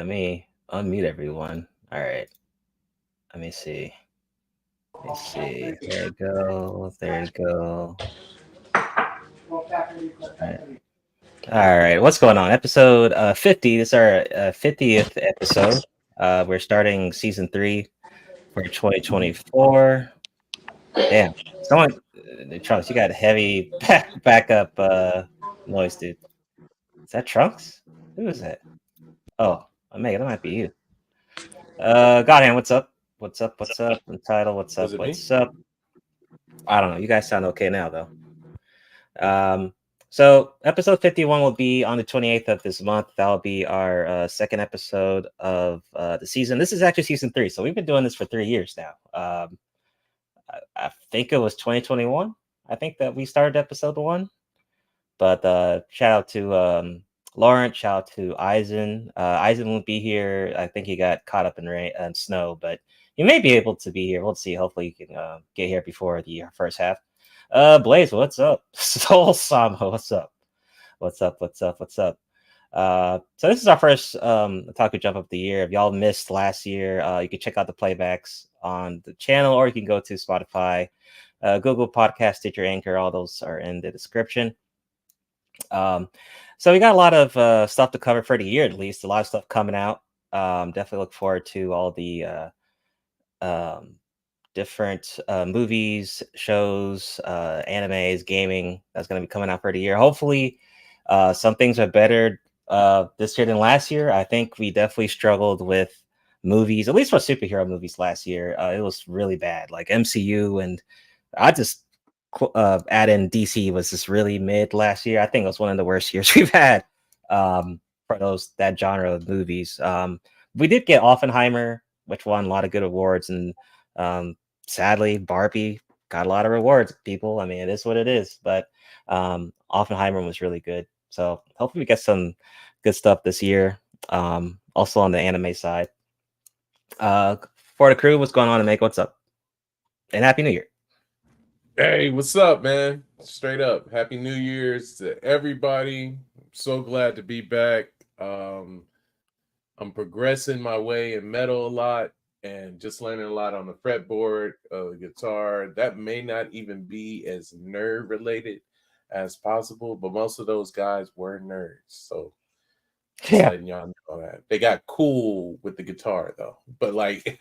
Let me unmute everyone. All right. Let me see. Let me see. There you go. There you go. All right. All right. What's going on? Episode 50. This is our 50th episode. We're starting season 3 for 2024. Damn. Someone, Trunks, you got heavy backup noise, dude. Is that Trunks? Who is that? Oh, Omega, that might be you. Godhand, what's up? What's up? What's up? Entitled, what's up? What's up? I don't know. You guys sound okay now, though. So episode 51 will be on the 28th of this month. That'll be our second episode of the season. This is actually season 3, so we've been doing this for 3 years now. I think it was 2021. I think that we started episode 1. But shout out to Lawrence, shout out to Eisen. Eisen won't be here. I think he got caught up in rain and snow, but he may be able to be here. We'll see. Hopefully, he can get here before the first half. Blaze, what's up? Soul Sama, what's up? What's up? What's up? What's up? So this is our first Otaku Jump of the year. If y'all missed last year, you can check out the playbacks on the channel, or you can go to Spotify, Google Podcast, Stitcher, Anchor. All those are in the description. So we got a lot of stuff to cover for the year, at least a lot of stuff coming out. Definitely look forward to all the different movies, shows, animes, gaming that's going to be coming out for the year. Hopefully some things are better this year than last year. I think we definitely struggled with movies, at least for superhero movies last year. It was really bad, like MCU, and I just add in DC was just really mid last year. I think it was one of the worst years we've had for that genre of movies. We did get Oppenheimer, which won a lot of good awards, and sadly, Barbie got a lot of rewards. People, I mean, it is what it is. But Oppenheimer was really good, so hopefully we get some good stuff this year. Also on the anime side. For the crew, what's going on, Make? What's up? And Happy New Year. Hey, what's up, man? Straight up. Happy New Year's to everybody. I'm so glad to be back. I'm progressing my way in metal a lot and just learning a lot on the fretboard, guitar. That may not even be as nerd related as possible, but most of those guys were nerds. So just letting y'all know that. They got cool with the guitar though. But like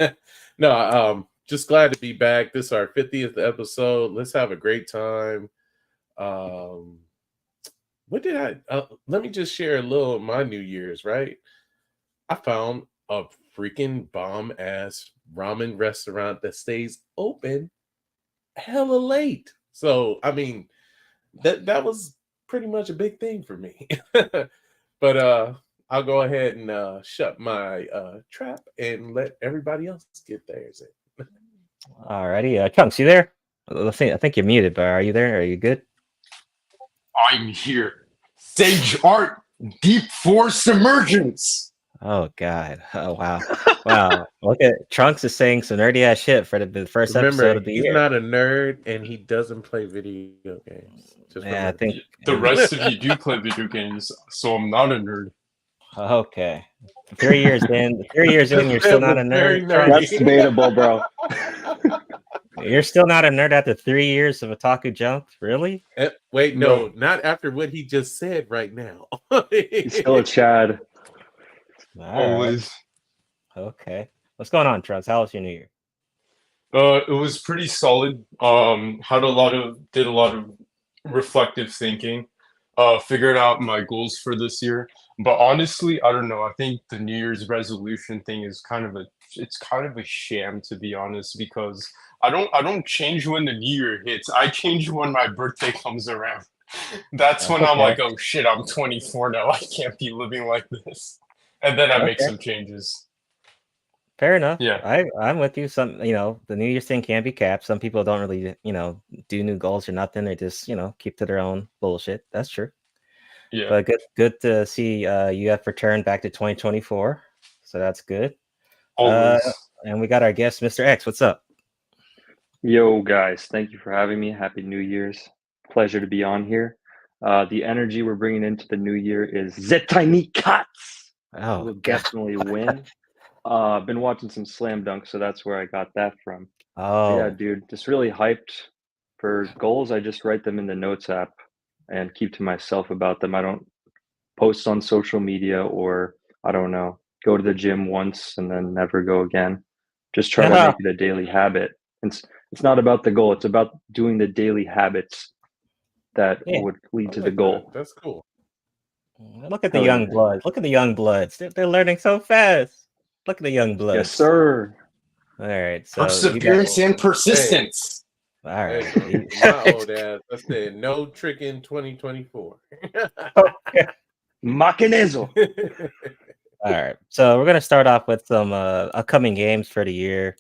no, just glad to be back. This is our 50th episode. Let's have a great time. Let me just share a little of my New Year's, right? I found a freaking bomb ass ramen restaurant that stays open hella late. So, I mean, that was pretty much a big thing for me. But I'll go ahead and shut my trap and let everybody else get theirs in. Alrighty, Chunks, you there? Let's see. I think you're muted, but are you there? Are you good? I'm here. Sage Art, Deep Force Emergence. Oh God! Oh wow! Wow! Look at Trunks is saying some nerdy ass shit for the first episode of the year. He's not a nerd and he doesn't play video games. Yeah, I think the rest of you do play video games, so I'm not a nerd. Okay. 3 years in, you're still not a nerd. That's debatable, bro. You're still not a nerd after 3 years of Otaku Jump? Really? Wait, no, not after what he just said right now. He's still a Chad. Always. Okay. What's going on, Trunks? How was your New Year? It was pretty solid. Did a lot of reflective thinking. Figured out my goals for this year. But honestly, I don't know. I think the New Year's resolution thing is kind of a sham, to be honest, because I don't change when the New Year hits. I change when my birthday comes around. That's when I'm like, oh shit, I'm 24 now. I can't be living like this. And then I make some changes. Fair enough. Yeah. I'm with you. Some, the New Year's thing can be capped. Some people don't really, do new goals or nothing. They just, keep to their own bullshit. That's true. Yeah. But good to see you have returned back to 2024. So that's good. Always. And we got our guest, Mr. X. What's up? Yo, guys. Thank you for having me. Happy New Year's. Pleasure to be on here. The energy we're bringing into the new year is Zetai ni Katsu. Oh, will God. definitely win. Been watching some Slam Dunk, so that's where I got that from. But yeah, Oh, dude, just really hyped for goals. I just write them in the Notes app and keep to myself about them. I don't post on social media, or I don't know, go to the gym once and then never go again. Just try to make it a daily habit. It's not about the goal, it's about doing the daily habits that yeah. would lead I to the like that. goal. That's cool. Look at the Hell young yeah. bloods. Look at the young bloods. They're learning so fast. Look at the young bloods. Yes, sir. All right. So Perseverance and persistence. all right. Hey, my old ass, I said no tricking 2024. Macanezo. All right. So we're gonna start off with some upcoming games for the year.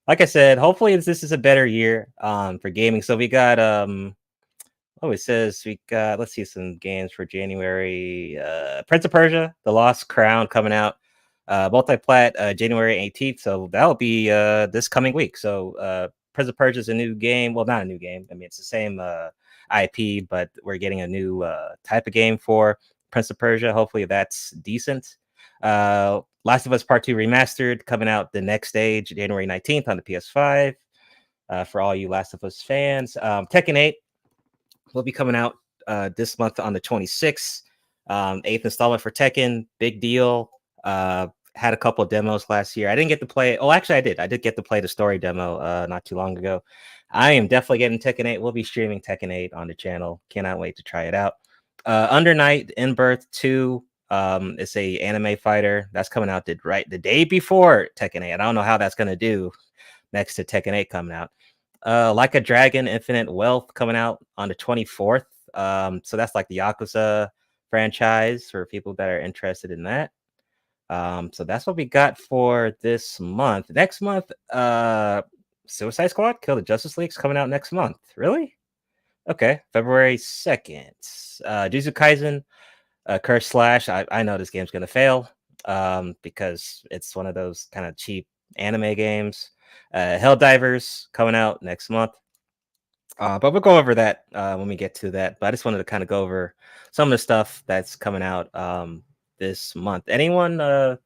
Like I said, hopefully this is a better year for gaming. So we got it says we got, let's see, some games for January. Prince of Persia, The Lost Crown coming out. Multi-plat January 18th. So that'll be this coming week. So Prince of Persia is a new game. Well, not a new game. I mean, it's the same IP, but we're getting a new type of game for Prince of Persia. Hopefully that's decent. Last of Us Part 2 Remastered coming out the next day, January 19th on the PS5. For all you Last of Us fans. Tekken 8 will be coming out this month on the 26th. 8th installment for Tekken. Big deal. Had a couple of demos last year. I didn't get to play. Oh, actually, I did. I did get to play the story demo not too long ago. I am definitely getting Tekken 8. We'll be streaming Tekken 8 on the channel. Cannot wait to try it out. Under Night In Birth 2. It's a anime fighter that's coming out the day before Tekken 8. I don't know how that's gonna do next to Tekken 8 coming out. Like a Dragon Infinite Wealth coming out on the 24th. So that's like the Yakuza franchise for people that are interested in that. So that's what we got for this month. Next month, Suicide Squad, Kill the Justice League's coming out next month. Really? Okay, February 2nd. Jujutsu Kaisen, Curse Slash. I know this game's gonna fail because it's one of those kind of cheap anime games. Helldivers coming out next month. But we'll go over that when we get to that. But I just wanted to kind of go over some of the stuff that's coming out this month. Anyone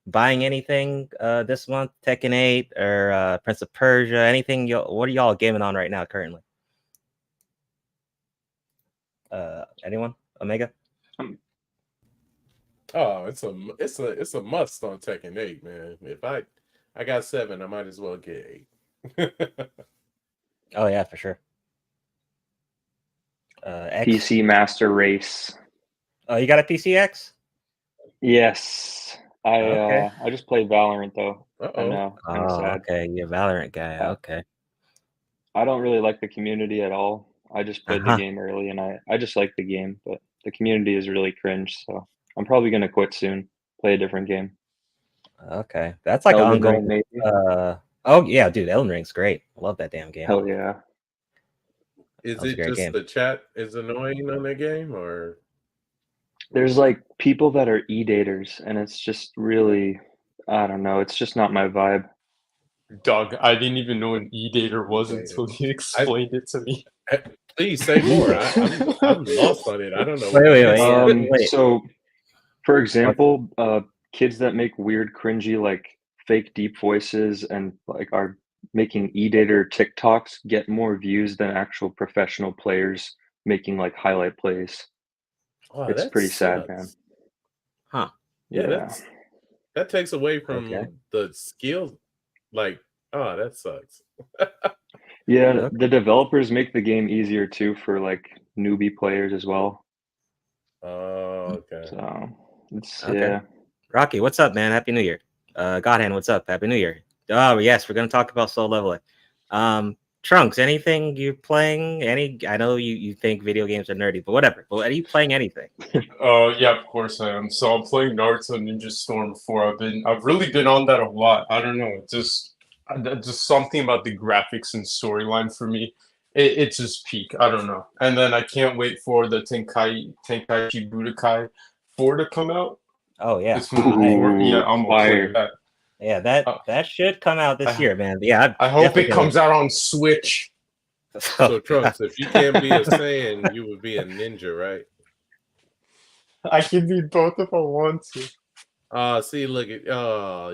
buying anything this month? Tekken 8 or Prince of Persia? Anything? What are y'all gaming on right now currently? Anyone? Omega? Oh, it's a must on Tekken 8, man. If I got 7, I might as well get 8. Oh yeah, for sure. X? PC Master Race. Oh, you got a PCX? Yes. Okay. I just played Valorant though. I Uh-oh. know. Kind of Oh, sad. okay. You're a Valorant guy. Okay. I don't really like the community at all. I just played the Uh-huh. game early and I just like the game, but the community is really cringe, so I'm probably gonna quit soon. Play a different game. Okay. That's like Elden ongoing. Ring, maybe. Oh yeah, dude, Elden Ring's great. I love that damn game. Hell yeah. Is That was a it great just game. the chat is annoying on that game, or There's like people that are e-daters and it's just really, I don't know, it's just not my vibe. Doug, I didn't even know what an e-dater was until you explained it to me. please say more. I'm lost on it. I don't know. Wait. So, for example, kids that make weird, cringy, like fake deep voices and like are making e-dater TikToks get more views than actual professional players making like highlight plays. Oh, It's that pretty sad, man. sucks. Huh. Yeah, that takes away from Okay. the skills. Like, oh, that sucks. Yeah, Okay. the developers make the game easier too for like newbie players as well. Oh, okay. So it's Okay. yeah. Rocky, what's up, man? Happy New Year. Godhand, what's up? Happy New Year. Oh yes, we're gonna talk about soul leveling. Trunks, anything you're playing? I know you think video games are nerdy, but whatever. But are you playing anything? Yeah, of course I am. So I'm playing Naruto Ninja Storm 4. I've really been on that a lot. I don't know, just something about the graphics and storyline for me. It's just peak. I don't know. And then I can't wait for the Tenkaichi Budokai 4 to come out. Oh yeah. This movie 4. Yeah, I'm gonna play Fire. that. Yeah, that should come out this year, man. Yeah, I hope it comes out on Switch. So Trunks, if you can't be a Saiyan, you would be a ninja, right? I can be both if I want to. See, look at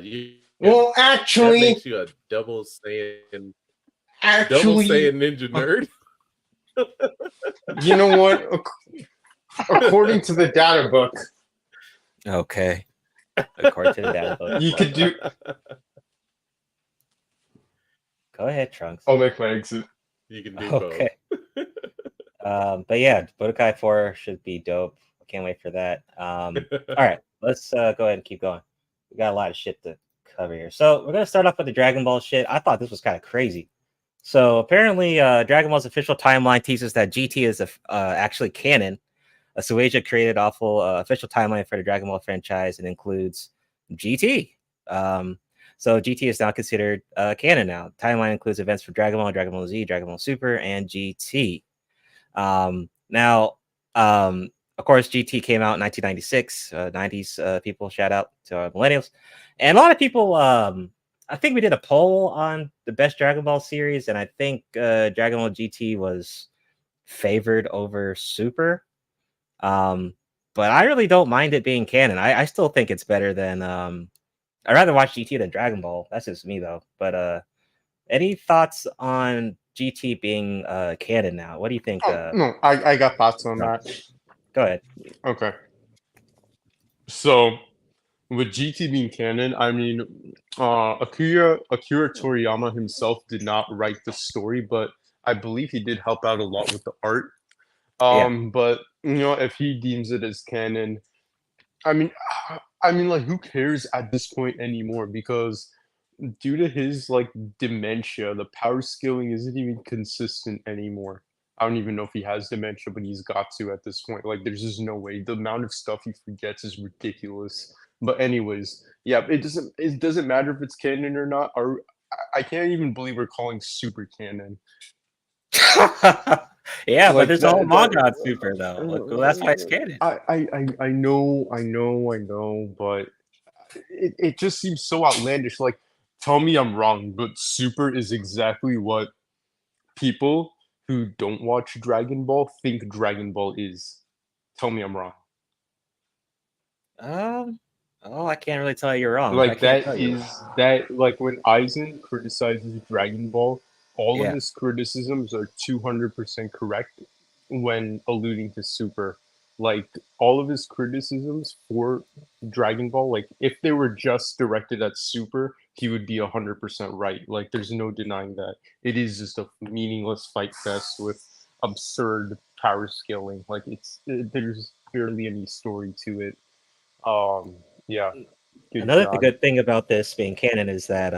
you. Well, That actually, makes you a double Saiyan actually, ninja nerd. you know what? According to the data book, Okay. According to the data book. you could do. Go ahead, Trunks. I'll make my exit. You can do Okay. both. But yeah, Budokai 4 should be dope. I can't wait for that. All right, let's go ahead and keep going. We got a lot of shit to cover here. So we're gonna start off with the Dragon Ball shit. I thought this was kind of crazy. So apparently, Dragon Ball's official timeline teases that GT is actually canon. Sueja created official timeline for the Dragon Ball franchise and includes GT. So GT is now considered canon now. Timeline includes events for Dragon Ball Z, Dragon Ball Super, and GT. Now, of course, GT came out in 1996. 90s people, shout out to our millennials. And a lot of people, I think we did a poll on the best Dragon Ball series, and I think Dragon Ball GT was favored over Super. But I really don't mind it being canon. I still think it's better than I'd rather watch GT than Dragon Ball. That's just me though. But any thoughts on GT being canon now? What do you think? No, I got thoughts on that. Go ahead. Okay. So with GT being canon, I mean, Akira Toriyama himself did not write the story, but I believe he did help out a lot with the art. But you know, if he deems it as canon, I mean, like, who cares at this point anymore? Because due to his like dementia, the power scaling isn't even consistent anymore. I don't even know if he has dementia, but he's got to at this point. Like, there's just no way. The amount of stuff he forgets is ridiculous. But anyways, yeah, it doesn't matter if it's canon or not. Or I can't even believe we're calling Super canon. Yeah, like, but there's all manga on Super though. Look, well, that's why it's canon. I know, but it just seems so outlandish. Like, tell me I'm wrong, but Super is exactly what people who don't watch Dragon Ball think Dragon Ball is. Tell me I'm wrong. Oh, I can't really tell you you're wrong. Like, like when Aizen criticizes Dragon Ball, all of his criticisms are 200% correct when alluding to Super. Like, all of his criticisms for Dragon Ball, like, if they were just directed at Super, he would be 100% right. Like, there's no denying that. It is just a meaningless fight fest with absurd power scaling. Like, there's barely any story to it. Yeah. Another good thing about this being canon is that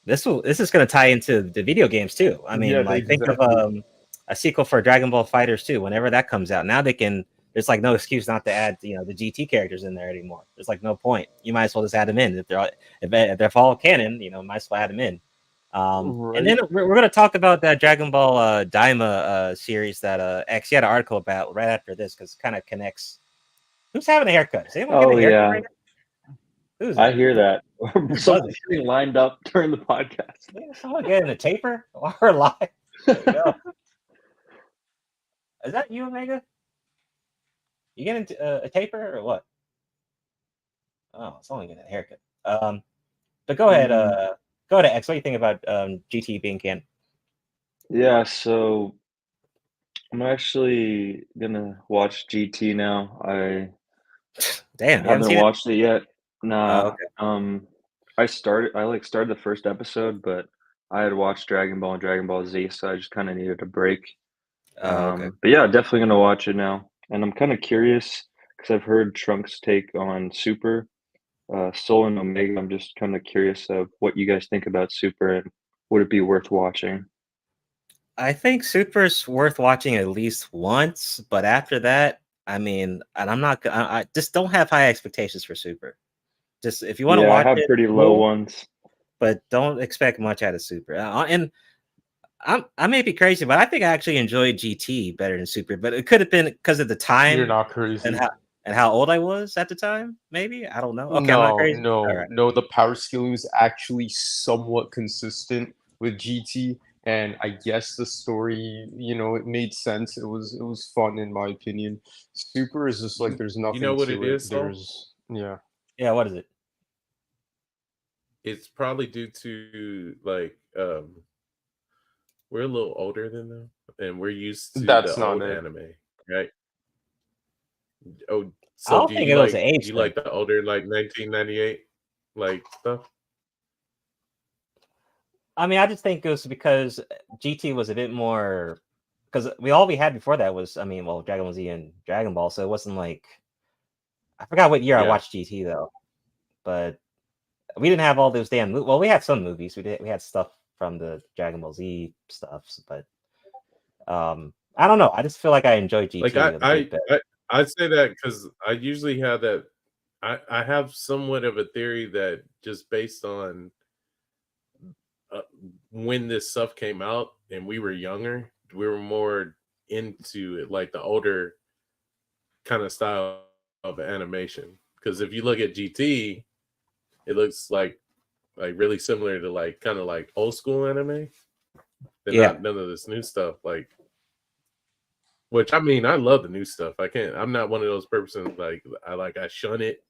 this is going to tie into the video games too. I mean, think of a sequel for Dragon Ball Fighters 2. Whenever that comes out, now there's like no excuse not to add the GT characters in there anymore. There's like no point. You might as well just add them in if they're all canon. Might as well add them in. Right. And then we're going to talk about that Dragon Ball Daima series that X had an article about right after this because it kind of connects. Who's having a haircut? Is anyone getting a haircut right now? Who's that? I hear that. Someone's getting lined up during the podcast. Yeah, someone getting a taper while we're live. There we go. Is that you, Omega? You getting a taper or what? Oh, someone getting a haircut. But go ahead. Go ahead, X. What do you think about GT being canon? Yeah, so I'm actually gonna watch GT now. I haven't watched it yet. Nah. Okay. I started the first episode, but I had watched Dragon Ball and Dragon Ball Z, so I just kind of needed a break. Okay. But yeah, definitely gonna watch it now, and I'm kind of curious because I've heard Trunks' take on Super, Soul and Omega. I'm just kind of curious of what you guys think about Super and would it be worth watching? I think Super's worth watching at least once, but after that, I mean, and I just don't have high expectations for Super. Just if you want to watch I have pretty low ones, but don't expect much out of Super. And I may be crazy, but I think I actually enjoyed GT better than Super. But it could have been because of the time. You're not crazy. And how old I was at the time, maybe. I don't know. Okay, I'm not crazy. No. The power scaling was actually somewhat consistent with GT, and I guess the story, it made sense. It was fun in my opinion. Super is just like there's nothing. You know what to it is? There's Yeah, what is it? It's probably due to like we're a little older than them, and we're used to That's the not old it. anime, right? Oh, I so don't do think you it was an like age you thing. like the older like 1998 like stuff? I mean, I just think it was because GT was a bit more, because all we had before that was, I mean, well, Dragon Ball Z and Dragon Ball, so it wasn't like, I forgot what year I Yeah. watched GT though, but we didn't have all those damn well, we had some movies, we had stuff from the Dragon Ball Z stuff, but I don't know, I just feel like I enjoy GT Like a bit better. I say that because I usually have that. I have somewhat of a theory that just based on when this stuff came out and we were younger, we were more into it, like the older kind of style of animation. Because if you look at GT, it looks like really similar to like kind of like old school anime. But Yeah. not none of this new stuff. Like, which I mean, I love the new stuff. I'm not one of those persons like I shun it,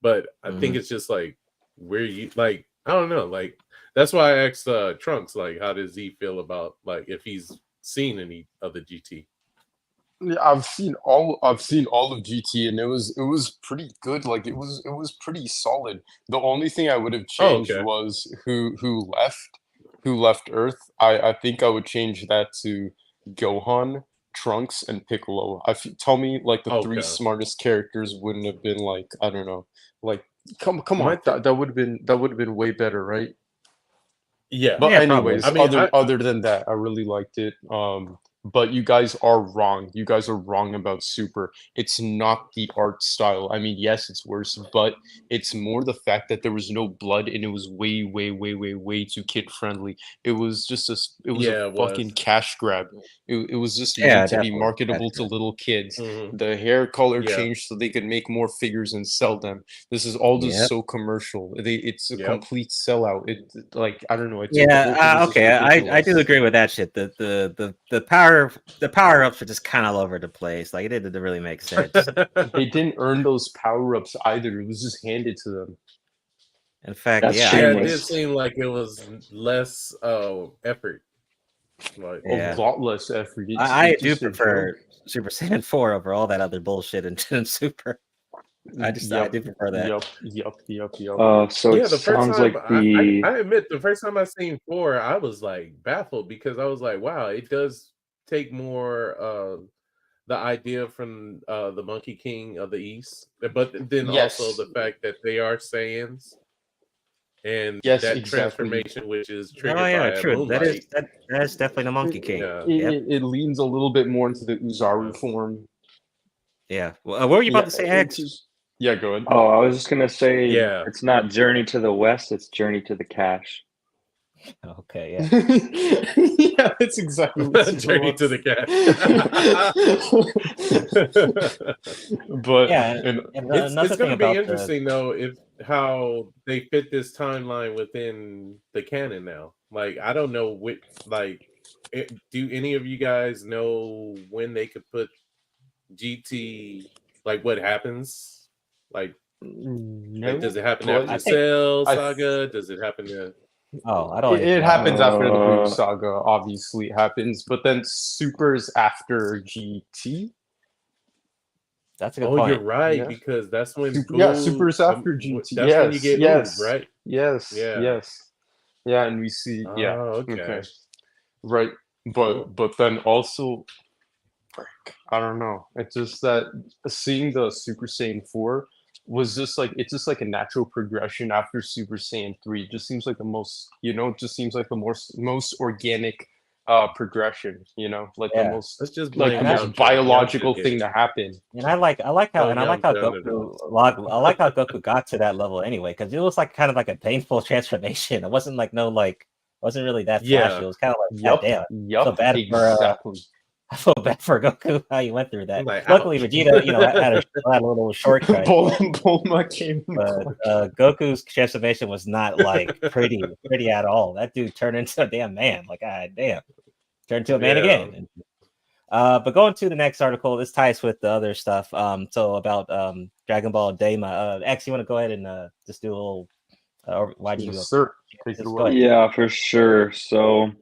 but I think it's just like where you like. I don't know. Like that's why I asked Trunks like, how does he feel about like if he's seen any of the GT? Yeah, I've seen all of GT, and it was pretty good. Like it was pretty solid. The only thing I would have Oh, changed okay. was who left Earth. I think I would change that to Gohan, Trunks, and Piccolo. Tell me like the three Okay. smartest characters wouldn't have been like, I don't know, like come My on, that would have been way better, right? Yeah. But Yeah, probably. anyways, I mean, other than that, I really liked it. But you guys are wrong. You guys are wrong about Super. It's not the art style. I mean, yes, it's worse, but it's more the fact that there was no blood and it was way, way, way, way, way too kid friendly. It was just it was yeah, a it was. fucking cash grab. It was just Yeah, made to be definitely. marketable Cash to grab. little kids. Mhm. The hair color Yeah. changed so they could make more figures and sell them. This is all just Yep. so commercial. It's a Yep. complete sellout. It like I don't know. It's the Yeah, whole thing is just okay, I do ridiculous. agree with that shit. The power ups are just kind of all over the place. Like it didn't really make sense. They didn't earn those power ups either. It was just handed to them. In fact, That's yeah, Yeah, it shameless. did seem like it was less effort. Like, Yeah. A lot less effort. I It's do just a prefer joke. Super Saiyan 4 over all that other bullshit in Super. I Yep, do prefer that. yep. So yeah, it the first sounds time like the I admit the first time I seen 4, I was like baffled because I was like, wow, it does take more the idea from the Monkey King of the East, but then also Yes. the fact that they are Saiyans and Yes, that exactly. transformation, which is Oh triggered yeah, by true. That moonlight. is definitely the Monkey King. Yeah. Yep. It leans a little bit more into the Uzaru form. Yeah. Well, what were you about to say, Eggs? Yeah, go ahead. Oh, I was just gonna say Yeah. it's not Journey to the West, it's Journey to the Cash. Okay, yeah. Yeah, that's exactly what Super Journey was. to the But Yeah, and and it's another going thing to be about interesting though if how they fit this timeline within the canon now. Like I don't know what like do any of you guys know when they could put GT like what happens? Like no, does it happen but after I the think- Cell I- saga? Does it happen to I don't it happens after the Boo Uh, saga, obviously it happens, but then Super's after GT. That's a good Oh, point. you're right, Yeah. because that's when Super's after GT. that's when you get yes, Oob, right? yes, Yeah. yes, yeah, and we see, yeah, Oh, okay. right, Cool. but then also, I don't know. It's just that seeing the Super Saiyan 4 was just like it's just like a natural progression after Super Saiyan 3. It just seems like the most, it just seems like the most organic progression, like the Yeah. most Let's just like blame the most Yamcha. biological Yamcha thing did to happen. And I like how Yamcha Goku got to that level anyway, because it was like kind of like a painful transformation. It wasn't like wasn't really that flashy. Yeah. It was kind of like, Yup, God damn. yup, exactly. I feel bad for Goku how you went through that. Like, Luckily, ouch. Vegeta, had a little shortcut. Bulma came in But clutch. Goku's transformation was not like pretty at all. That dude turned into a damn man. Like, god damn, turned into a man Yeah. again. But going to the next article, this ties with the other stuff. So about Dragon Ball Daima. X, you want to go ahead and just do a little? Or why do you? Yes, sir. Take it Just away. go ahead. Yeah, for sure. So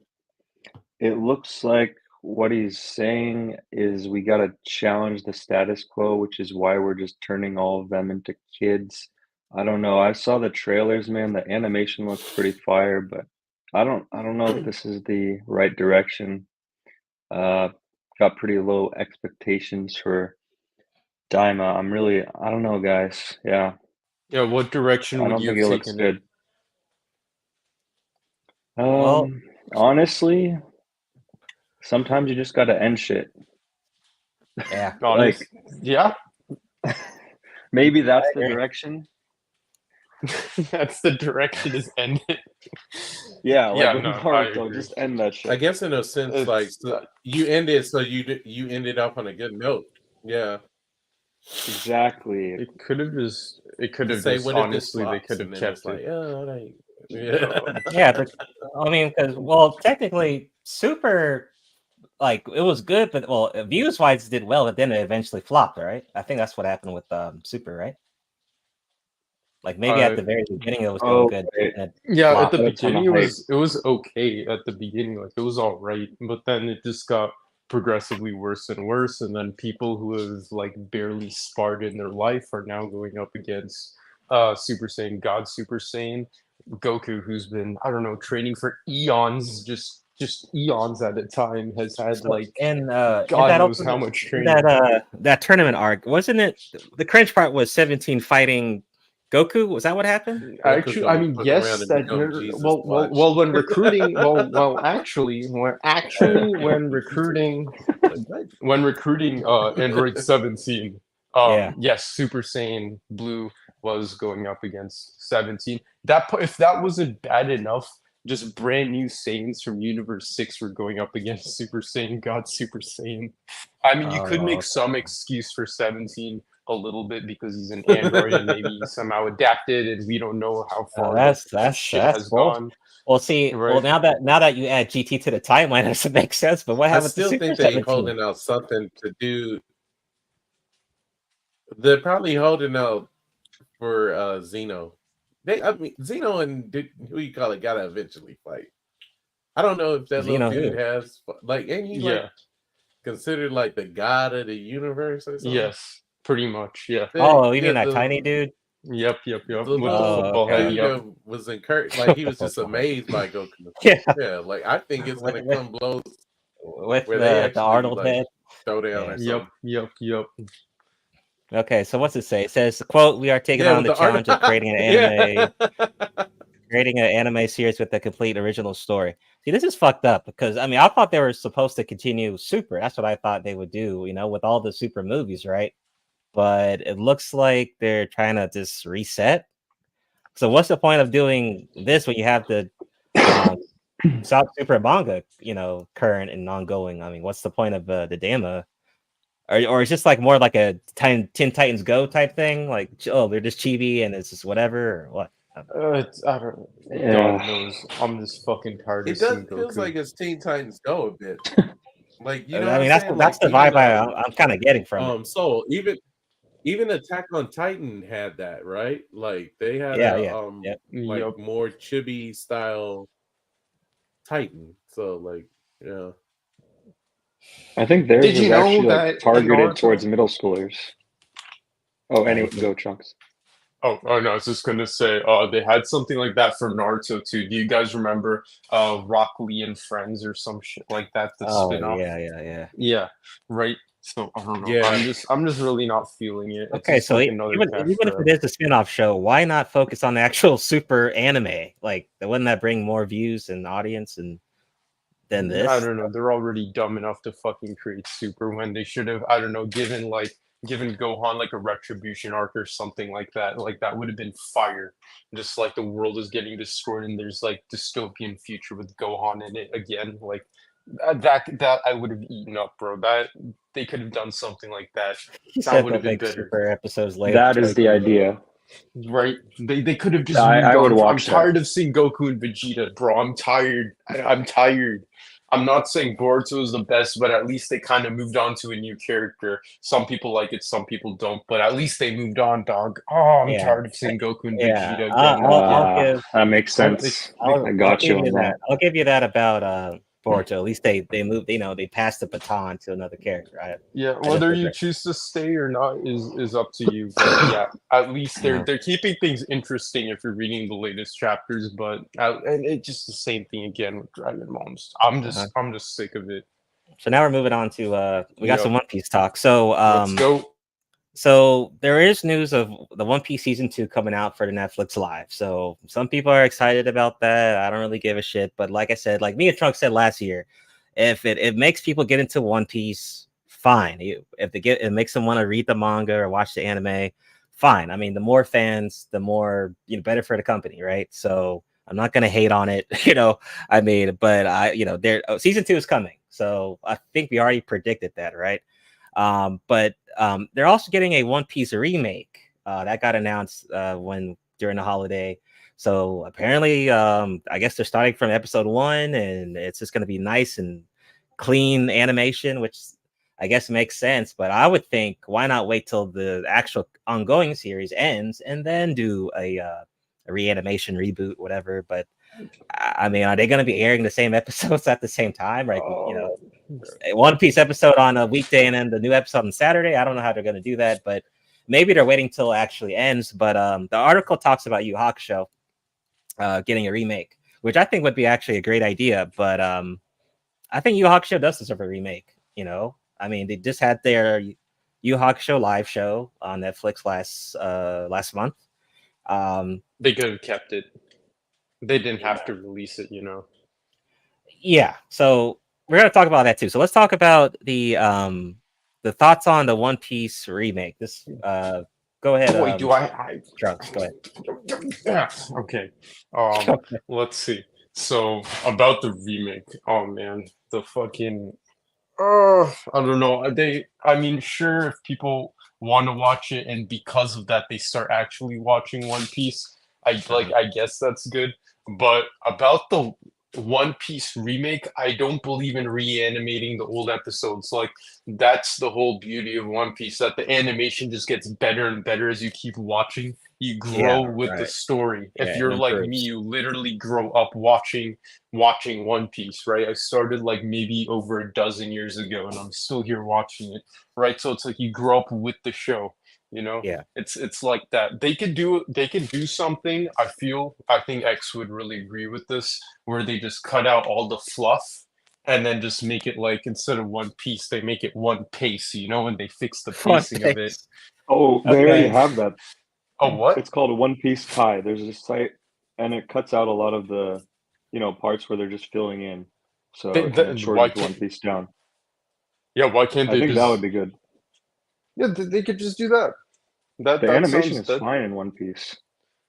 it looks like what he's saying is we got to challenge the status quo, which is why we're just turning all of them into kids. I don't know. I saw the trailers, man. The animation looks pretty fire, but I don't know if this is the right direction. Got pretty low expectations for Daima. I don't know, guys. Yeah, Yeah, what direction I would don't you think have it looks taken good. Well, Honestly, sometimes you just got to end shit. yeah. it? Honest, yeah, Maybe that's the agree. direction. that's the direction is ended. Yeah, like Yeah, with no, I Naruto, agree. just end that shit. I guess in a sense, like It's you ended, so you ended up on a good note. Yeah. Exactly. it could have just Say, what if this honestly they flops? could And have then it's kept like, it. oh, they, yeah. Yeah, I mean, because technically, Super, like, it was good, but views wise did well, but then it eventually flopped, right? I think that's what happened with Super, right? Like maybe at the very beginning it was doing good. right. And it Yeah, at flopped. the Got a ton beginning of it was okay at the beginning, like it was all right, but then it just got progressively worse and worse, and then people who have like barely sparred in their life are now going up against Super Saiyan God Super Saiyan Goku, who's been, I don't know, training for eons, just eons at a time, has had like in God that knows open, how much in training. that tournament arc, wasn't it? The cringe part was 17 fighting Goku. Was that what happened? Goku's Actually, I gonna mean, fuck around yes, and that become Jesus. well, when recruiting, when recruiting Android 17, Yeah. yes, Super Saiyan Blue was going up against 17. If that wasn't bad enough, just brand new Saiyans from Universe 6 were going up against Super Saiyan God Super Saiyan. I mean, you could make some excuse for 17 a little bit because he's an android and maybe he somehow adapted and we don't know how far That's shit has bold. gone. Well, see, Right. now that you add GT to the timeline, it doesn't make sense. But what I happened to still Super think they're 17? holding out something to do. They're probably holding out for Xeno. I mean, Xeno and who you call it gotta eventually fight. I don't know if that little Xeno dude who? has like, ain't he like considered like the god of the universe or something? Yes, pretty much. Yeah. Oh, you mean that tiny dude? Yep. The With the little football head. dude Yep. that was encouraged, like he was just amazed by Goku. Yeah. Yeah, like I think it's gonna come blows With where they actually the Arnold like head. throw down or something. Yep. Okay, so what's it say? It says, "Quote: We are taking on the challenge of creating an anime, creating an anime series with a complete original story." See, this is fucked up because I mean, I thought they were supposed to continue Super. That's what I thought they would do, with all the Super movies, right? But it looks like they're trying to just reset. So, what's the point of doing this when you have the South Super manga, current and ongoing? I mean, what's the point of the Dama? Or it's just like more like a Teen Titans Go type thing, like they're just chibi and it's just whatever or what? I don't. God knows. I'm just fucking tired of seeing Goku. Feels like it's Teen Titans Go a bit. Like I mean, that's the vibe I'm kind of getting from it. So even Attack on Titan had that, right? Like they had Yep. more chibi style Titan. So like, yeah. I think theirs Did was you know actually that targeted towards middle schoolers. Oh, anyway, go Chunks. Oh no, I was just gonna say, they had something like that for Naruto too. Do you guys remember Rock Lee and Friends or some shit like that? The spin-off? Yeah, right. So I don't know. Yeah. I'm just really not feeling it. Okay, so even if it is a spin-off show, why not focus on the actual Super anime? Like, wouldn't that bring more views and audience than this? I don't know. They're already dumb enough to fucking create Super when they should have, I don't know, given Gohan like a retribution arc or something like that. Like that would have been fire. Just like the world is getting destroyed and there's like dystopian future with Gohan in it again. Like that I would have eaten up, bro. That they could have done something like that. That would have been better. Super episodes later. That is the idea. Right? They could have just. I would watch I'm tired of seeing Goku and Vegeta, bro. I'm tired. I'm tired. I'm not saying Boruto is the best, but at least they kind of moved on to a new character. Some people like it, some people don't, but at least they moved on, dog. Oh, I'm Yeah, tired of seeing Goku and yeah. Vegeta again. I'll give That makes sense. I I'll got give you you on that. that. I'll give you that about Boruto. At least they moved. They passed the baton to another character. Yeah, I just whether you agree. choose to stay or not is up to you. But yeah, at least they're keeping things interesting if you're reading the latest chapters. But and it's just the same thing again with Dragon Ball. I'm just sick of it. So now we're moving on to we got some One Piece talk. So Let's go. So there is news of the One Piece season 2 coming out for the Netflix Live. So some people are excited about that. I don't really give a shit. But like I said, like me and Trunk said last year, if it makes people get into One Piece, fine. If it makes them want to read the manga or watch the anime, fine. I mean, the more fans, the more better for the company, right? So I'm not gonna hate on it, I mean, but there season 2 is coming. So I think we already predicted that, right? But they're also getting a One Piece remake that got announced during the holiday. So apparently, I guess they're starting from episode 1, and it's just going to be nice and clean animation, which I guess makes sense. But I would think, why not wait till the actual ongoing series ends and then do a reanimation reboot, whatever. But I mean, are they going to be airing the same episodes at the same time? Like, One Piece episode on a weekday and then the new episode on Saturday. I don't know how they're going to do that, but maybe they're waiting till it actually ends. But the article talks about Yu Hakusho getting a remake, which I think would be actually a great idea. But I think Yu Hakusho does deserve a remake. I mean, they just had their Yu Hakusho live show on Netflix last month. They could have kept it. They didn't have to release it, Yeah, so we're gonna talk about that too. So let's talk about the thoughts on the One Piece remake. This go ahead. Boy, do I Trunks, go ahead. Yeah, okay. Let's see. So about the remake. Oh man, the fucking I don't know. I mean, sure, if people want to watch it and because of that they start actually watching One Piece, I guess that's good. But about the One Piece remake, I don't believe in reanimating the old episodes. Like that's the whole beauty of One Piece, that the animation just gets better and better as you keep watching. You grow with the story. If you're like me, you literally grow up watching One Piece, right? I started like maybe over a dozen years ago and I'm still here watching it, right? So it's like you grow up with the show, Yeah. It's like that. They could do something. I think X would really agree with this, where they just cut out all the fluff and then just make it like, instead of One Piece, they make it One Pace, and they fix the pacing of it. Oh, they already have that. Oh, what? It's called a One Piece Tie. There's a site, and it cuts out a lot of the, parts where they're just filling in. So it shortens One Piece down. Yeah, why can't they? I think that would be good. Yeah, they could just do that. The animation is fine in One Piece.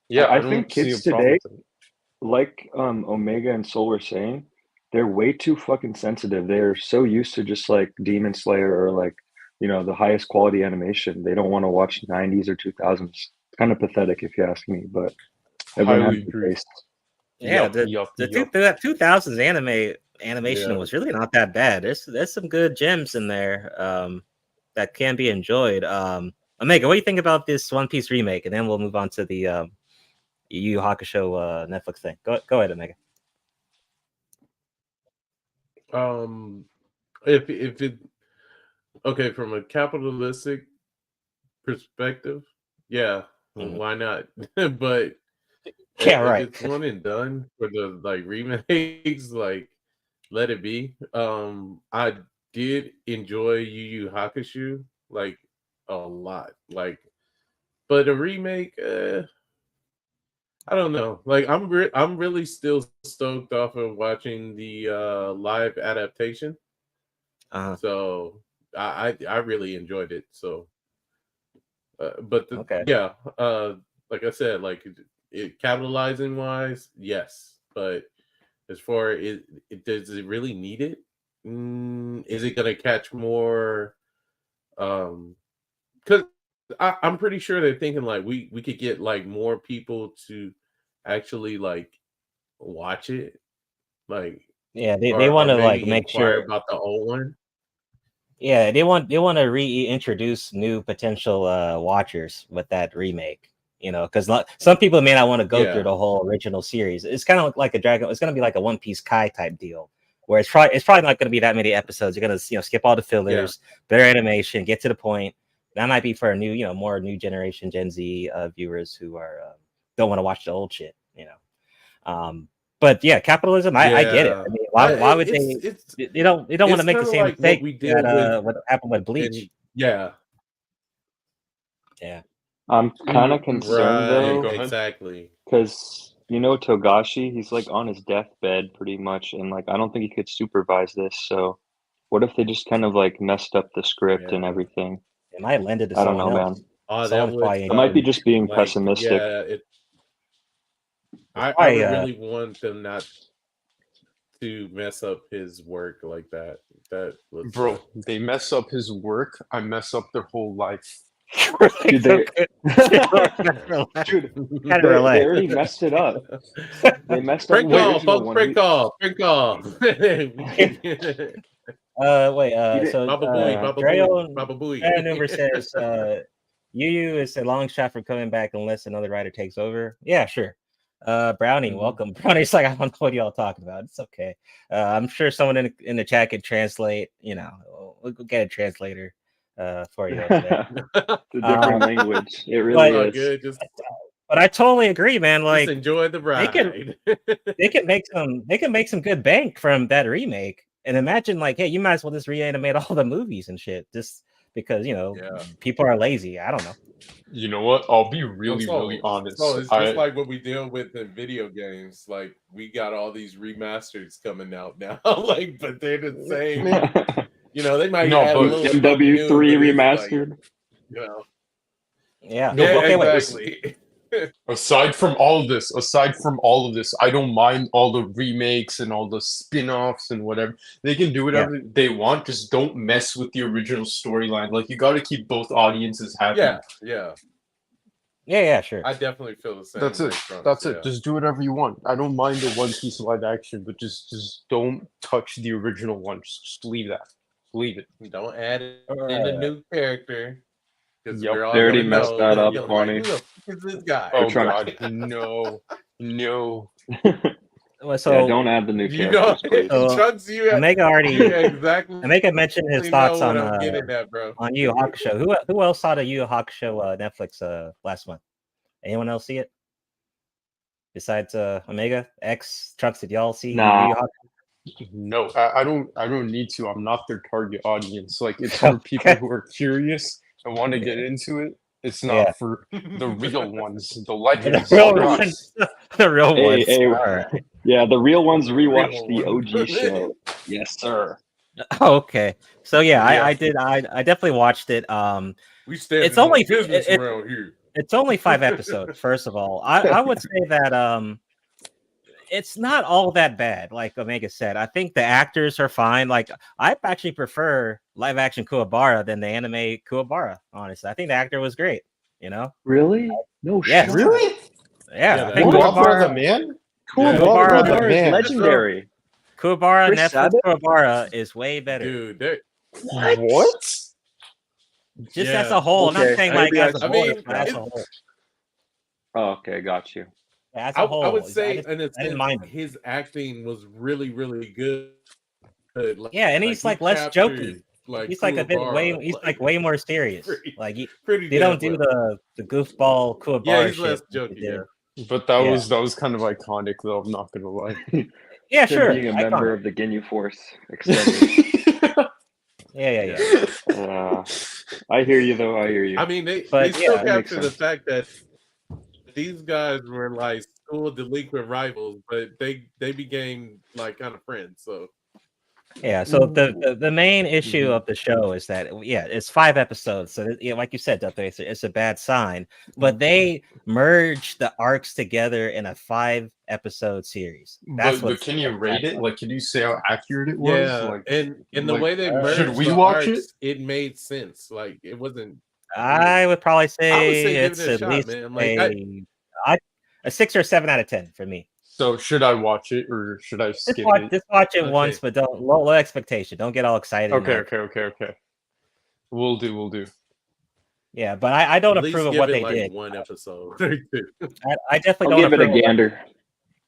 Yeah, I think kids today, like Omega and Soul were saying, they're way too fucking sensitive. They're so used to just like Demon Slayer or like, the highest quality animation. They don't want to watch 90s or 2000s. It's kind of pathetic if you ask me, but everyone has the taste. Yeah, the 2000s animation was really not that bad. There's some good gems in there that can be enjoyed. Omega, what do you think about this One Piece remake? And then we'll move on to the Yu Yu Hakusho Netflix thing. Go ahead, Omega. If it okay, from a capitalistic perspective, yeah, why not? But right. if it's one and done for the like remakes, like let it be. I did enjoy Yu Yu Hakusho like a lot, like, but a remake, I don't know. Like I'm really still stoked off of watching the live adaptation. So I really enjoyed it. So, but yeah, like I said, like it capitalizing wise, yes, but as far as does it really need it? Is it gonna catch more? Because I'm pretty sure they're thinking like we could get like more people to actually like watch it, like Yeah, they or want to like maybe make inquire sure. about the old one. Yeah, they want to reintroduce new potential watchers with that remake. You know, because some people may not want to go through Yeah. the whole original series. It's kind of like a Dragon. It's going to be like a One Piece Kai type deal, where it's probably not going to be that many episodes. You're going to skip all the fillers, better animation, get to the point. That might be for a new more new generation Gen Z viewers who are don't want to watch the old shit. But yeah, capitalism. I get it. I mean, why would they don't want to make the same like mistake what we did that what happened with Bleach. Yeah. I'm kind of concerned though, exactly, because Togashi, he's like on his deathbed pretty much, and like I don't think he could supervise this. So, what if they just kind of like messed up the script and everything? It might lend it to I don't someone know, else. man. I might be just being pessimistic. Yeah, I really want them not to mess up his work like that. Bro, they mess up his work. I mess up their whole life. Dude, they already messed it up. They messed up the original one. Prank call. Wait. So Baba Booey says Yu is a long shot for coming back unless another writer takes over. Yeah, sure. Brownie, welcome. Brownie's like, I don't know what y'all talking about. It's okay. I'm sure someone in the chat could translate. We'll get a translator for you. It's a different language. It really is. But I totally agree, man. Like, just enjoy the ride. They can make some good bank from that remake. And imagine, like, hey, you might as well just reanimate all the movies and shit, just because people are lazy. I don't know. You know what? I'll be really honest. So it's just like what we deal with in video games. Like, we got all these remasters coming out now, like, but they're the same. They might add a little MW3 remastered. Yeah. Exactly. Aside from all of this, I don't mind all the remakes and all the spin-offs and whatever. They can do whatever they want, just don't mess with the original storyline. Like, you got to keep both audiences happy. Yeah, sure. I definitely feel the same. That's it. Just do whatever you want. I don't mind the One Piece live action, but just don't touch the original one. Just leave that. Leave it. Don't add in a new character. They already messed that up, Bonnie. Who is this guy? Oh God, no. So don't add the new characters. Omega mentioned his thoughts on Yu Hakusho. Who else saw the Yu Hakusho Netflix last month? Anyone else see it? Besides Omega, X, Trunks, did y'all see Yu Hakusho? No, I don't need to. I'm not their target audience. Like, it's for people who are curious and want to get into it. It's not for the real ones, the legends. The real ones. Yeah, the real ones rewatch the OG show. Yes, sir. Okay. So I did. I definitely watched it. It's only business around here. It's only 5 episodes. First of all, I would say that it's not all that bad. Like Omega said, I think the actors are fine. Like, I actually prefer live action Kuwabara than the anime Kuwabara. Honestly, I think the actor was great. Really? No shit. Yes. Really? Yeah. Kuwabara the man. Kuwabara is legendary. Kuwabara, Netflix Kuwabara is way better. Dude, what? Just as a whole. Okay. I'm not saying like as a whole, but as a whole. Oh, okay, got you. As a whole, I would say, I didn't mind his acting was really, really good. Like, and he's like less jokey. Like, he's like a bit way more serious. Like, they don't do the goofball Kuwabara yeah, he's shit. Less jokey, But that was kind of iconic, though. I'm not gonna lie. Yeah, sure. Being a member of the Ginyu Force extended. Yeah. I hear you, though. I hear you. I mean, they still capture the fact that these guys were like school delinquent rivals, but they became like kind of friends. So so the main issue of the show is that it's 5 episodes. So like you said, it's a bad sign. But they merged the arcs together in a 5-episode series. But can you rate it? Like, can you say how accurate it was? Yeah, like, and in the way they merged, should we watch it? It made sense. Like, it wasn't. I would probably say give it's it a at shot, least man. Like, a 6 or 7 out of 10 for me. So should I watch it or should I skip it? Just watch it Okay. once, but don't low expectation. Don't get all excited. and, Okay, like- okay. We'll do. Yeah, but I don't At least approve of give what it they like did. one episode. I definitely I'll don't give it a approve of what- gander.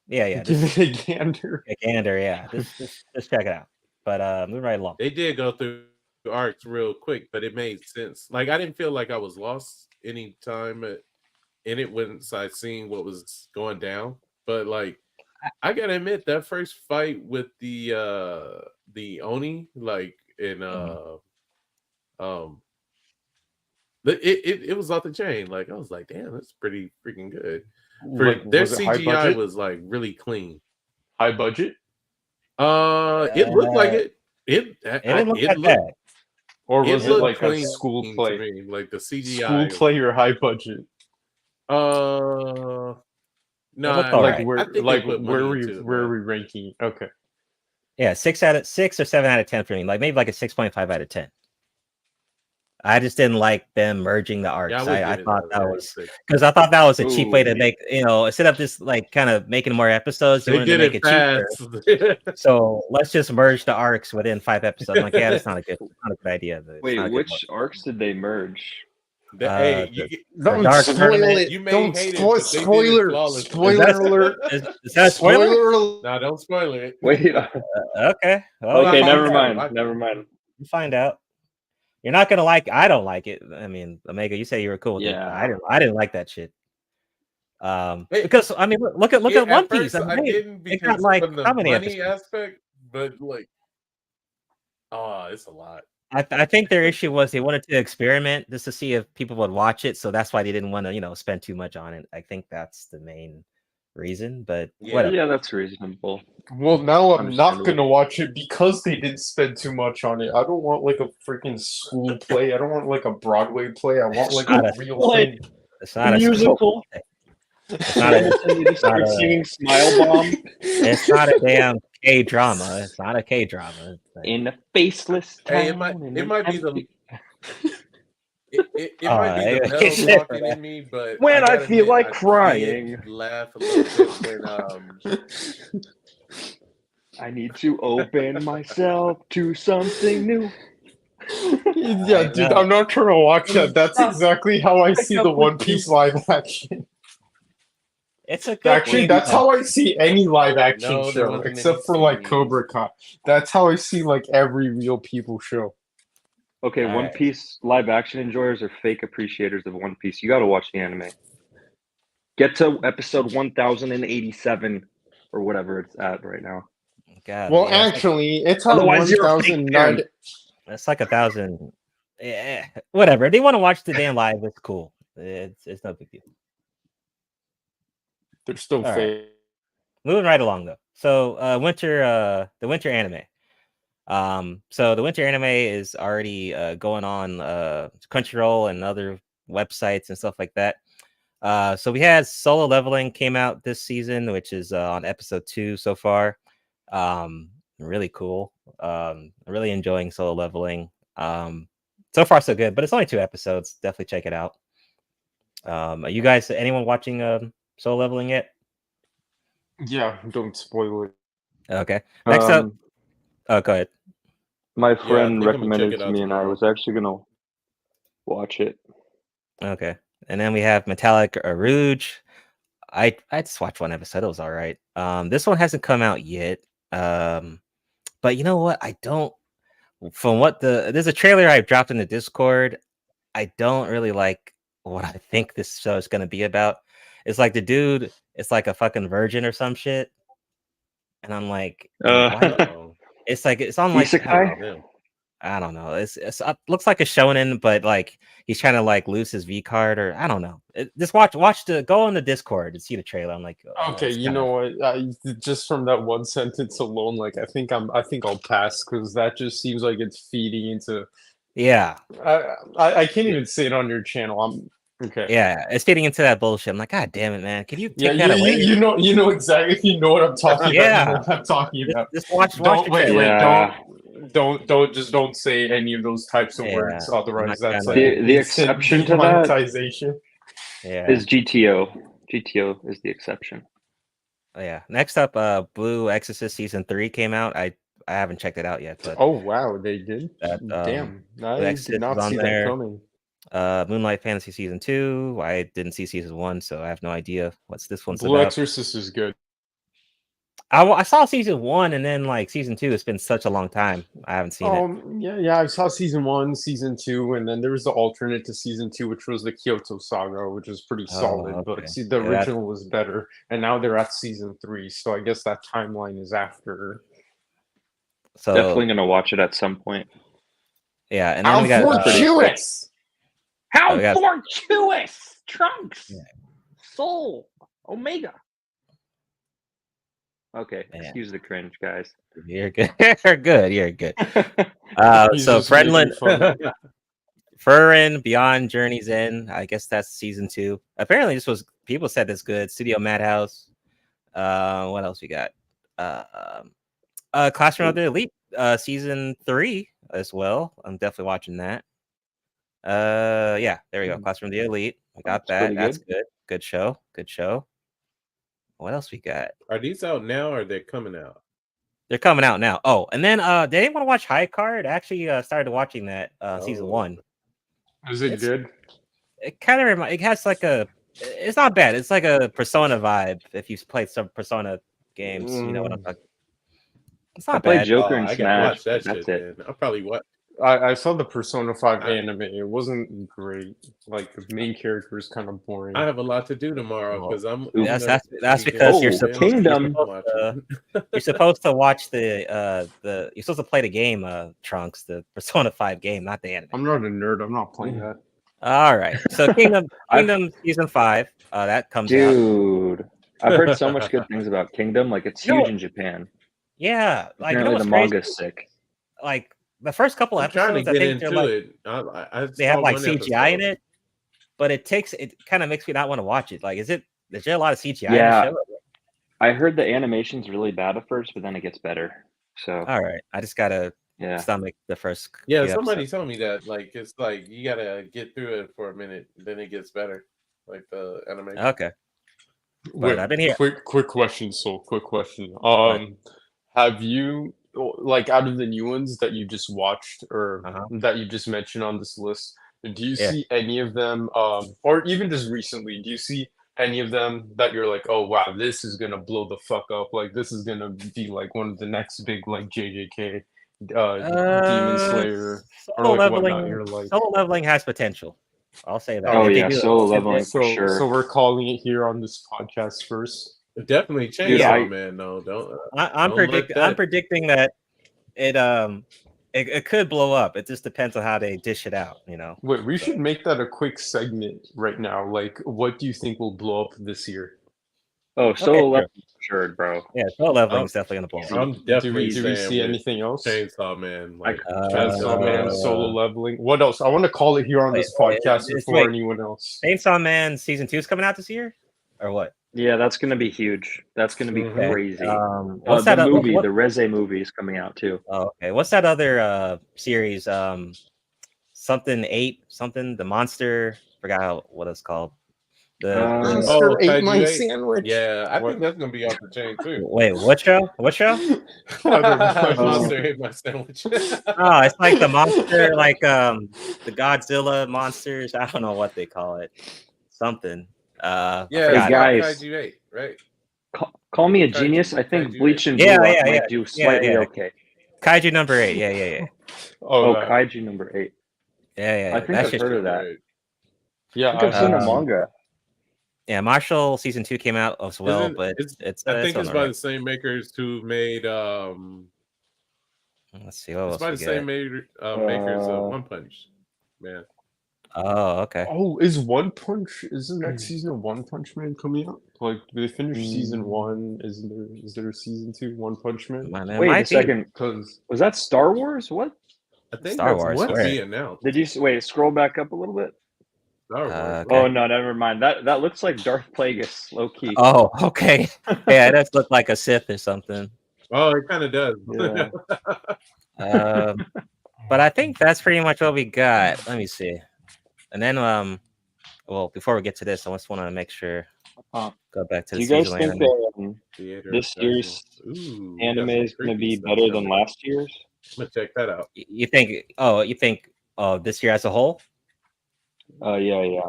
Yeah, Give just it a gander. a gander. Yeah, just check it out. But moving right along. They did go through arcs real quick, but it made sense. Like I didn't feel like I was lost any time in it once I seen what was going down. But like I gotta admit that first fight with the Oni, like in it was off the chain. Like I was like, damn, that's pretty freaking good. Like, Their was it high CGI budget? was like really clean. High budget? It looked like it. It didn't look it that looked bad. Or was it looked like a clean school to play? me, like the CGI. School play or high budget? No, looked all Like right. where I think like they put where money we into it, where are man. we ranking? Okay. Yeah, 6 or 7 out of 10 for me. Like maybe like a 6.5 out of 10. I just didn't like them merging the arcs. Yeah, I would thought give it that like was six. because I thought that was a cheap way to Ooh. make, instead of just like kind of making more episodes, they They wanted to did make it it cheaper. fast. So let's just merge the arcs within 5 episodes. I'm like, yeah, that's not a good idea. It's Wait, not a good which arcs did they merge? Hey, The Dark Tournament. you may Don't hate it, spoil, but they did it spoiler. flawlessly. Spoiler alert. Is that a spoiler? alert. Nah, don't spoil it. Wait. Okay. Well, Okay, I never know, mind. I- Never mind. you find out. You're not gonna like. I don't like it. I mean, Omega, you say you were cool with it. Yeah. I didn't like that shit. Hey, Because I mean, look at Yeah, One at first Piece. I I mean, didn't it because got like from the how many money episodes? aspect, but like, it's a lot. I think their issue was they wanted to experiment just to see if people would watch it, so that's why they didn't want to, spend too much on it. I think that's the main reason. But Yeah. whatever. Yeah, that's reasonable. Well, now I'm not Understandable. gonna watch it because they didn't spend too much on it. I don't want like a freaking school play. I don't want like a Broadway play. I want like Not a a real play. thing. It's not a Musical. It's not a. And you just start not a- singing Smile Bomb It's not a damn K drama. It's not a K drama. in a faceless town. Hey, it might be the empty- it might be the hey, metal talking in me, but When I gotta feel admit, like I did crying. laugh a little bit when I need to open myself to something new. Yeah, dude, I'm not trying to watch that. That's exactly how I see the One Piece live action. It's a good. Actually, thing, that's though. how I see any live action No, there show, wasn't except any for like scenes. Cobra Kai. That's how I see like every real people show. Okay, All One right. Piece live action enjoyers are fake appreciators of One Piece. You got to watch the anime. Get to episode 1087 or whatever it's at right now. God, Well, yeah, actually, it's at Otherwise, you're a fake 1,009. it's like 1,000. Yeah, whatever. If they want to watch the damn live, it's cool. It's no big deal. They're still All right. fake. Moving right along though. So the winter anime. So the winter anime is already going on Crunchyroll and other websites and stuff like that. So we had Solo Leveling came out this season, which is on episode 2 so far. Really cool. Really enjoying Solo Leveling. So far so good, but it's only 2 episodes. Definitely check it out. Are you guys, anyone watching Solo Leveling yet? Yeah, don't spoil it. Okay. Next up. Um, Oh, go ahead. My I friend think I'm gonna check recommended it to out me, and I tomorrow. was actually gonna watch it. Okay. And then we have Metallic Rouge. I just watched 1 episode. It was all right. This one hasn't come out yet. But you know what? There's a trailer I dropped in the Discord. I don't really like what I think this show is going to be about. It's like the dude, it's like a fucking virgin or some shit. And I'm like, why? It's like, it's on like, Isekai? I don't know. It looks like a shonen, but like he's trying to like lose his V card, or I don't know. Just go on the Discord and see the trailer. I'm like, Okay, you know what? Just from that one sentence alone, like I think I'll pass because that just seems like it's feeding into. Yeah, I can't even say it on your channel. I'm okay. yeah, it's feeding into that bullshit. I'm like, God damn it, man! Can you take Yeah, that away? you know exactly. If you know what I'm talking Yeah. about, you know what I'm talking about. Just watch. Don't the wait, trailer. Yeah. don't say any of those types of Yeah, words. I'm Otherwise, not that's gonna- like The instant exception to that- demonetization. Yeah, Is GTO. GTO is the exception. Oh, yeah. Next up, Blue Exorcist season 3 came out. I haven't checked it out yet, but Oh wow, they did. that Damn, Blue I did Exorcist is not on see that there. coming. Moonlight Fantasy season 2. I didn't see season 1, so I have no idea what's this one's Blue about. Exorcist is good. I saw season 1 and then like season 2. It's been such a long time. I haven't seen it. Yeah. I saw season 1, season 2, and then there was the alternate to season 2, which was the Kyoto Saga, which was pretty solid. okay. But see, the Yeah, that's- original was better, and now they're at season 3, so I guess that timeline is after. So Definitely gonna watch it at some point. yeah, and then How we got fortuitous! How we got- fortuitous! Trunks, Yeah. Soul, Omega. Okay, Man. excuse the cringe, guys. You're good. You're good. You're good. He's So just making Friendland, fun. Furin Beyond Journey's End. I guess that's season 2. Apparently, this was people said this good. Studio Madhouse. What else we got? Classroom of the Elite. Season 3 as well. I'm definitely watching that. Yeah, there we go. Classroom of the Elite. We got That's pretty that. That's good. Good show. Good show. What else we got? Are these out now or they're coming out? They're coming out now. Oh, and then did anyone watch High Card? I actually started watching that season 1. Is it good? It kind of it has like it's not bad. It's like a Persona vibe if you've played some Persona games. You know what I'm talking. It's not I played bad. Joker and I gotta Smash. watch that That's shit, it. man. I'll probably watch. I saw the Persona 5 anime. It wasn't great. Like the main character is kind of boring. I have a lot to do tomorrow because I'm. That's because you're supposed Kingdom. You're supposed to watch the you're supposed to play the game Trunks, the Persona 5 game, not the anime. I'm not a nerd. I'm not playing that. All right. So Kingdom season 5 that comes out. Dude, I've heard so much good things about Kingdom. Like it's huge in Japan. Yeah, like Apparently the manga's sick. Like the first couple I'm trying to episodes, I get think they're into like it. they have like one CGI in episode. it, but it kind of makes me not want to watch it. Like, is there a lot of CGI Yeah. in the show? I heard the animation's really bad at first, but then it gets better. So All right, I just gotta yeah. stomach the first. Yeah, few somebody episodes. told me that. Like, it's like you gotta get through it for a minute, then it gets better. Like the animation. Okay. Wait, I've been here. Quick question, Soul. Quick question. Right. Have you like out of the new ones that you just watched or that you just mentioned on this list? Do you see any of them, or even just recently? Do you see any of them that you're like, oh wow, this is gonna blow the fuck up? Like this is gonna be like one of the next big like JJK, Demon Slayer, or like whatnot. You're like, Solo Leveling has potential. I'll say that. Oh If they yeah, do- Solo if Leveling they- for sure. so we're calling it here on this podcast first. Definitely Chainsaw Man. No, don't. I'm predicting that it could blow up. It just depends on how they dish it out. You know. Wait, we should make that a quick segment right now. Like, what do you think will blow up this year? Oh, Solo Leveling for sure, bro. Yeah, Solo Leveling is definitely gonna blow up. I'm definitely. Do we see saying with anything else? Chainsaw Man. Like Chainsaw Man, Solo Leveling. What else? I want to call it here on this podcast before anyone else. Chainsaw Man season 2 is coming out this year, or what? Yeah, that's gonna be huge. That's gonna be crazy. What's the that movie? what- The Reze movie is coming out too. Oh, okay. What's that other series? Something 8, something the monster. Forgot what it's called. Monster ate Kaiju my 8? sandwich. Yeah, I think that's gonna be off the chain too. Wait, what show? What show? Monster ate my sandwich. Oh, it's like the monster, like the Godzilla monsters. I don't know what they call it. Something. Yeah, forgot. guys. Kaiju 8, right? Call me a genius. I think Kaiju Bleach and Yeah, Blue yeah, might yeah. do slightly yeah. okay. Kaiju number 8. Yeah. Oh, Kaiju number 8. Yeah. I think I've heard of that. Yeah, I think I've seen the manga. Yeah, Marshall season 2 came out as well, but it's I think it's by alright. the same makers who made Let's see what it's else by we the got. same makers of One Punch Man. Oh, okay. Oh, is the next season of One Punch Man coming out? Like, do they finish season 1? Is there a season 2 One Punch Man? Wait a second. Because Was that Star Wars? What? I think Star that's Wars, what where? he announced. Did you wait? Scroll back up a little bit. Star Wars. Okay. Oh no, never mind. That looks like Darth Plagueis, low key. Oh, okay. Yeah, it does look like a Sith or something. Oh, it kind of does. Yeah. But I think that's pretty much what we got. Let me see. And then well, before we get to this, I just want to make sure Go back to Do the you guys seasonal think anime. Theater this of year's Darkness. Ooh, we got anime some is going to creepy be stuff better than coming. last year's? I'm gonna check that out. You think? Oh, you think? Oh, this year as a whole? Yeah.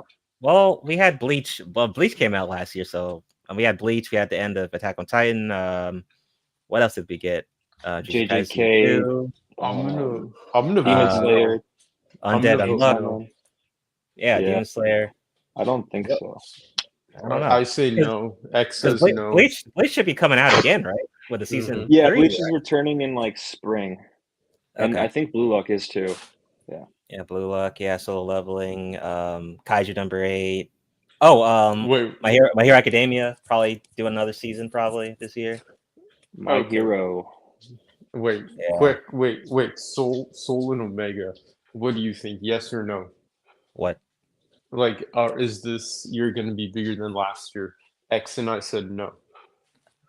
Well, we had Bleach. Well, Bleach came out last year, so we had Bleach. We had the end of Attack on Titan. What else did we get? Jujutsu Kaisen JJK, 2, I'm gonna Demon vote Slayer, no. I'm Undead gonna vote Unluck. no. Yeah, Yeah. Demon Slayer. I don't think Yep. so. I don't know. I say no. X Because says no. Bleach should be coming out again, right? With the season Yeah, 3. Bleach is returning in like spring, and Okay. I think Blue Lock is too. Yeah, Blue Lock. Yeah, Solo Leveling. Kaiju number 8. Oh, Wait, My Hero Academia probably do another season probably this year. My Okay. Hero. wait, Yeah. quick, wait. Soul and Omega. What do you think? Yes or no? What? Like, is this year going to be bigger than last year? X and I said no.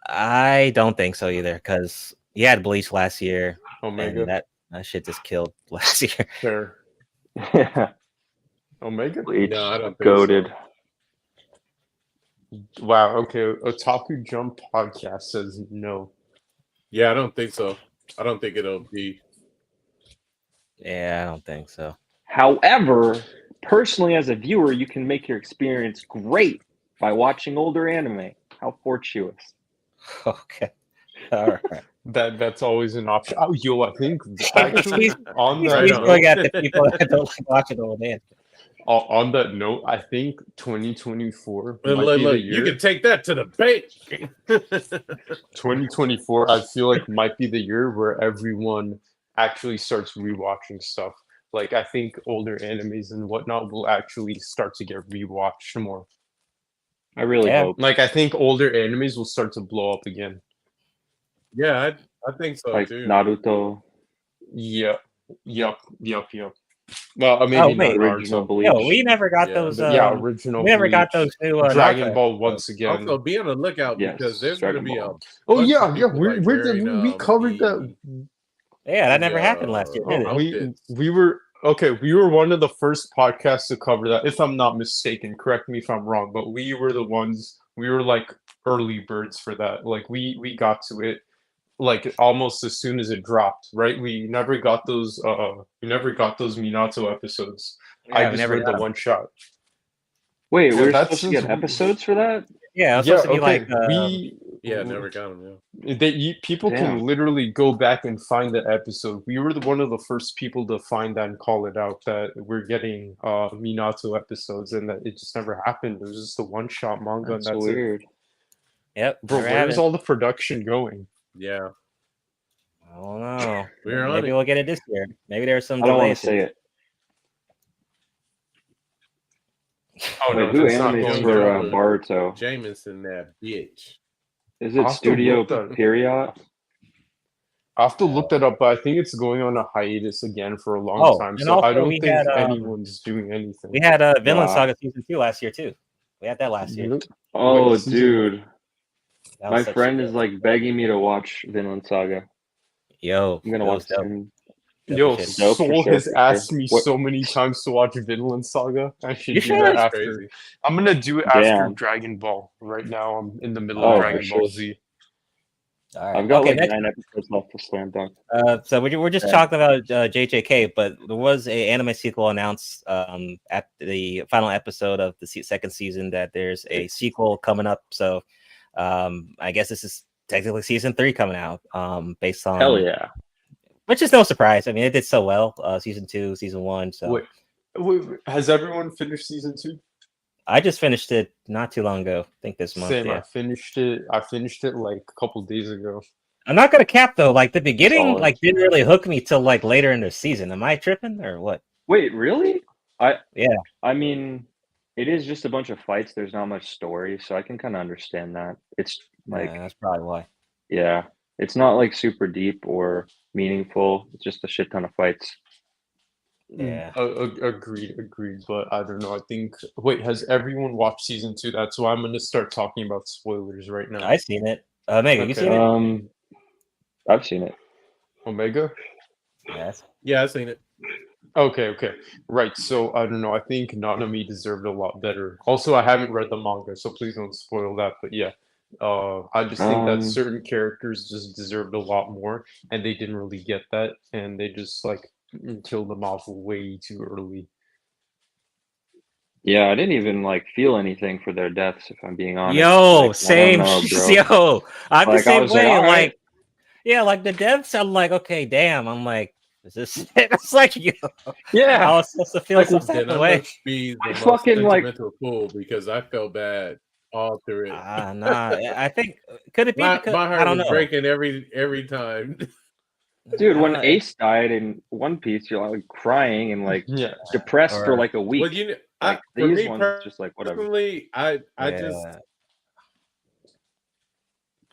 I don't think so either, because you had Bleach last year, Omega, and that shit just killed last year. fair. Omega? Bleach, No, I don't think goated. Wow. Okay. Otaku Jump podcast says no. Yeah, I don't think so. I don't think it'll be. Yeah, I don't think so. However, personally, as a viewer, you can make your experience great by watching older anime. How fortuitous! Okay. All right. That's always an option. Oh, yo, I think actually on that He's on. going note, at the people that don't like watching old man. on that note, I think 2024 might Look, be the you year. can take that to the bank. 2024, I feel like might be the year where everyone actually starts rewatching stuff. Like, I think older animes and whatnot will actually start to get rewatched more. I really Yeah. hope. Like, I think older animes will start to blow up again. Yeah, I think so Like too. Naruto, Yep. Well, maybe not wait. original Naruto. Bleach. Yo, we never got Yeah. those. Yeah, original. We never got Bleach. those new Dragon Naruto Ball episodes. once again. Also, be on the lookout Yes, because there's going to Dragon be a. Ball. Oh bunch yeah, of yeah. people, like, wearing, We covered that. Yeah, that never the, happened last year, did it? outfits. We were okay. We were one of the first podcasts to cover that, if I'm not mistaken. Correct me if I'm wrong, but we were the ones. We were like early birds for that. Like we got to it like almost as soon as it dropped. Right? We never got those. We never got those Minato episodes. Yeah, I we just never read got the 'em. one shot. Wait, Yeah, we're that's supposed to get since we- episodes for that? Yeah, it was Yeah. supposed to be Okay. like Yeah, never got them. Yeah. People Damn. can literally go back and find the episode. We were one of the first people to find that and call it out that we're getting Minato episodes and that it just never happened. It was just a one shot manga That's and that's it. weird. Yep. Bro, never where's happened. all the production going? Yeah, I don't know. we're on Maybe it. we'll get it this year. Maybe there's some I don't want delays. to say it. Oh Wait, no, who that's not animates going for down. Baruto? Jameson, that bitch. Is I'll it have to Studio look that- Period? I have to look that up, but I think it's going on a hiatus again for a long Oh, time. and So I also don't we think had, anyone's doing anything. We had Vinland Wow. Saga season 2 last year too. We had that last year. Oh, season dude. That was My such friend shit. is like begging me to watch Vinland Saga. Yo, I'm gonna it watch was dope. soon. Yo, Shit. Dope, for Soul sure, has for asked sure. me What- so many times to watch Vinland Saga. I should You do should. that That's after. crazy. I'm gonna do it after Damn. Dragon Ball. Right now, I'm in the middle Oh, of for Dragon Ball sure. Z. All right. I've got okay, like next, 9 episodes left of Slam Dunk. so we're just Yeah. talking about JJK, but there was a anime sequel announced at the final episode of the second season that there's a sequel coming up. So I guess this is technically season 3 coming out. Based on Hell yeah. which is no surprise. I mean, it did so well. Season 2, season 1. So Wait, has everyone finished season 2? I just finished it not too long ago. I think this month. Same. Yeah. I finished it like a couple days ago. I'm not gonna cap though. Like the beginning, Solid. like didn't really hook me till like later in the season. Am I tripping or what? Wait, really? Yeah. I mean, it is just a bunch of fights. There's not much story, so I can kind of understand that. It's like, That's probably why. yeah, it's not like super deep or meaningful. It's just a shit ton of fights. Yeah. Agreed. But I don't know. I think. Wait, has everyone watched season 2? That's why I'm gonna start talking about spoilers right now. I seen it. Omega, you Okay. seen it? I've seen it. Omega. Yes. Yeah, I seen it. Okay, right. So I don't know. I think Nanami deserved a lot better. Also, I haven't read the manga, so please don't spoil that. But yeah, I just think that Um, certain characters just deserved a lot more, and they didn't really get that, and they just like killed them off way too early. yeah, I didn't even like feel anything for their deaths, if I'm being honest. Yo, Like, I don't same. know, bro. Yo, I'm the Like, I same was like, way. all right. Like, yeah, like the devs. I'm like, okay, damn. I'm like, is this? It's like you. I Yeah. was supposed to feel Like, some type Then I of way. must be I the most fucking like, sentimental fool because I felt bad all through it. Nah. I think could it be because My I heart don't was know. breaking every time. dude, I don't when know. Ace died in One Piece, you're like crying and like Yeah. depressed for Or like a week. Well, you know, Like for these me ones, it's just like whatever. personally, I just yeah.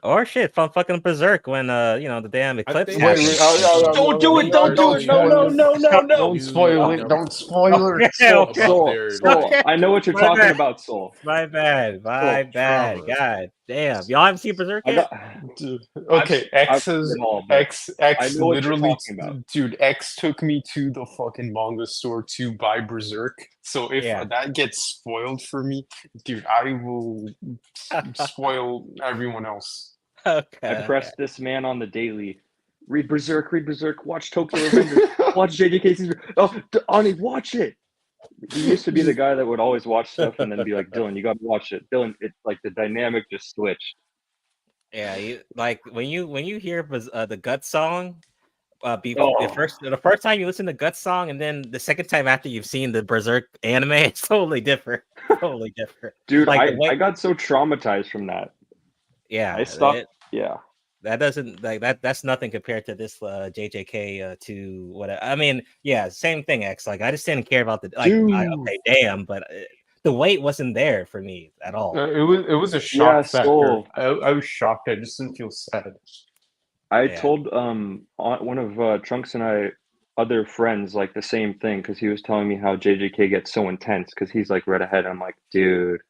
Or shit from fucking Berserk when the damn I eclipse think Wait, happened. Don't do it! Don't do it! No! No! No! No! No! Don't spoil it! Don't spoil it! Okay, Soul, okay. about Soul, their Soul. Okay. I know what you're My talking bad. about, Soul. My bad. My Soul. bad. Trauma. God damn. Y'all haven't seen Berserk I yet? got. Dude, okay, I've X seen has them all, but I X know what you're literally, talking about. dude. X took me to the fucking manga store to buy Berserk. So if Yeah. that gets spoiled for me, dude, I will spoil everyone else. Okay. I pressed this man on the daily. Read Berserk, watch Tokyo Revengers, watch JJK's. Oh, Ani, watch it. He used to be the guy that would always watch stuff and then be like, Dylan, you gotta watch it. Dylan, it's like the dynamic just switched. Yeah, like when you hear the Gut song, the Oh, first time you listen to Gut song, and then the second time after you've seen the Berserk anime, it's totally different. Totally different. dude, Like the way, I got so traumatized from that. yeah, I stopped. Yeah. that doesn't like that's nothing compared to this JJK to what I mean. Yeah, same thing. X like I just didn't care about the Dude, okay, damn, but the weight wasn't there for me at all. it was a Yeah, shock factor. so I was shocked. I just didn't feel sad. I Yeah. told one of Trunks and I other friends like the same thing because he was telling me how JJK gets so intense because he's like read ahead. I'm like, dude,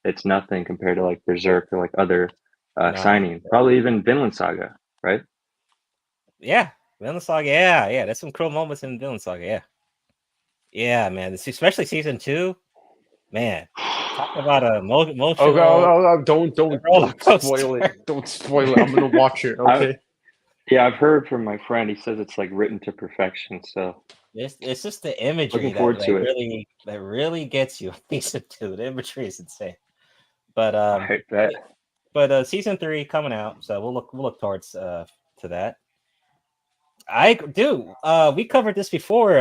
it's nothing compared to like Berserk or like other No. signing. Probably even Vinland Saga, right? Yeah, Vinland Saga. Yeah, there's some cool moments in Vinland Saga. Yeah, man. Especially season 2. Man, talk about a emotional. Don't spoil it. Don't spoil it. I'm gonna watch it. Okay. I've heard from my friend. He says it's like written to perfection. So It's just the imagery looking forward to it. that really gets you. Season 2, the imagery is insane. But I bet. but season 3 coming out, so we'll look towards to that. I do. We covered this before,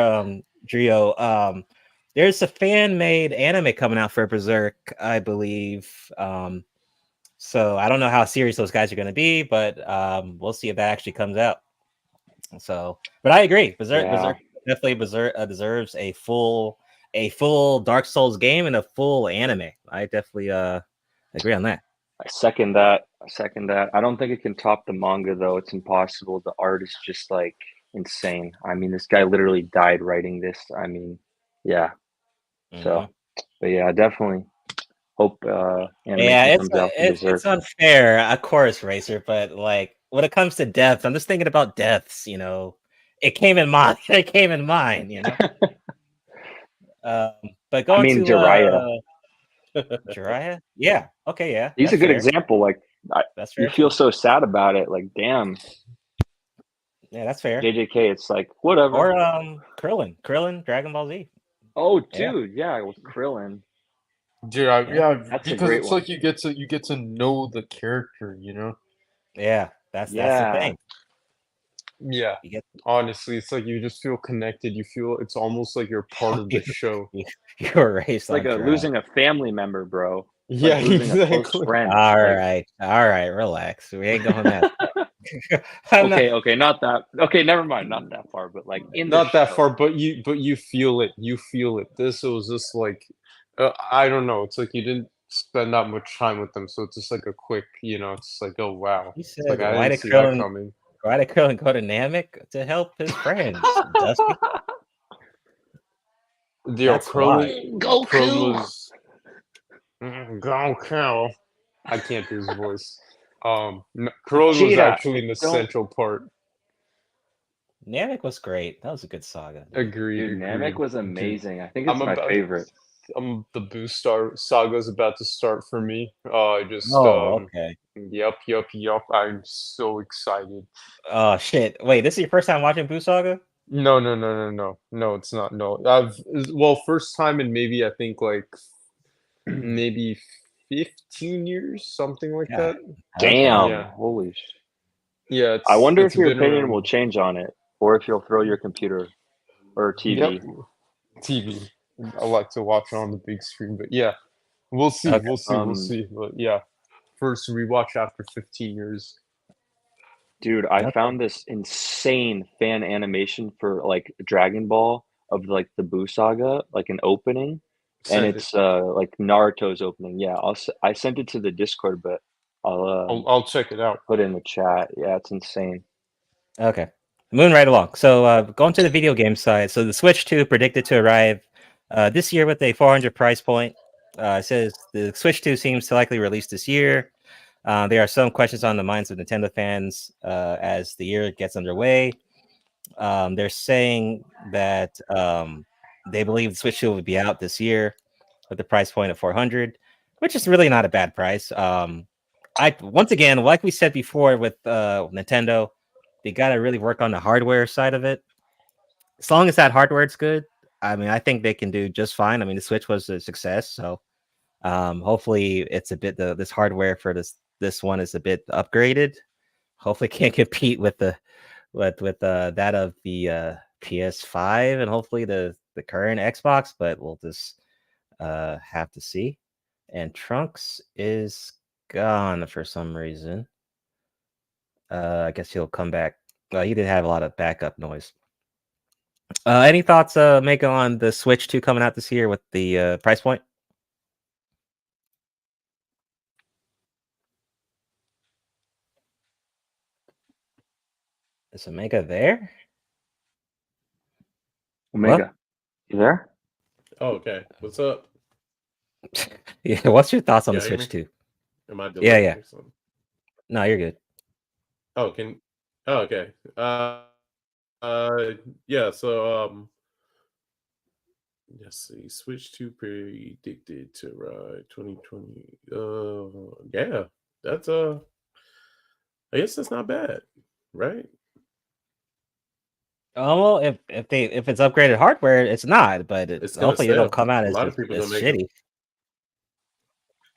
Drio. There's a fan-made anime coming out for Berserk, I believe. So I don't know how serious those guys are going to be, but we'll see if that actually comes out. So, but I agree. Berserk definitely deserves a full Dark Souls game and a full anime. I definitely agree on that. I second that. I don't think it can top the manga though. It's impossible. The art is just like insane. I mean, this guy literally died writing this. I mean, yeah. So, but yeah, definitely hope animation comes out for Berserk. It's unfair, of course, Racer, but like when it comes to deaths, I'm just thinking about deaths, it came in mind. It came in mind, but going to Jiraiya. Jiraiya? Yeah. Okay, yeah. He's a good example. Like that's fair. You feel so sad about it. Like, damn. Yeah, that's fair. JJK, it's like whatever. Or Krillin, Dragon Ball Z. Oh, dude, yeah, with Krillin. Dude, that's because it's like you get to know the character, Yeah, that's the thing. Yeah, honestly, it's like you just feel connected. You feel it's almost like you're part of the show. You're raised like losing a family member, bro. Yeah, like losing exactly. a close friend. All right, relax. We ain't going that far. Okay, not that. Okay, never mind, not that far, but like not that far. But you feel it. You feel it. This was just like, I don't know. It's like you didn't spend that much time with them, so it's just like a quick. It's like, oh wow. He said, like, I didn't see that coming. Why did Krillin go to Namek to help his friends? Dusty. Krillin was Goku. I can't do his voice. Krillin was actually in the central part. Namek was great. That was a good saga. Agreed. Dude, Namek agreed. was Dude, amazing. I think it's I'm my about favorite. the Boo Star saga is about to start for me. I just Oh, okay. Yep. I'm so excited. Oh shit! Wait, this is your first time watching Boo Saga? No, it's not. No, first time in maybe I think like maybe 15 years, something like Yeah. that. Damn. Yeah. Holy sh! Yeah, I wonder it's if your been opinion will around. change on it, or if you'll throw your computer or TV. Yep, TV. I like to watch it on the big screen, but yeah, we'll see, Okay. we'll see. But yeah, first rewatch after 15 years. Dude, I Okay. found this insane fan animation for like Dragon Ball of like the Buu saga, like an opening, and Send it. it's like Naruto's opening. Yeah, I sent it to the Discord, but I'll check it out. put it in the chat. Yeah, it's insane. Okay. Moving right along. So going to the video game side. So the Switch 2 predicted to arrive this year with a 400 price point. It says the Switch 2 seems to likely release this year. There are some questions on the minds of Nintendo fans as the year gets underway. They're saying that they believe the Switch 2 will be out this year with the price point of 400, which is really not a bad price. Once again, like we said before with Nintendo, they got to really work on the hardware side of it. As long as that hardware is good, I mean, I think they can do just fine. I mean, the Switch was a success, so hopefully it's a bit this hardware for this one is a bit upgraded. Hopefully, can't compete with the with that of the PS5 and hopefully the current Xbox, but we'll just have to see. And Trunks is gone for some reason. I guess he'll come back. He did have a lot of backup noise. Any thoughts, Mega, on the Switch 2 coming out this year with the price point? Is Omega there? Omega, you there? Oh, okay. What's up? Yeah. What's your thoughts on Yeah, the hear Switch me? 2? Am I Yeah, delayed yeah. or something? No, you're good. Oh, oh, okay. Yeah, so let's see. Switch 2 predicted to ride 2020. Yeah. That's I guess that's not bad, right? Oh well, if it's upgraded hardware, it's not. But It's gonna hopefully it'll sell. come out A as lot of people as gonna make shitty.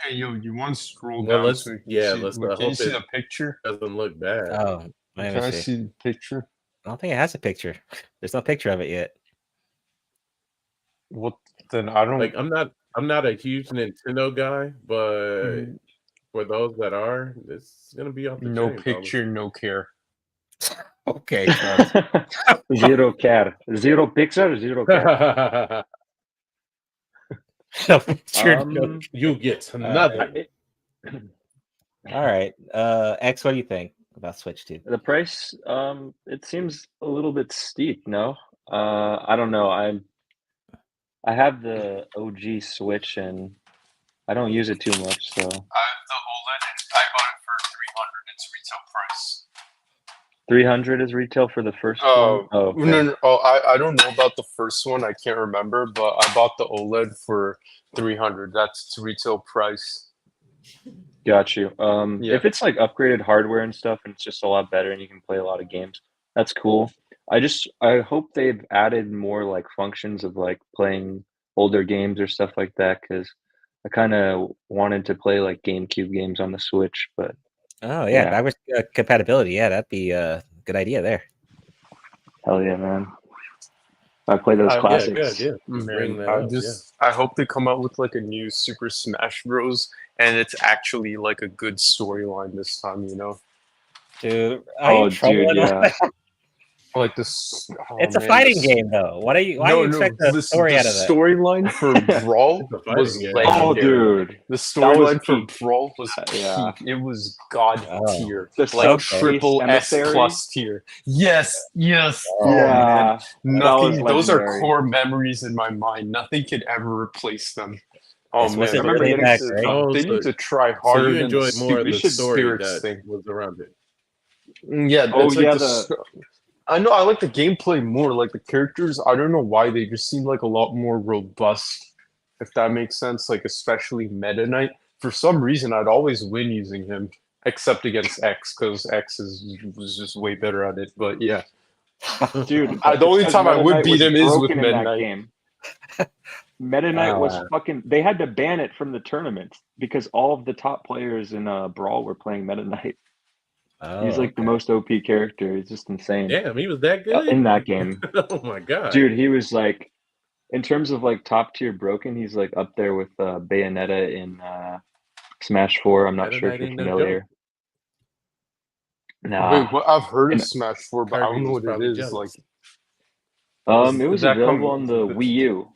Hey, you want to scroll Well, down so you can see? let's Can you hope see it the picture? doesn't look bad. Oh, let Can me I see. see the picture? I don't think it has a picture. There's no picture of it yet. What then? I don't Like I'm not a huge Nintendo guy, but for those that are, it's gonna be off the no chain. picture, no care. Okay, Trunks. Zero care, zero picture, zero care. Probably. No picture. No. You get nothing. All right. X, what do you think about Switch 2? The price, it seems a little bit steep. No, I don't know. I have the OG Switch and I don't use it too much, so. I have the OLED and I bought it for 300. It's retail price. 300 is retail for the first one? Oh, okay. no. Oh, I don't know about the first one. I can't remember, but I bought the OLED for 300. That's its retail price. Got you. Yeah. If it's like upgraded hardware and stuff and it's just a lot better and you can play a lot of games, that's cool. I hope they've added more like functions of like playing older games or stuff like that, because I kind of wanted to play like GameCube games on the Switch, but Oh yeah, Yeah. backwards compatibility. Yeah, that'd be a good idea there. hell yeah, man. I play those Yeah, Yeah, classics. good idea. Bring Man, that up. I hope they come out with like a new Super Smash Bros. And it's actually like a good storyline this time, you know? Dude, Yeah. Like this. It's a fighting game, though. Why do you expect a story out of that? The storyline for Brawl It's a fighting was game. legendary. Oh, dude. The storyline for peak. Brawl was Yeah. peak. It was god Oh. tier. The Like Space triple S Emissary? plus tier. Yes. Oh, Yeah. Nothing. was Those are legendary. core memories in my mind. Nothing could ever replace them. Oh Was man, it they remember really getting that to- great? Oh, they so- need to try So harder you than enjoyed more of the stupid story spirits that thing. was around it. Yeah, Oh, it's like yeah, the I know I like the gameplay more. Like the characters, I don't know why they just seem like a lot more robust, if that makes sense. Like especially Meta Knight. For some reason, I'd always win using him, except against X, because was just way better at it. But yeah, Dude, the only because time I Meta would Knight beat was him is with broken in Meta that Knight. game. Meta Knight was wow. fucking. They had to ban it from the tournament because all of the top players in Brawl were playing Meta Knight. Oh, He's like the okay. most OP character. It's just insane Damn, he was that good in that game. Oh my god, Dude, he was like, in terms of like top tier broken, he's like up there with Bayonetta in Smash 4. I'm not Meta sure Knight if you're ain't no familiar. Wait, Nah. what? I've heard of And, Smash 4, but I don't Kirby know was what it probably is. jealous. Like, it was that available come- on the Wii U.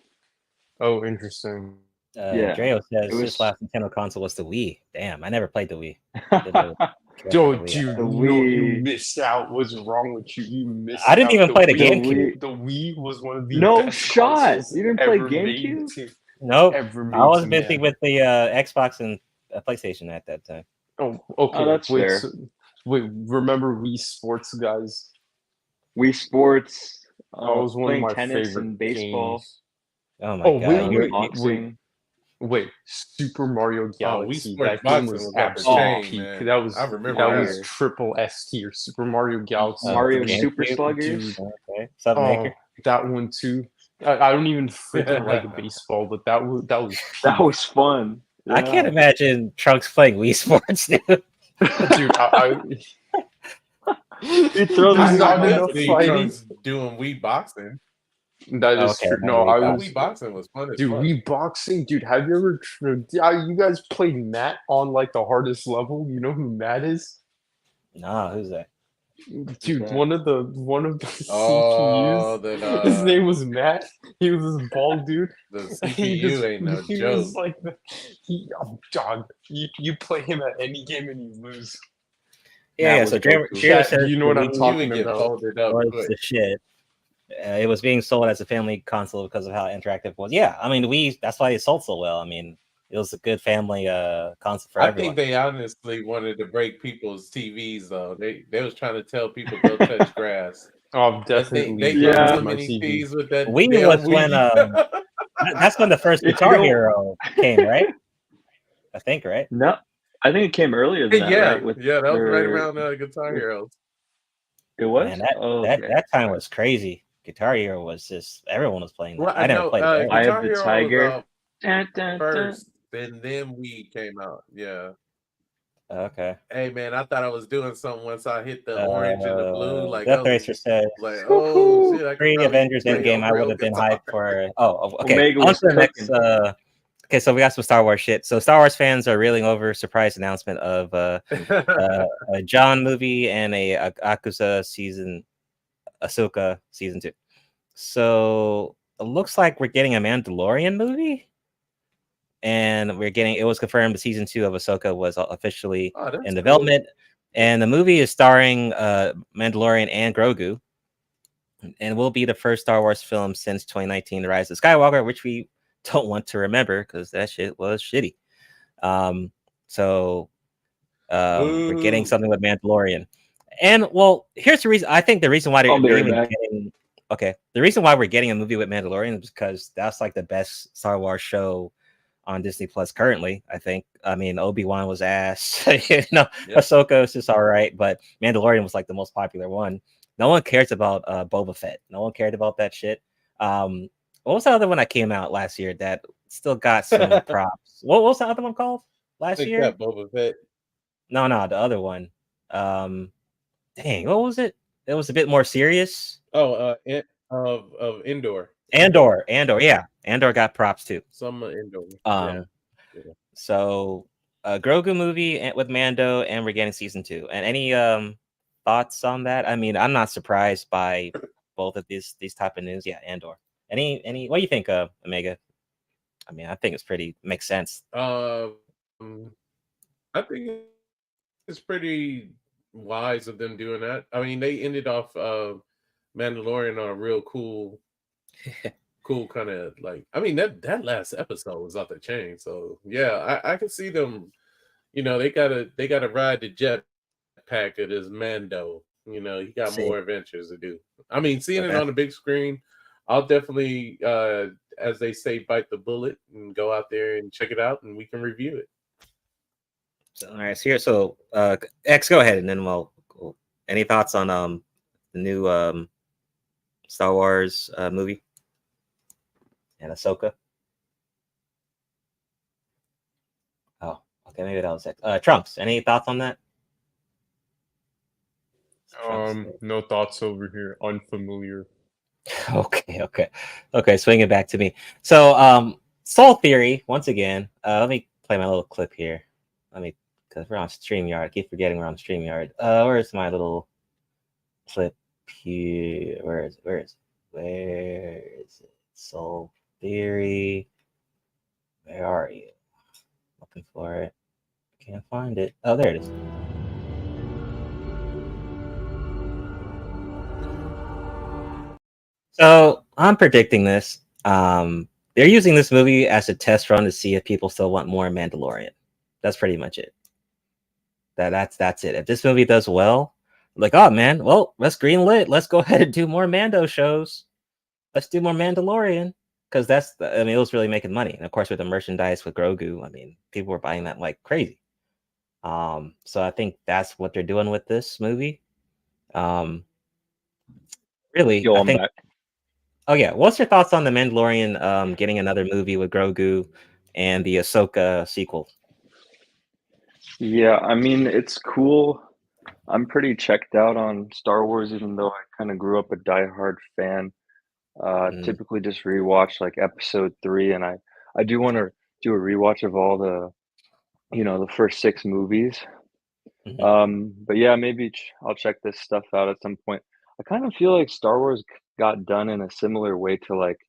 Oh, interesting. Yeah, Dreo says it was- his last Nintendo console was the Wii. Damn, I never played the Wii. Didn't really care for Yo, the Wii. dude, The no, Wii- you missed out. What's wrong with you? You missed I didn't out. even play the Wii- GameCube. The Wii was one of the No best shot. consoles You didn't play ever made GameCube? to- Nope. ever made I was to busy man. with the Xbox and PlayStation at that time. Oh, okay. Oh, that's fair. Wait, remember Wii Sports, guys? Wii Sports, That was one of playing my tennis favorite and baseball, games. Oh my Oh, god! wait, boxing. Wait, Super Mario Wii Galaxy. Sports That game Boxing was was off the absolute chain, peak. man. That was I remember that that. was triple S tier. Super Mario Galaxy. Mario the Super GameCube, Sluggers. dude. Okay, Sub Oh, Maker. that one too. I don't even freaking like baseball, but that was That was fun. I can't Yeah. imagine Trunks playing Wii Sports, dude. dude. He throws There's his not hands. enough Definitely fighting. Trunks doing Wii boxing. That is Okay, true. I No, remember I Wii was Wii boxing was fun as dude. fuck. Wii boxing, dude. Have you ever? You guys played Matt on like the hardest level? You know who Matt is? Nah, who's that? Dude, that? one of the Oh, CPUs. that His name was Matt. He was this bald dude. the He CPU ain't no he joke. was like oh god, you play him at any game and you lose. Yeah, was so Goku. Jared says You know what I'm the Wii talking You would get about. folded up was quick. the shit. It was being sold as a family console because of how interactive it was. Yeah, I mean, the Wii. That's why it sold so well. I mean, it was a good family console for I everyone. think they honestly wanted to break people's TVs though. They was trying to tell people go touch grass. Oh, definitely. They Yeah. got so my many TV. T's with that Wii damn was Wii. when that's when the first You Guitar know- Hero came, right? I think, right? No, I think it came earlier than that, yeah, right? With yeah, that was right their- around Guitar Hero. It was. Man, that, Oh, that okay. that time was crazy. Guitar Hero was just everyone was playing that. Well, I never know, played it. I Guitar have the Hero Tiger. was out Dun, dun, dun. first, and then Wii came out. Yeah. Okay. Hey man, I thought I was doing something once I hit the orange and the blue. Like, Death I Racer was says like, oh shit! I could pre probably Avengers play Endgame. I real would have been guitar. hyped for. Oh, okay. Omega On was to the next. cooking. Okay, so we got some Star Wars shit. So Star Wars fans are reeling over surprise announcement of a John movie and a Ahsoka season 2. So it looks like we're getting a Mandalorian movie, and it was confirmed the season 2 of Ahsoka was officially in development, and the movie is starring Mandalorian and Grogu, and will be the first Star Wars film since 2019, The Rise of Skywalker, which we don't want to remember because that shit was shitty. So we're getting something with Mandalorian. And well, here's the reason. I think the reason why I'll be they're right even back. getting the reason why we're getting a movie with Mandalorian is because that's like the best Star Wars show on Disney Plus currently. I think. I mean, Obi-Wan was ass. Ahsoka is just all right, but Mandalorian was like the most popular one. No one cares about Boba Fett. No one cared about that shit. What was the other one that came out last year that still got some props? What was the other one called last year? That Boba Fett. No, the other one. Dang, what was it? It was a bit more serious. Oh, of Endor. Andor, yeah. Andor got props too. Some Endor. Yeah. So Grogu movie with Mando, and we're getting season 2. And any thoughts on that? I mean, I'm not surprised by both of these type of news. Yeah, Andor. Any what do you think, Omega? I mean, I think it's makes sense. I think it's pretty wise of them doing that. I mean, they ended off Mandalorian on a real cool kind of like. I mean, that last episode was off the chain. So yeah, I can see them. You know, they gotta ride the jet pack of this Mando. You know, he got See. more adventures to do. I mean, seeing it Okay. on the big screen, I'll definitely, as they say, bite the bullet and go out there and check it out, and we can review it. So, all right, so X, go ahead, and then we'll. Any thoughts on the new Star Wars movie and Ahsoka? Oh, okay, maybe that was X. Trunks, any thoughts on that? Trunks. No thoughts over here. Unfamiliar. Okay. Swing it back to me. So, Soul Theory once again. Let me play my little clip here. Because we're on StreamYard. I keep forgetting we're on StreamYard. Where's my little clip here? Where is it? Soul Theory. Where are you? Looking for it. Can't find it. Oh, there it is. So I'm predicting this. They're using this movie as a test run to see if people still want more Mandalorian. That's pretty much it. That's it. If this movie does well, like, oh man, well, let's greenlit. Let's go ahead and do more Mando shows. Let's do more Mandalorian, because it was really making money. And of course, with the merchandise with Grogu, I mean, people were buying that like crazy. So I think that's what they're doing with this movie. Really, Yo, I I'm think. back. Oh yeah, what's your thoughts on the Mandalorian getting another movie with Grogu and the Ahsoka sequel? Yeah, I mean, it's cool. I'm pretty checked out on Star Wars, even though I kind of grew up a diehard fan. Typically just rewatch like episode 3, and I do want to do a rewatch of all the the first 6 movies. But yeah, maybe I'll check this stuff out at some point. I kind of feel like Star Wars got done in a similar way to like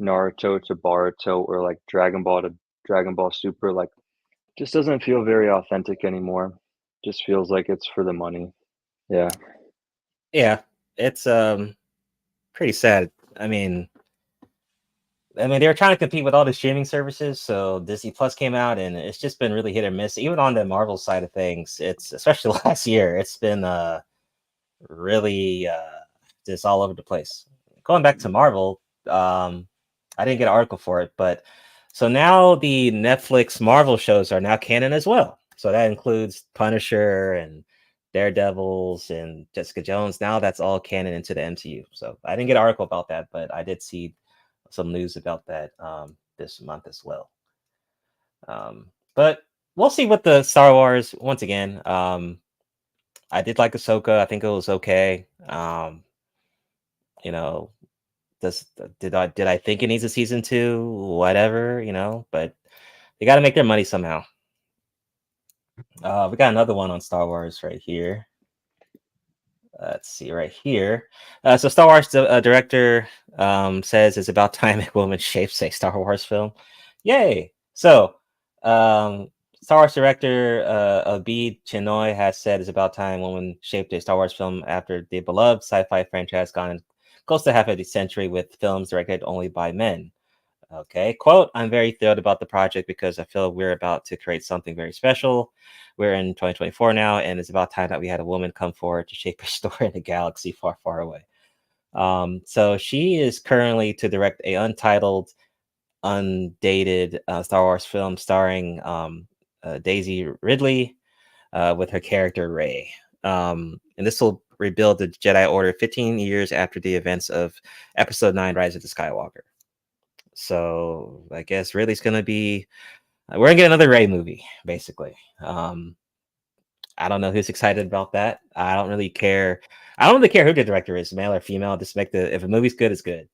Naruto to Boruto, or like Dragon Ball to Dragon Ball Super. Like, just doesn't feel very authentic anymore. Just feels like it's for the money. Yeah. Yeah, it's pretty sad. I mean, they were trying to compete with all the streaming services. So Disney Plus came out, and it's just been really hit or miss. Even on the Marvel side of things, it's especially last year. It's been really just all over the place. Going back to Marvel, I didn't get an article for it, but so now the Netflix Marvel shows are now canon as well. So that includes Punisher and Daredevils and Jessica Jones. Now that's all canon into the MCU. So I didn't get an article about that, but I did see some news about that this month as well. But we'll see what the Star Wars once again. I did like Ahsoka. I think it was okay. You know, did I think it needs a season 2? Whatever, but they got to make their money somehow. We got another one on Star Wars right here. Let's see right here. So Star Wars director says it's about time a woman shapes a Star Wars film. Yay! So Star Wars director Abid Chenoy has said it's about time a woman shaped a Star Wars film after the beloved sci-fi franchise gone close to half a century with films directed only by men. Okay, quote, I'm very thrilled about the project because I feel we're about to create something very special. We're in 2024 now, and it's about time that we had a woman come forward to shape a story in a galaxy far, far away. So she is currently to direct a untitled, undated Star Wars film starring Daisy Ridley with her character Rey. And this will rebuild the Jedi Order 15 years after the events of Episode 9, Rise of the Skywalker. So I guess Ridley's gonna be. We're gonna get another Rey movie, basically. I don't know who's excited about that. I don't really care. I don't really care who the director is, male or female. Just if a movie's good, it's good,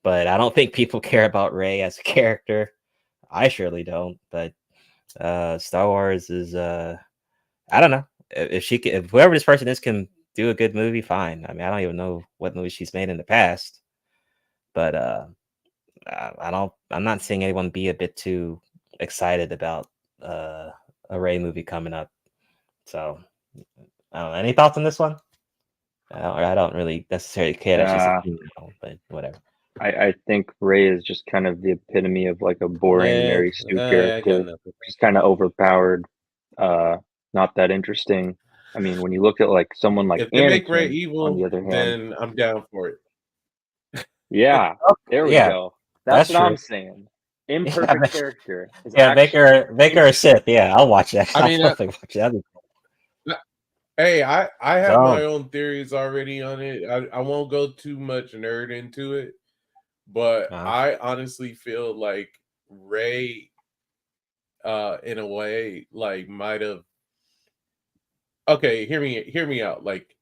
But I don't think people care about Rey as a character. I surely don't. But Star Wars is. I don't know if whoever this person is can do a good movie, fine. I mean, I don't even know what movie she's made in the past, but I'm not seeing anyone be a bit too excited about a Rey movie coming up. So, I don't know. Any thoughts on this one? I don't really necessarily care that she's a female, but whatever. I think Rey is just kind of the epitome of like a boring Mary Sue character. She's kind of overpowered, not that interesting. I mean, when you look at like someone like If they make Ray Anakin, on evil, the other hand, then I'm down for it. yeah, there we Yeah, go. That's what true. I'm saying. Imperfect Yeah, character is yeah, make actually her a Sith. Yeah, I'll watch that. I mean, I'll definitely watch that. That'd be cool. hey, I have So, my own theories already on it. I won't go too much nerd into it, but I honestly feel like Ray, in a way, like might have. Okay, hear me out. Like,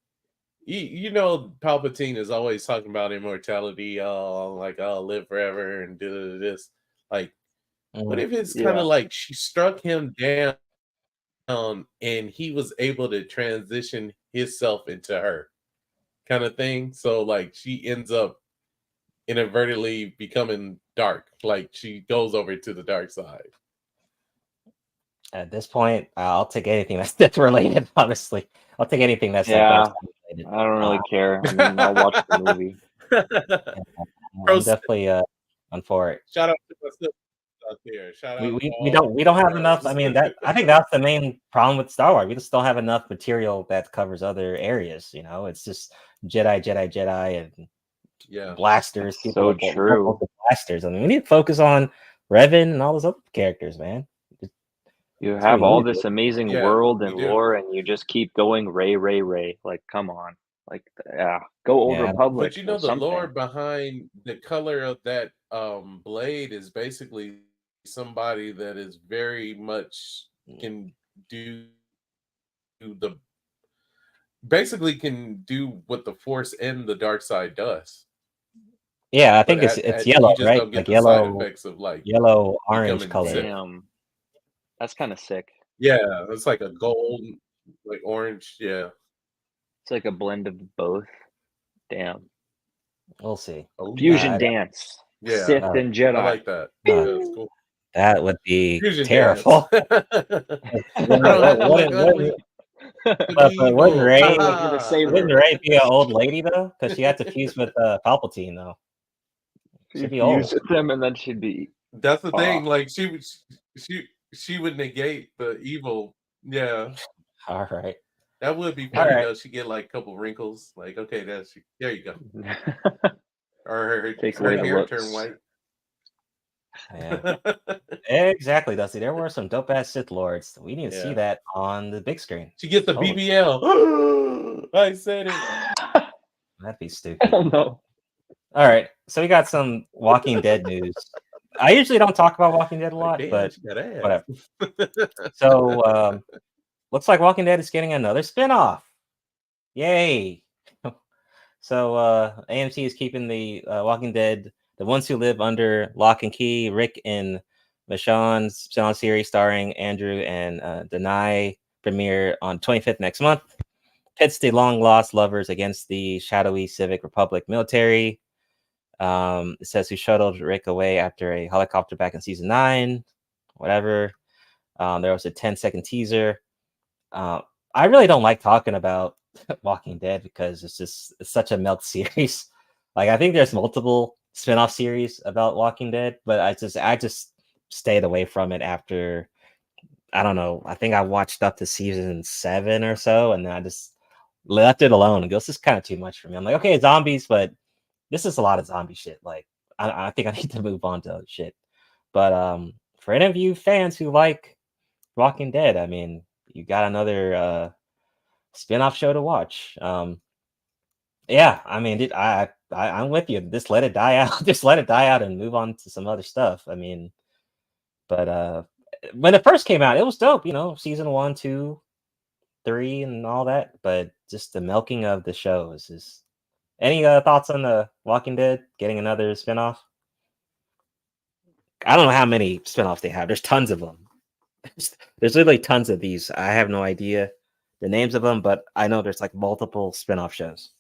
you know, Palpatine is always talking about immortality, like I'll live forever and do this. Like, what if it's kind yeah. of like she struck him down and he was able to transition himself into her, kind of thing? So like she ends up inadvertently becoming dark, like she goes over to the dark side. at this point, I'll take anything that's Sith related. Honestly, I'll take anything that's like Yeah, dark side related. I don't really care. I mean, I'll watch the movie. I'm definitely on for it. Shout out to my sisters out there. Shout out. We don't have enough. I mean, I think that's the main problem with Star Wars. We just don't have enough material that covers other areas. You know, it's just Jedi, and blasters. That's People so true. with blasters. I mean, we need to focus on Revan and all those other characters, man. You That's have what we all need to this do. amazing Yeah, world we and do. lore, and you just keep going Ray. Like, come on. Like, yeah, go Old Yeah. Republic. But you know or the something. lore behind the color of that blade is basically somebody that is very much can do the basically can do what the Force and the dark side does. Yeah, I But think it's you yellow, just right? don't get Like the side yellow, effects of like orange becoming color. Sith. Damn. That's kind of sick. Yeah, it's like a gold, like orange. Yeah. It's like a blend of both. Damn. We'll see. Fusion dance. Yeah. Sith and Jedi. I like that. No. Yeah, it's cool. That would be Fusion terrible. dance. I don't have to look ugly. But wouldn't Ray be an old lady though? Because she had to fuse with Palpatine though. She'd be old. Fuse with them, and then she'd be. That's the thing. Like she would negate the evil. Yeah. All right. That would be funny though. She get like a couple wrinkles. Like, okay, there you go. Or her Take away the hair looks. turn white. Yeah. Exactly, Dusty. There were some dope ass Sith Lords. We need to see that on the big screen. She gets the BBL. I said it. That'd be stupid. Oh no. All right. So we got some Walking Dead news. I usually don't talk about Walking Dead a lot, but whatever. So looks like Walking Dead is getting another spinoff. Yay. So AMC is keeping the Walking Dead, the ones who live under lock and key, Rick and Michonne's spinoff series starring Andrew and Denai, premiere on 25th next month. Pits the long lost lovers against the shadowy Civic Republic military. It says who shuttled Rick away after a helicopter back in season 9. Whatever. There was a 10-second teaser. I really don't like talking about Walking Dead because it's such a milk series. Like I think there's multiple spin-off series about Walking Dead, but I just stayed away from it after, I don't know, I think I watched up to season 7 or so, and then I just left it alone. It goes, this is kind of too much for me. I'm like, okay, zombies, but this is a lot of zombie shit. Like I think I need to move on to other shit. But for any of you fans who like Walking Dead, I mean, you got another spin-off show to watch. Yeah, I mean, I'm with you. Just let it die out. Just let it die out and move on to some other stuff. I mean, but when it first came out, it was dope. You know, season 1, 2, 3, and all that. But just the milking of the show is just. Any thoughts on the Walking Dead getting another spinoff? I don't know how many spinoffs they have. There's tons of them. There's literally tons of these. I have no idea the names of them, but I know there's like multiple spinoff shows.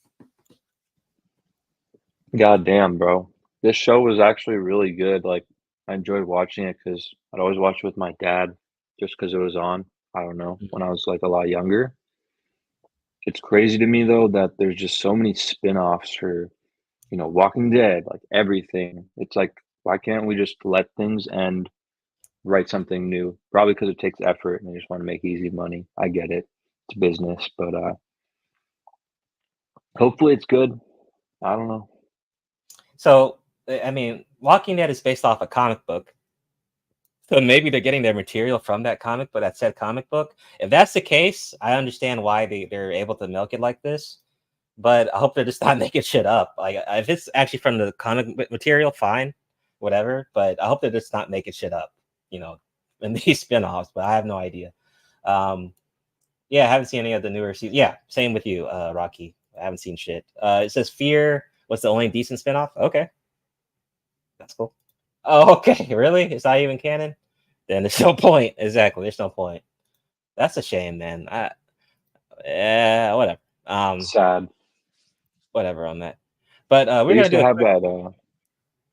God damn, bro. This show was actually really good. Like, I enjoyed watching it because I'd always watch it with my dad just because it was on. I don't know, when I was like a lot younger. It's crazy to me though that there's just so many spin-offs for, you know, Walking Dead, like everything. It's like, why can't we just let things end, write something new? Probably because it takes effort and they just want to make easy money. I get it. it's business, but hopefully it's good. I don't know. So, I mean, Walking Dead is based off a comic book. So maybe they're getting their material from that comic book, that said comic book. If that's the case, I understand why they're able to milk it like this. But I hope they're just not making shit up. Like, if it's actually from the comic material, fine, whatever. But I hope they're just not making shit up, you know, in these spinoffs. But I have no idea. Yeah, I haven't seen any of the newer seasons. Yeah, same with you, Rocky. I haven't seen shit. It says Fear was the only decent spinoff. Okay, that's cool. Oh, okay, really? It's not even canon? Then there's no point. Exactly, there's no point. That's a shame, man. Whatever. Sad. Whatever on that. But We we're used gonna to do have a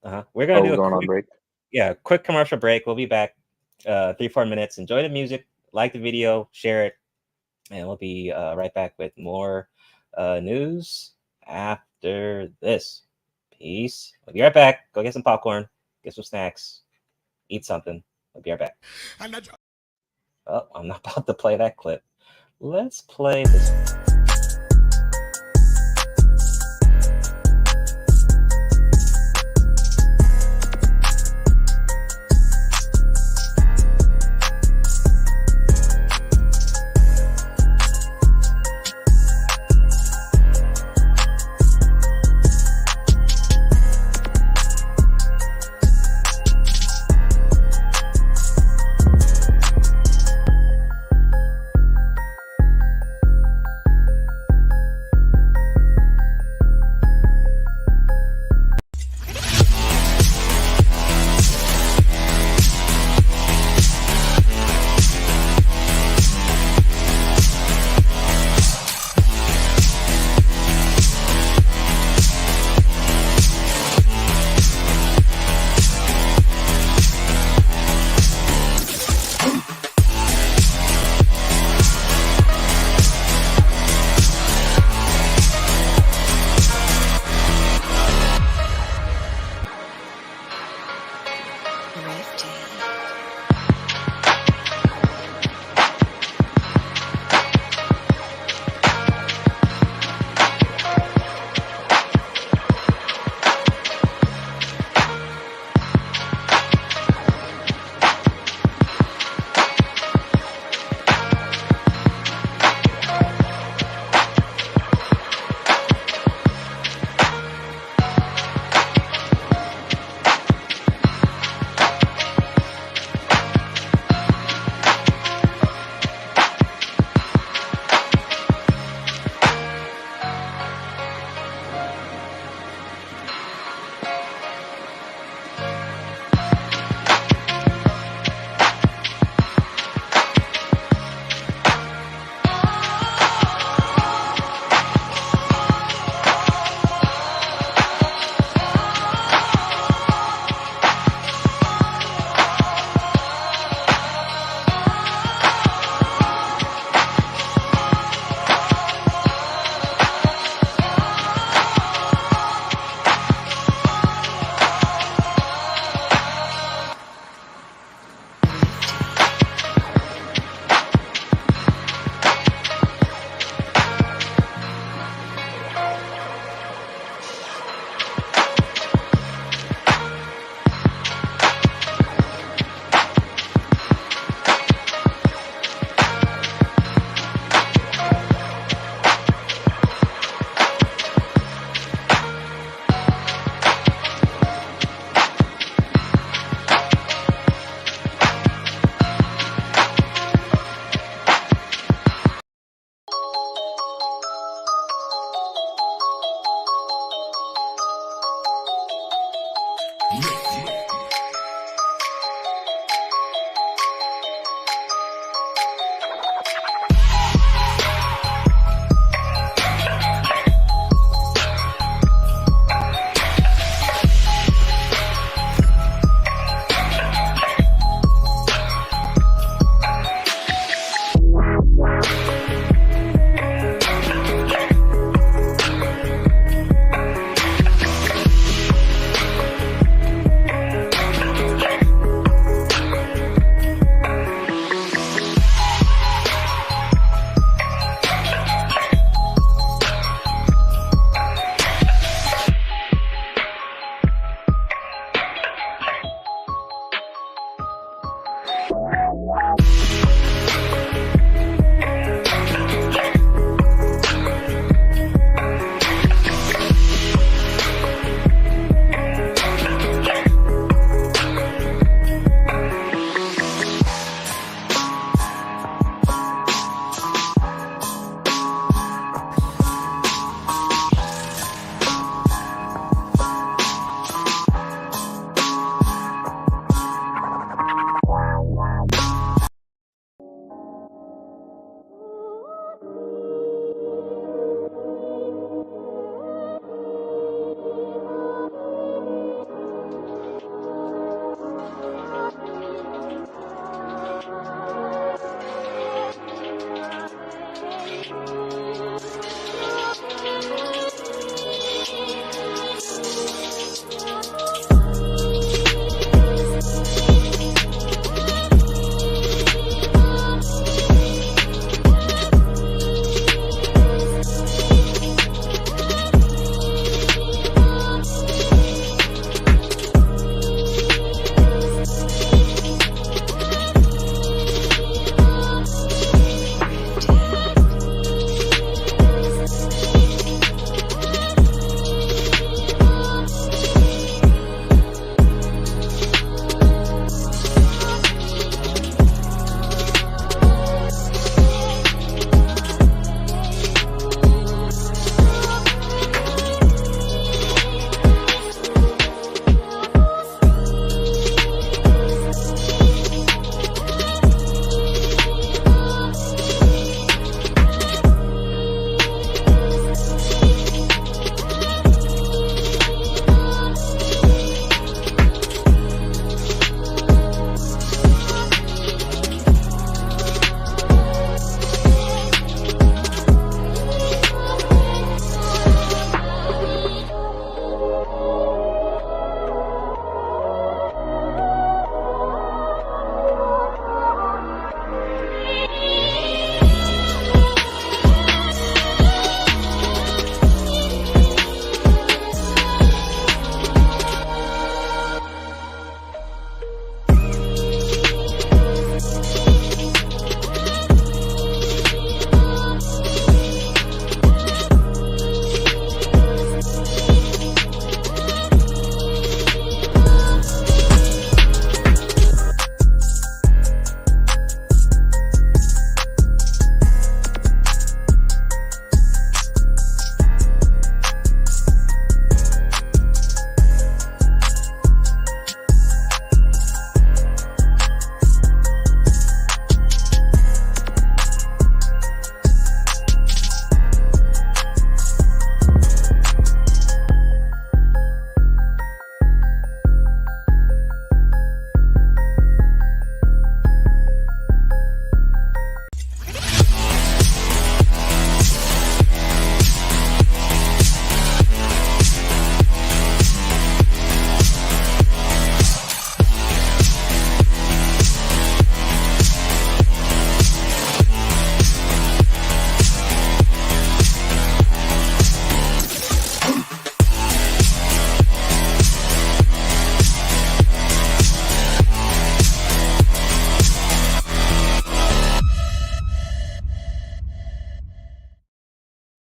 that. we're gonna do a going on quick, break. yeah, quick commercial break. We'll be back 3-4 minutes. Enjoy the music, like the video, share it, and we'll be right back with more news after this. Peace. We'll be right back. Go get some popcorn, get some snacks, eat something. We'll be right back. Oh, I'm not about to play that clip. Let's play this.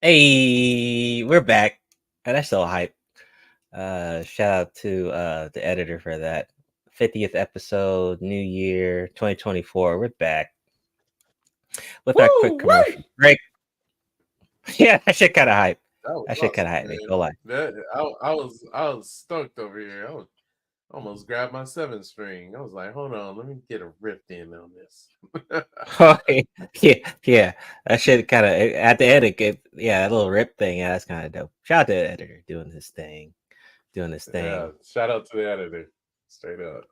Hey, we're back. And that's so hype. Shout out to the editor for that. 50th episode, New Year, 2024. We're back with our quick commercial break. Yeah, that shit kind of hype. That shit kind of hype. Go lie. I was stoked over here. I almost grabbed my 7 string. I was like, hold on, let me get a rift in on this. Oh, yeah. That shit kind of at the end. That little rip thing. Yeah, that's kind of dope. Shout out to the editor doing this thing. Yeah, shout out to the editor. Straight up.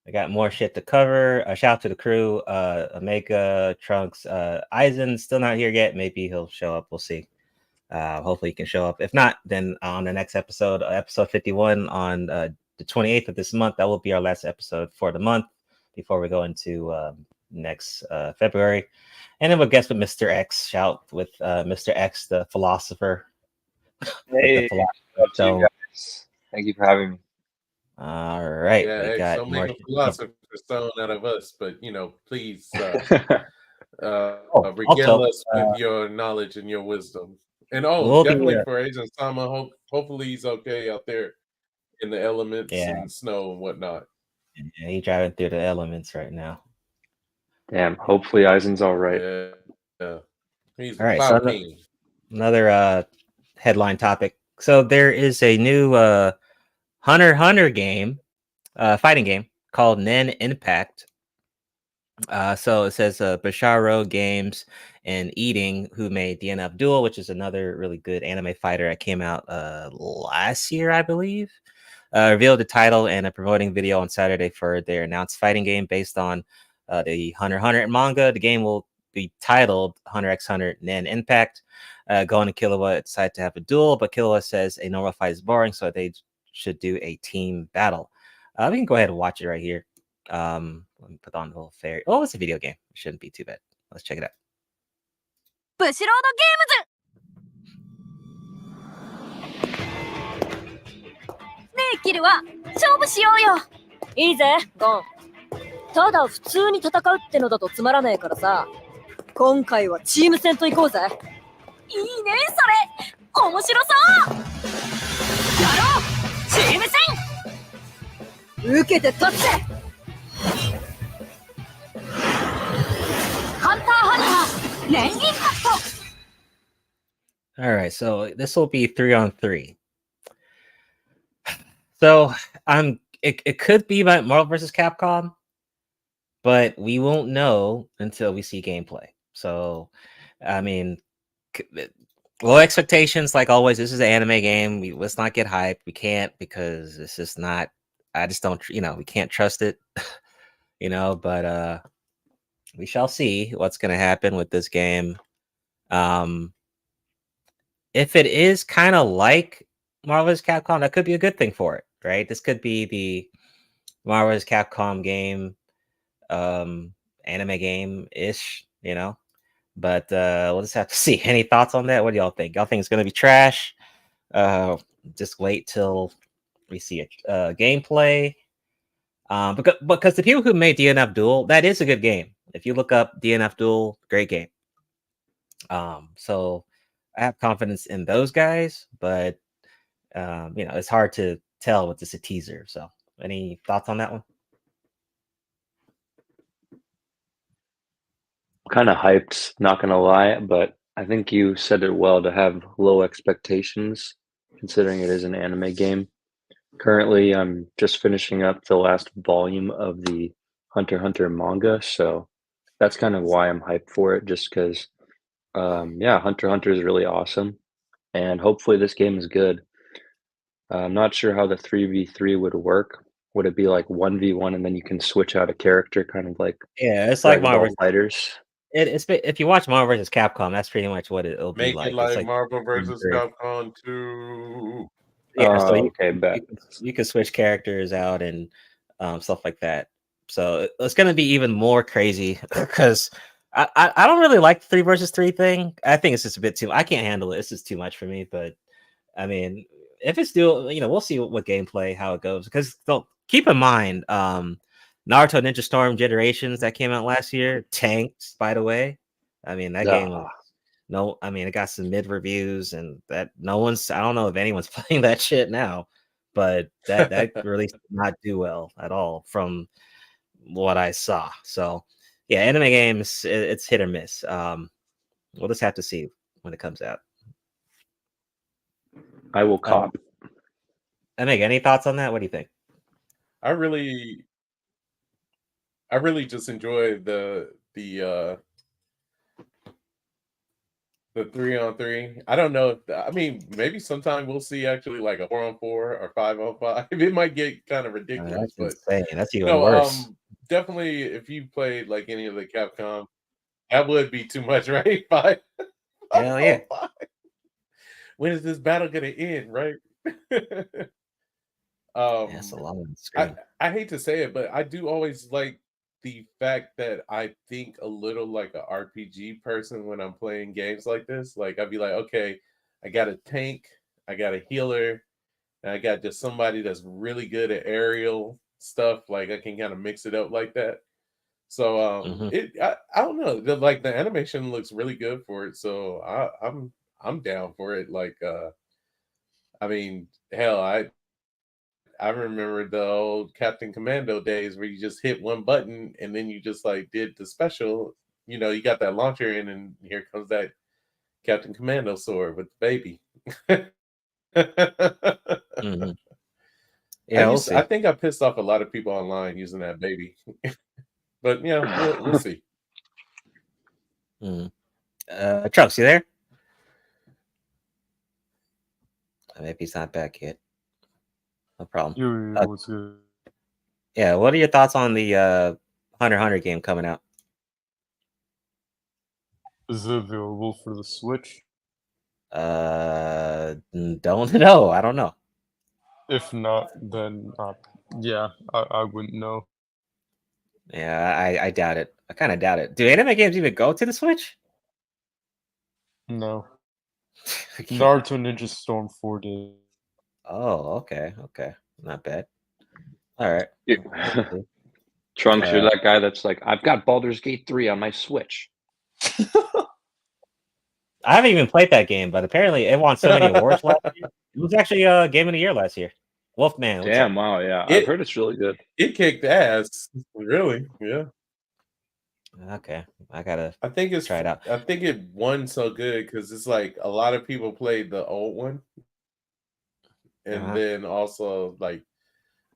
I got more shit to cover. Shout out to the crew. Omega, Trunks, Eisen still not here yet. Maybe he'll show up. We'll see. Hopefully he can show up. If not, then on the next episode, episode 51 on the 28th of this month, that will be our last episode for the month before we go into next February. And then we'll guess with Mr. X. Shout with Mr. X, the philosopher. Hey, so thank you for having me. All right. Yeah, X, don't make a philosopher stone out of us, but please regale us with your knowledge and your wisdom. And definitely for Agent Sama, hopefully he's okay out there in the elements and snow and whatnot. Yeah, he's driving through the elements right now. Damn, hopefully Eisen's all right. Yeah. He's all right. So another headline topic. So there is a new Hunter x Hunter game, fighting game called Nen Impact. So it says Basharo Games and Eating, who made DNF Duel, which is another really good anime fighter that came out last year, I believe. Revealed the title and a promoting video on Saturday for their announced fighting game based on the Hunter x Hunter manga. The game will be titled Hunter x Hunter Nen Impact. Gon and Killua decide to have a duel, but Killua says a normal fight is boring, so they should do a team battle. We can go ahead and watch it right here. Let me put on the little fairy. Oh, it's a video game. It shouldn't be too bad. Let's check it out. Bushiroad Games! ねえ、キルは勝負しようよ。いいぜ、ゴン。ただ普通に戦うってのだとつまらねえからさ。今回はチーム戦と行こうぜ。いいね、それ。面白そう。やろう、チーム戦。受けて立つぜ。ハンターハンター、レンインパクト。 All right, so this will be 3-on-3. So it could be Marvel vs. Capcom, but we won't know until we see gameplay. So, I mean, low expectations, like always. This is an anime game. Let's not get hyped. We can't, because it's just not. I just don't. We can't trust it. But we shall see what's going to happen with this game. If it is kind of like Marvel vs. Capcom, that could be a good thing for it, right? This could be the Marvel vs. Capcom game, anime game-ish, But we'll just have to see. Any thoughts on that? What do y'all think? Y'all think it's going to be trash? Just wait till we see it. Gameplay. Because the people who made DNF Duel, that is a good game. If you look up DNF Duel, great game. So I have confidence in those guys, but it's hard to tell with this a teaser. So any thoughts on that one? Kind of hyped, not gonna lie, but I think you said it well, to have low expectations considering it is an anime game. Currently, I'm just finishing up the last volume of the Hunter x Hunter manga, so that's kind of why I'm hyped for it, just because Hunter x Hunter is really awesome, and hopefully this game is good. I'm not sure how the 3v3 would work. Would it be like 1v1 and then you can switch out a character, kind of like it's like Marvel Fighters? It's if you watch Marvel vs. Capcom, that's pretty much what it'll be like. Make it like Marvel vs. Capcom 2. Yeah, so you can switch characters out and stuff like that. So it's going to be even more crazy because I don't really like the 3 versus 3 thing. I think it's just a bit too. I can't handle it. It's just too much for me. But I mean, if it's still, we'll see what gameplay, how it goes. Because keep in mind, Naruto Ninja Storm Generations that came out last year tanked. By the way, I mean that game was No, I mean, it got some mid reviews, and that no one's. I don't know if anyone's playing that shit now, but that really did not do well at all from what I saw. So, yeah, anime games, it's hit or miss. We'll just have to see when it comes out. I will cop. Meg, any thoughts on that? What do you think? I really just enjoy the 3-on-3. I don't know if I mean maybe sometime we'll see actually like a 4-on-4 or 5-on-5. It might get kind of ridiculous, That's but insane. That's even worse. Definitely if you played like any of the Capcom, that would be too much, right? 5. Hell yeah. When is this battle gonna end, right? That's a long screen. I hate to say it, but I do always like the fact that I think a little like an RPG person when I'm playing games like this. Like I'd be like, okay, I got a tank, I got a healer, and I got just somebody that's really good at aerial stuff. Like I can kind of mix it up like that. So I don't know. The animation looks really good for it. So I'm down for it. Like I mean, hell, I remember the old Captain Commando days where you just hit one button and then you just like did the special. You know, you got that launcher in, and here comes that Captain Commando sword with the baby. Yeah, we'll see. I think I pissed off a lot of people online using that baby, but yeah, we'll see. Trunks, you there? Maybe he's not back yet. No problem. Yo, what's good? Yeah, what are your thoughts on the Hunter x Hunter game coming out? Is it available for the Switch? Don't know. I don't know. If not, then yeah, I wouldn't know. Yeah, I doubt it. I kind of doubt it. Do anime games even go to the Switch? No. Naruto Ninja Storm 4 did. Oh, okay. Not bad. All right. Trunks, you're that guy that's like, I've got Baldur's Gate 3 on my Switch. I haven't even played that game, but apparently it won so many awards last year. It was actually Game of the Year last year. Wolfman. Damn, wow, yeah. I've heard it's really good. It kicked ass. Really? Yeah. Okay. I gotta I think it's try it out. I think it won so good because it's like a lot of people played the old one. And then also like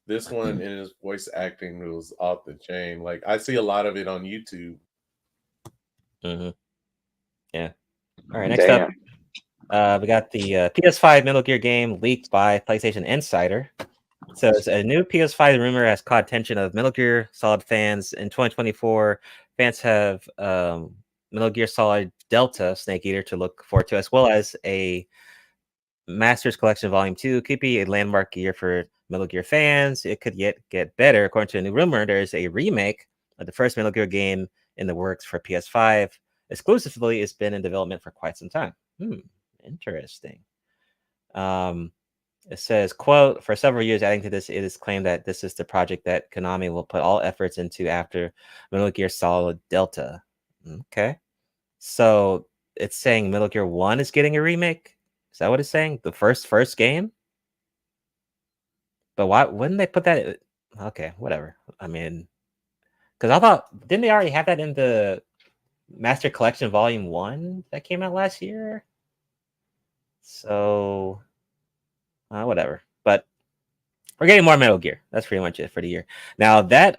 this one in his voice acting was off the chain. Like I see a lot of it on YouTube. Yeah. All right, next up, we got the PS5 Metal Gear game leaked by PlayStation Insider. So it's a new PS5 rumor has caught attention of Metal Gear Solid fans. In 2024, fans have Metal Gear Solid Delta Snake Eater to look forward to, as well as a Masters Collection Volume 2 could be a landmark year for Metal Gear fans. It could yet get better. According to a new rumor, there is a remake of the first Metal Gear game in the works for PS5. Exclusively, it's been in development for quite some time. Interesting. It says, quote, for several years, adding to this, it is claimed that this is the project that Konami will put all efforts into after Metal Gear Solid Delta. Okay. So it's saying Metal Gear 1 is getting a remake? Is that what it's saying? The first game? But why wouldn't they put that? Okay, whatever. I mean, because I thought, didn't they already have that in the Master Collection Volume 1 that came out last year? So, whatever. But we're getting more Metal Gear. That's pretty much it for the year. Now, that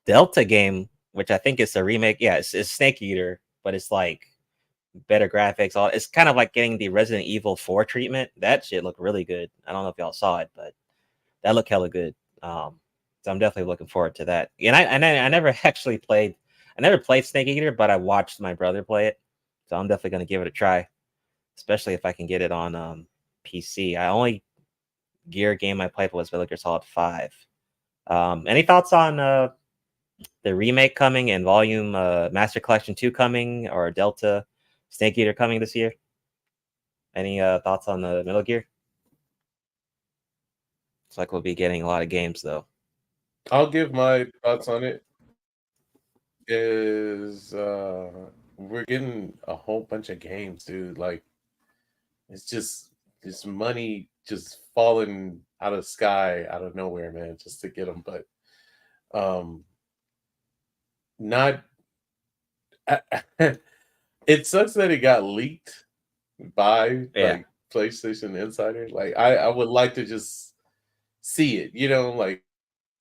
Delta game, which I think is a remake, yeah, it's Snake Eater, but it's like better graphics. It's kind of like getting the Resident Evil 4 treatment. That shit looked really good. I don't know if y'all saw it, but that looked hella good. So I'm definitely looking forward to that. And I never actually played. I never played Snake Eater, but I watched my brother play it. So I'm definitely gonna give it a try, especially if I can get it on PC. I only Gear game I played was Metal Gear Solid 5. Any thoughts on the remake coming and Volume Master Collection 2 coming, or Delta Snake Eater coming this year? Any thoughts on the Metal Gear? It's like we'll be getting a lot of games though. I'll give my thoughts on it. Is we're getting a whole bunch of games, dude. Like, it's just this money just falling out of the sky, out of nowhere, man, just to get them. But not. It sucks that it got leaked by like PlayStation Insider. Like, I would like to just see it. You know, like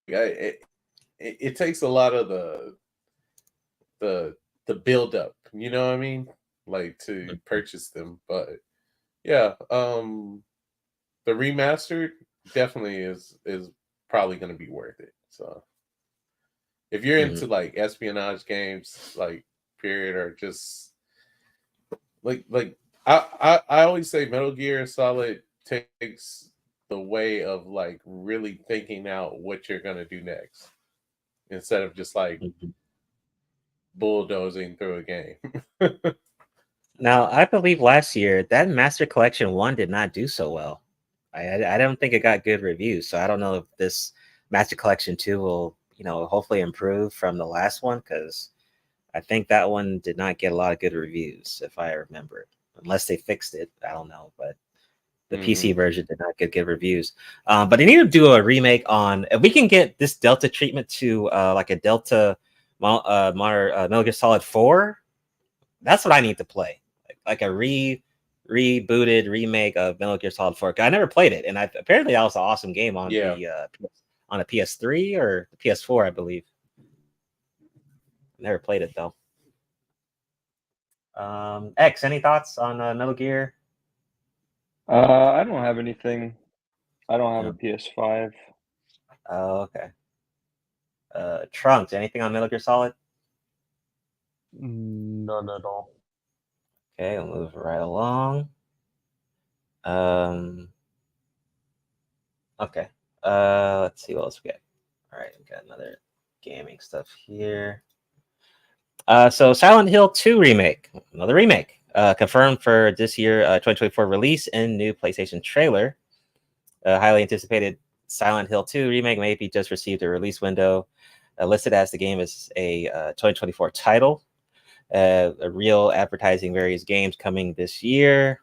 it takes a lot of the build up. You know what I mean? Like to purchase them, but yeah, the remastered definitely is probably going to be worth it. So if you're into like espionage games, like period, or just like I always say Metal Gear Solid takes the way of like really thinking out what you're going to do next instead of just like bulldozing through a game. Now, I believe last year that Master Collection 1 did not do so well. I don't think it got good reviews, so I don't know if this Master Collection 2 will, hopefully improve from the last one, because I think that one did not get a lot of good reviews, if I remember. Unless they fixed it, I don't know, but the PC version did not get good reviews. But they need to do a remake on, if we can get this Delta treatment to like a Delta Metal Gear Solid 4, that's what I need to play. Like a rebooted remake of Metal Gear Solid 4. I never played it, and apparently that was an awesome game on on a PS3 or the PS4, I believe. Never played it though. X, any thoughts on Metal Gear? I don't have anything. I don't have a PS5. Oh, okay. Trunks, anything on Metal Gear Solid? None at all. Okay, we'll move right along. Okay. Let's see what else we got. All right, we got another gaming stuff here. So Silent Hill 2 remake, another remake, confirmed for this year, 2024 release and new PlayStation trailer. Highly anticipated Silent Hill 2 remake maybe just received a release window, listed as the game is a 2024 title. A real advertising various games coming this year.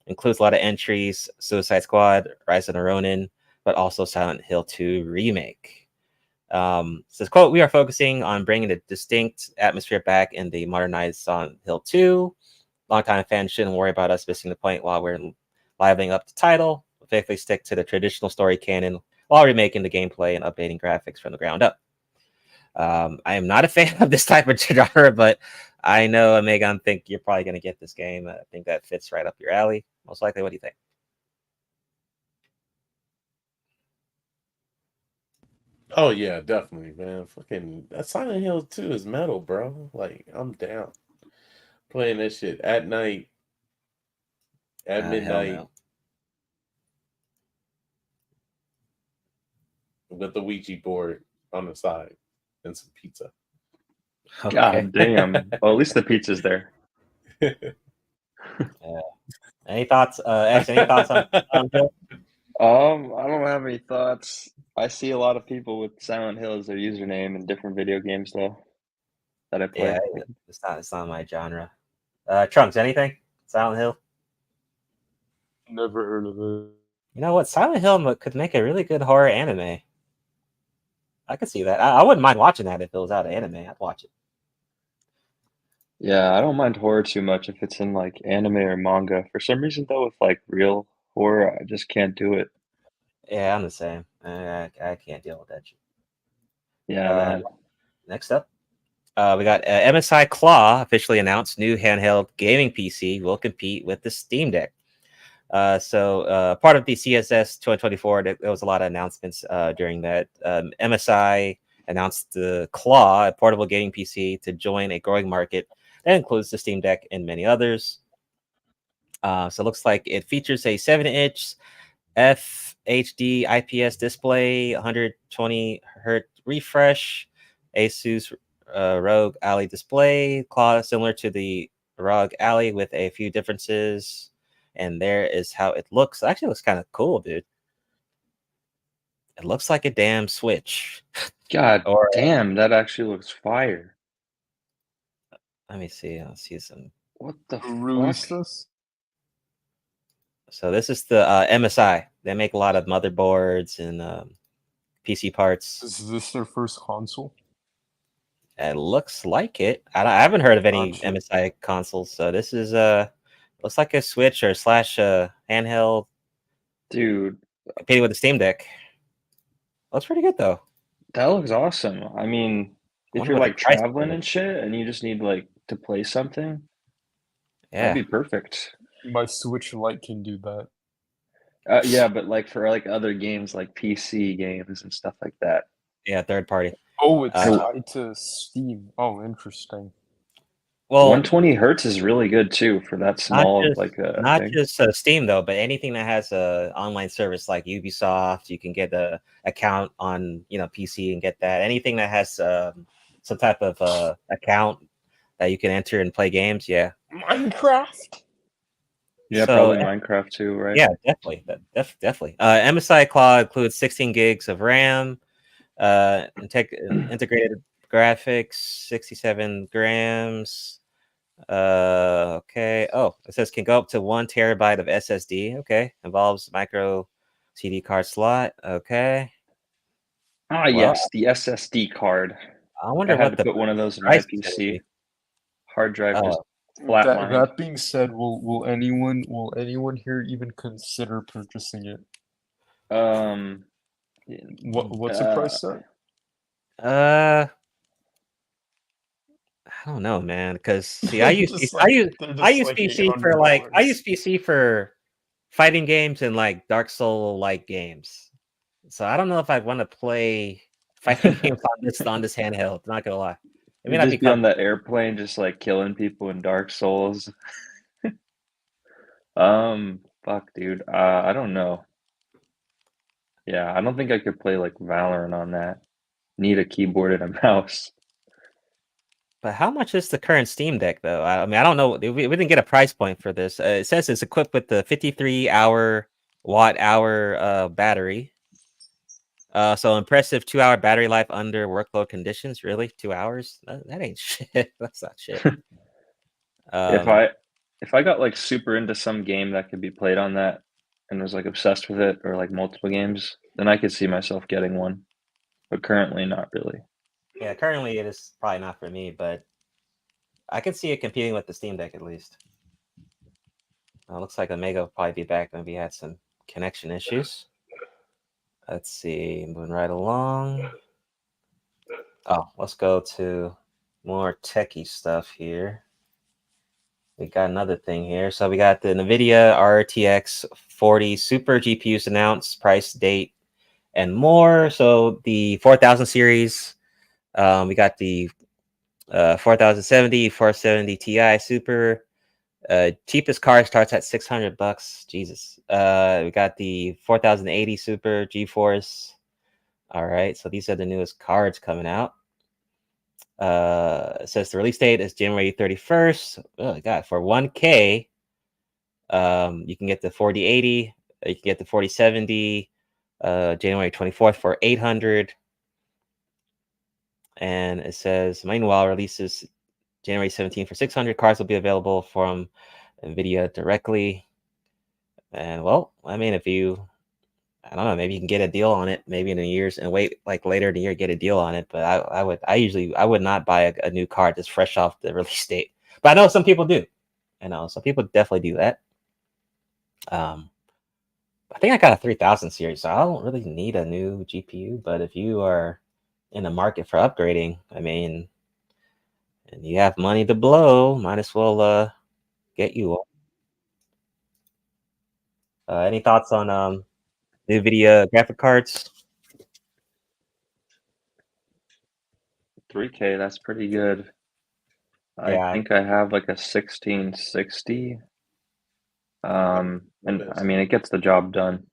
Includes a lot of entries: Suicide Squad, Rise of the Ronin, but also Silent Hill 2 remake. Says, quote, "We are focusing on bringing a distinct atmosphere back in the modernized Silent Hill 2. Longtime fans shouldn't worry about us missing the point while we're livening up the title. We'll faithfully stick to the traditional story canon while remaking the gameplay and updating graphics from the ground up." I am not a fan of this type of genre, but I know, Megan, think you're probably going to get this game. I think that fits right up your alley. Most likely. What do you think? Oh yeah, definitely, man. Fucking that Silent Hill 2 is metal, bro. Like, I'm down. Playing that shit at night, at midnight, No. with the Ouija board on the side and some pizza. Okay. God damn. Well, at least the pizza's there. Any thoughts, X? Any thoughts on Silent Hill? I don't have any thoughts. I see a lot of people with Silent Hill as their username in different video games, though, that I play. Yeah, it's not my genre. Trunks, anything? Silent Hill? Never heard of it. You know what? Silent Hill could make a really good horror anime. I could see that. I wouldn't mind watching that if it was out of anime. I'd watch it. Yeah, I don't mind horror too much if it's in like anime or manga. For some reason, though, with like real horror, I just can't do it. Yeah, I'm the same. I can't deal with that shit. Yeah, man. Next up, we got MSI Claw officially announced new handheld gaming PC will compete with the Steam Deck. So part of the CSS 2024, there was a lot of announcements during that. MSI announced the Claw, a portable gaming PC, to join a growing market that includes the Steam Deck and many others. So it looks like it features a 7-inch FHD IPS display, 120 hertz refresh, Asus ROG Ally display, Claw similar to the ROG Ally with a few differences. And there is how it looks. It actually looks kind of cool, dude. It looks like a damn Switch. God damn, that actually looks fire. Let me see. I'll see some. What the Who released fuck? this? So this is the MSI. They make a lot of motherboards and PC parts. Is this their first console? It looks like it. I haven't heard of any Gotcha. MSI consoles. So this is looks like a Switch or slash handheld Dude, competing with the Steam Deck. Looks pretty good though. that looks awesome. I mean, I if wonder you're what the like price traveling point and is. shit and you just need like to play something, Yeah. that'd be perfect. My Switch Lite can do that. Yeah, but like for like other games like PC games and stuff like that. Yeah, third party. Oh, it's Uh, tied to Steam. Oh, interesting. Well, 120 hertz is really good too for that small of like a not thing. just Steam though, but anything that has a online service like Ubisoft, you can get a account on PC and get that. Anything that has some type of account that you can enter and play games, yeah. Minecraft. Yeah, So, probably Minecraft too, right? Yeah, definitely, definitely. MSI Claw includes 16 gigs of RAM, integrated graphics, 67 grams. Okay. Oh, it says can go up to 1 terabyte of SSD. Okay, involves micro CD card slot. Okay. Ah, Well, yes, the SSD card. I I wonder had what to the put one of those in my price is gonna PC. be. Hard drive just That flatlined. being said, will anyone here even consider purchasing it? What's the price set? I don't know, man. Because see, I use Just I like- use they're I just use like PC for like I $800. use PC for fighting games and like Dark Soul like games. So I don't know if I want to play fighting games on this handheld. Not gonna lie, it may You'd not be just be on comfortable. that airplane just like killing people in Dark Souls. Fuck, dude. I don't know. Yeah, I don't think I could play like Valorant on that. Need a keyboard and a mouse. But how much is the current Steam Deck though? I mean, I don't know. We didn't get a price point for this. It says it's equipped with the 53 watt hour battery. So impressive 2-hour battery life under workload conditions. Really, 2 hours? That ain't shit. That's not shit. If I got like super into some game that could be played on that and was like obsessed with it or like multiple games, then I could see myself getting one. But currently not really. Yeah, currently it is probably not for me, but I can see it competing with the Steam Deck at least. Looks like Omega will probably be back when we had some connection issues. Let's see, moving right along. Oh, let's go to more techie stuff here. We got another thing here. So we got the NVIDIA RTX 40 Super GPUs announced, price, date, and more. So the 4000 series, we got the 4070, 470 Ti Super. Cheapest card starts at $600. Jesus. We got the 4080 Super GeForce. All right, so these are the newest cards coming out. It says the release date is January 31st. Oh god, for 1K, you can get the 4080, you can get the 4070, January 24th for 800. And it says meanwhile releases January 17th for 600. Cards will be available from NVIDIA directly. And well, I mean, if you, I don't know, maybe you can get a deal on it maybe in a year's and wait like later in the year, get a deal on it. But I would not buy a new card that's fresh off the release date. But I know some people do. I know some people definitely do that. I think I got a 3000 series, so I don't really need a new GPU. But if you are in the market for upgrading, I mean, and you have money to blow, might as well get you one. Any thoughts on NVIDIA graphic cards? 3K, that's pretty good. Yeah. I think I have like a 1660. And I mean, it gets the job done.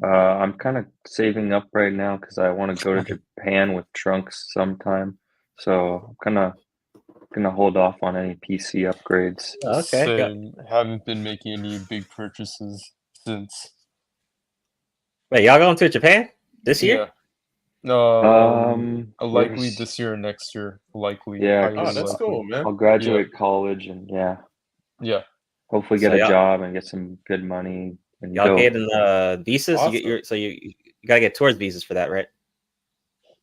I'm kind of saving up right now because I want to go to Japan with Trunks sometime. So I'm kind of gonna hold off on any PC upgrades. Okay. Same. Haven't been making any big purchases since. Wait, y'all going to Japan this year? Likely there's- this year or next year. Likely. Yeah, highly Oh, that's likely. cool, man. I'll graduate college and Yeah. hopefully So get a y'all- job and get some good money and Y'all go. getting visas? You get Awesome. your so you gotta get towards visas for that, right?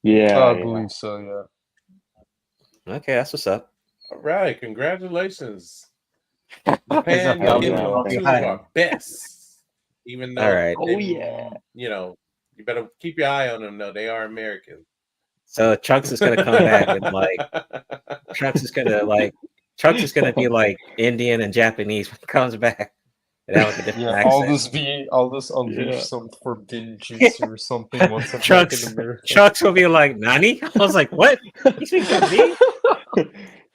Yeah, I yeah. believe so, yeah. Okay, that's what's up. All right, congratulations. It's Japan, okay, I'll you're be getting wrong. two of Hi. our best. Even though, All right. Oh, yeah. you know, you better keep your eye on them. Though they are American. So Chunks is gonna come back and like Chunks is gonna be like Indian and Japanese when he comes back. And have like a different Yeah, accent. I'll just unleash Yeah. some forbidden jutsu or something once I'm back Chunks in America. Chunks will be like, Nani? I was like, what? You speak Japanese?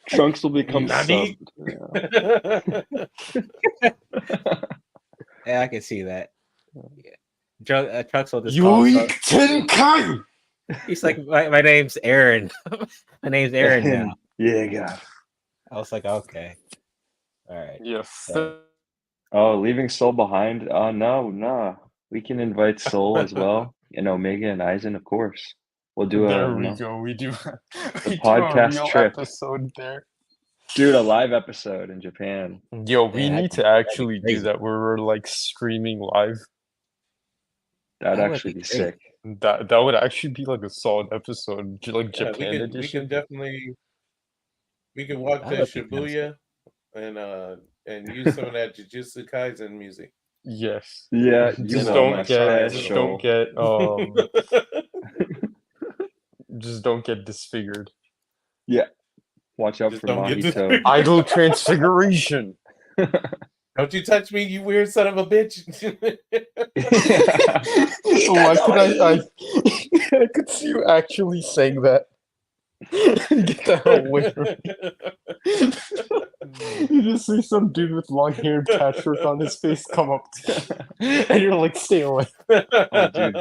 Trunks will become Nani? subbed. Yeah, I can see that. Yeah. Chunks will just Yui Tenkai! he's like, my name's Aaron. My name's Aaron now. Yeah, God. I was like, okay. All right. Yes. Yeah. Oh, leaving Soul behind? No. We can invite Soul as well, and Omega and Aizen, of course. We'll do There a we go. We do we do podcast a real trip. episode there. dude, a live episode in Japan. Yo, we Yeah, need to that'd be actually do crazy. that where we're like streaming live. That'd That would actually be be great. sick. That would actually be like a solid episode, like Yeah, Japan we edition. can definitely walk That to would be kinda Shibuya and use some of that Jujutsu Kaisen music. Yes. Yeah, you Just know my don't get special. just don't get disfigured. Watch out Just for don't get Mahito. disfigured. Idol transfiguration. Don't you touch me, you weird son of a bitch. Why could I could see you actually saying that. Get the hell away from me. You just see some dude with long hair and patchwork on his face come up to you, and you're like, stay away. Oh, dude.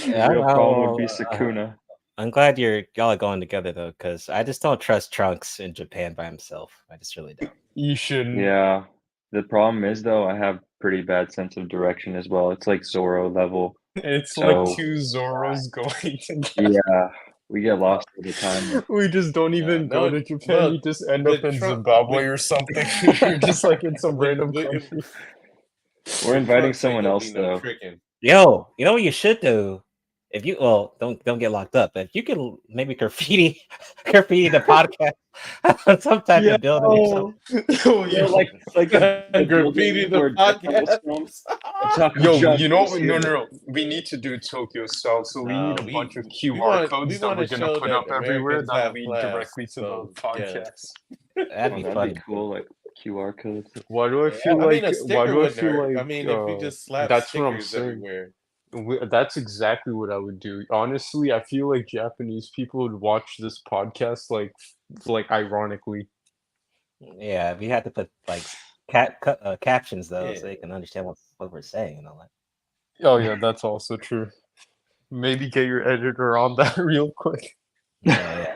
Yeah, Real problem would be I'll- Sukuna. I'm glad y'all are going together though, because I just don't trust Trunks in Japan by himself. I just really don't. You shouldn't. Yeah. The problem is though, I have pretty bad sense of direction as well. It's like Zoro level. It's So- like two Zoros going together. Yeah. We get lost all the time. We just don't even no, go to Japan. look, You just end the up in Trump- Zimbabwe we- or something. You're just like in some random we- country. We're inviting Trunks ain't someone gonna else be no though. tricking. Yo, you know what you should do? If you don't get locked up, but if you can maybe graffiti the podcast, some type of building or something. Oh, Yeah, yeah. like Graffiti the podcast. Yo, you know what? No. We need to do Tokyo style. So we need a bunch of QR codes that we're gonna put up everywhere that lead directly to the podcast. That'd be That'd funny. be cool, like QR codes. Why do I feel I like? mean, a sticker Why do I wouldn't feel hurt. like? I mean, if you just slap that's what I'm stickers saying. everywhere. That's exactly what I would do. Honestly, I feel like Japanese people would watch this podcast like ironically. Yeah, we had to put like captions though, so they can understand what we're saying and all that. Oh yeah, that's also true. Maybe get your editor on that real quick. Yeah.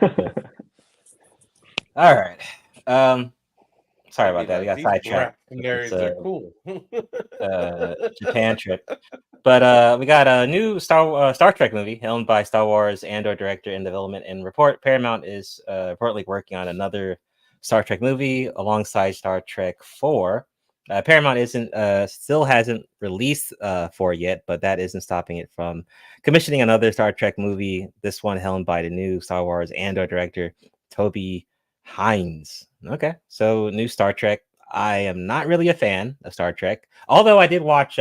All right. Sorry about that. We got These sidetracked. rap nerds are cool. Japan trip. But we got a new Star Trek movie helmed by Star Wars Andor director in development and Paramount is reportedly working on another Star Trek movie alongside Star Trek 4. Paramount still hasn't released 4 yet, but that isn't stopping it from commissioning another Star Trek movie. This one helmed by the new Star Wars Andor director Toby Hines. Okay, so new Star Trek. I am not really a fan of Star Trek, although I did watch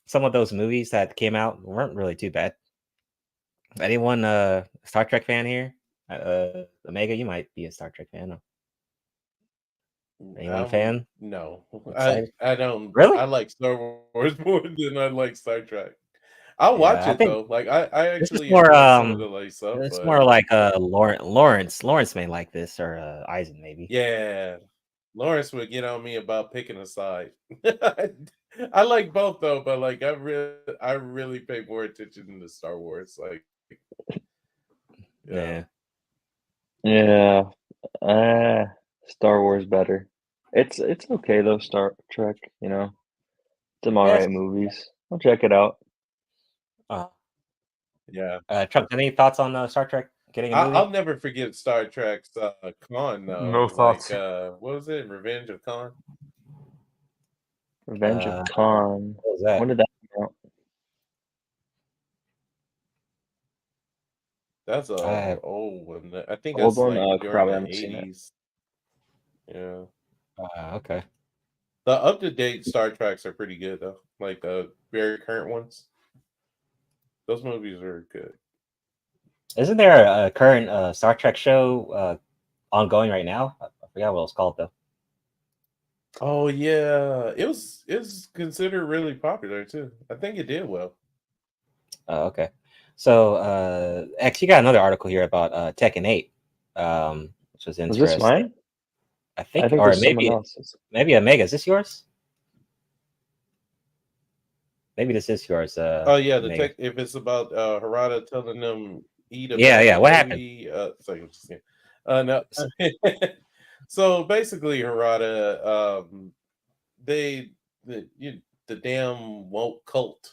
some of those movies that came out weren't really too bad. Anyone Star Trek fan here? Omega, you might be a Star Trek fan. Anyone fan? No, Excited? I don't. Really? I like Star Wars more than I like Star Trek. I'll watch I it think though. Like I actually more, enjoy some of the like stuff. it's but more like Lawrence may like this, or Eisen maybe. yeah, Lawrence would get on me about picking a side. I like both though, but like I really pay more attention to Star Wars. Like, Yeah. Star Wars better. It's okay though. Star Trek, some alright movies. I'll check it out. Yeah. Trump, any thoughts on Star Trek getting a movie? I'll never forget Star Trek's Khan though. No thoughts. What was it? Revenge of Khan? Revenge of Khan. What was that? When did that come out? That's a old one. I think Old that's one? like during probably the haven't seen it. 80s. Yeah. Okay. The up-to-date Star Treks are pretty good though. Like the very current ones. Those movies are good. Isn't there a current Star Trek show ongoing right now? I forgot what it's called though. Oh yeah. It's considered really popular too. I think it did well. Oh, okay. So X, you got another article here about Tekken 8, which was interesting. Was this mine? I think it or was someone maybe else's. maybe Omega. Is this yours? Maybe this is yours. Oh yeah, the Omega. if it's about Harada telling them eat a Yeah. What happened? baby, no. So basically, Harada, the damn woke cult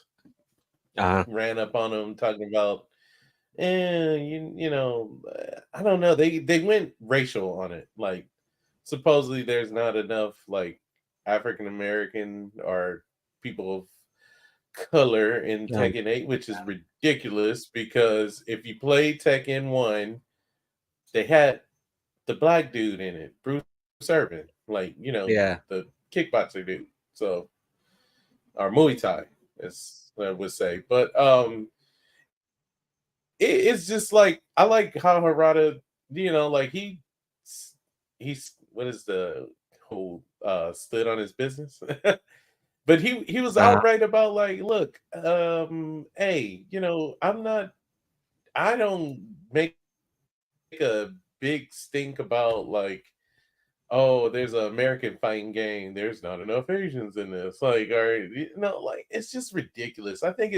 ran up on him talking about, you know, I don't know. They went racial on it. Like supposedly there's not enough like African American or people of color in Tekken 8, which is ridiculous because if you play Tekken 1, they had the black dude in it, Bruce Irvin, like the kickboxer dude. So, or Muay Thai, as I would say. But it's just like I like how Harada, like he's what is the whole stood on his business. But he was outright about like, look, hey, I don't make a big stink about like, oh, there's an American fighting game. There's not enough Asians in this. Like, or like it's just ridiculous. I think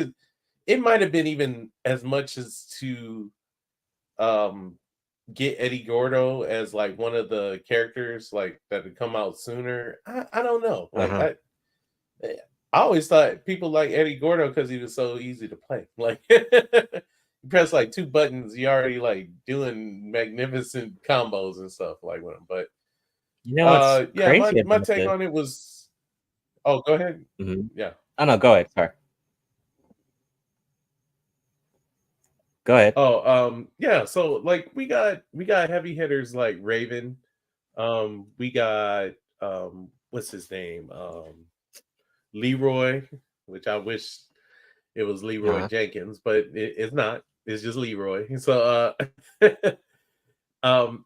it might have been even as much as to get Eddie Gordo as like one of the characters like that would come out sooner. I don't know. Like I always thought people like Eddie Gordo because he was so easy to play. Like you press like 2 buttons, you already like doing magnificent combos and stuff like with him. But what's crazy? My take on it was. Oh, go ahead. Mm-hmm. Yeah. Oh no, go ahead. Sorry. Go ahead. Oh, yeah. So like we got heavy hitters like Raven. We got what's his name? Leroy, which I wish it was Leroy Jenkins, but it's not. It's just Leroy. So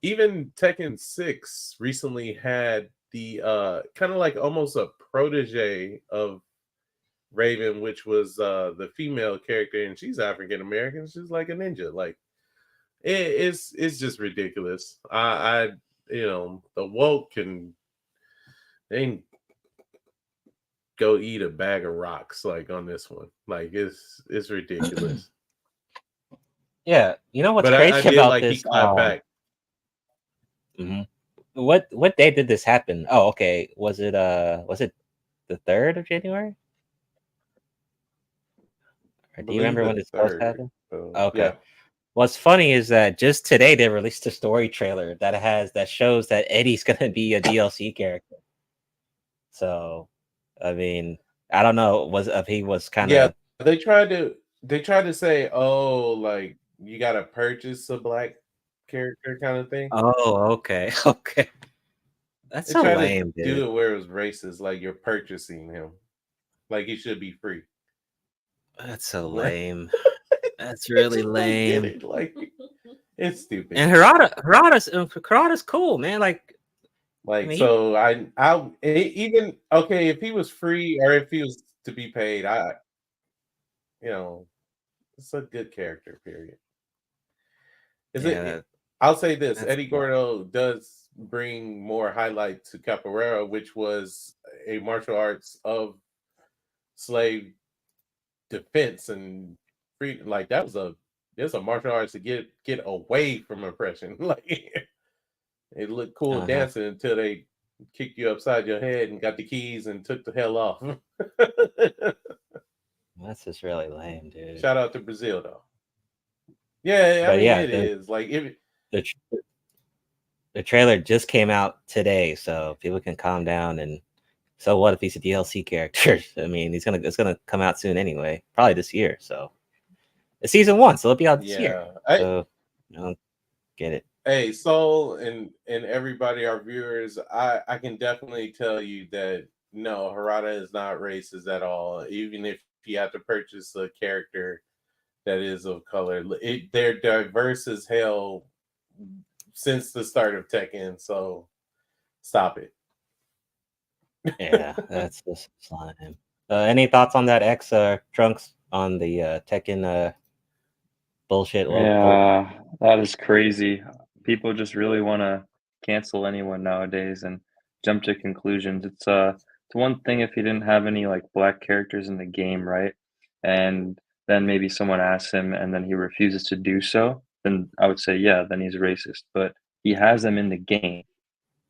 even Tekken 6 recently had the kind of like almost a protege of Raven, which was the female character, and she's African American. She's like a ninja. Like it's just ridiculous. I the woke can they go eat a bag of rocks like on this one. Like it's ridiculous. Yeah, you know what's crazy about this? He clapped back. Mm-hmm. What day did this happen? Oh, okay. Was it the 3rd of January? Or do you remember when this post happened? Okay. Yeah. What's funny is that just today they released a story trailer that shows that Eddie's gonna be a DLC character. So, I mean, I don't know. He was kind of They tried to say, oh, like you got to purchase a black character kind of thing. Oh, okay. That's so lame, dude. Do it where it was racist, like you're purchasing him, like he should be free. That's so lame. That's really lame. Like it's stupid. And Harada's cool, man. Like I mean, so I even okay if he was free or if he was to be paid, it's a good character. Period. I'll say this: Eddie Gordo does bring more highlight to capoeira, which was a martial arts of slave defense and freedom. Like that was a martial arts to get away from oppression. Like it looked cool dancing until they kicked you upside your head and got the keys and took the hell off. That's just really lame, dude. Shout out to Brazil though. Yeah, I But mean, yeah, it is like if the the trailer just came out today, so people can calm down. And so what if he's a DLC character? I mean, it's gonna come out soon anyway, probably this year. So it's season 1, so it'll be out this year. So I don't get it. Hey, Soul and everybody, our viewers, I can definitely tell you that no, Harada is not racist at all. Even if you have to purchase a character that is of color, they're diverse as hell since the start of Tekken. So stop it. Yeah, that's just slime. Any thoughts on that X Trunks on the Tekken bullshit? Yeah, that is crazy. People just really want to cancel anyone nowadays and jump to conclusions. It's one thing if he didn't have any like black characters in the game, right? And then maybe someone asks him and then he refuses to do so, then I would say, yeah, then he's racist. But he has them in the game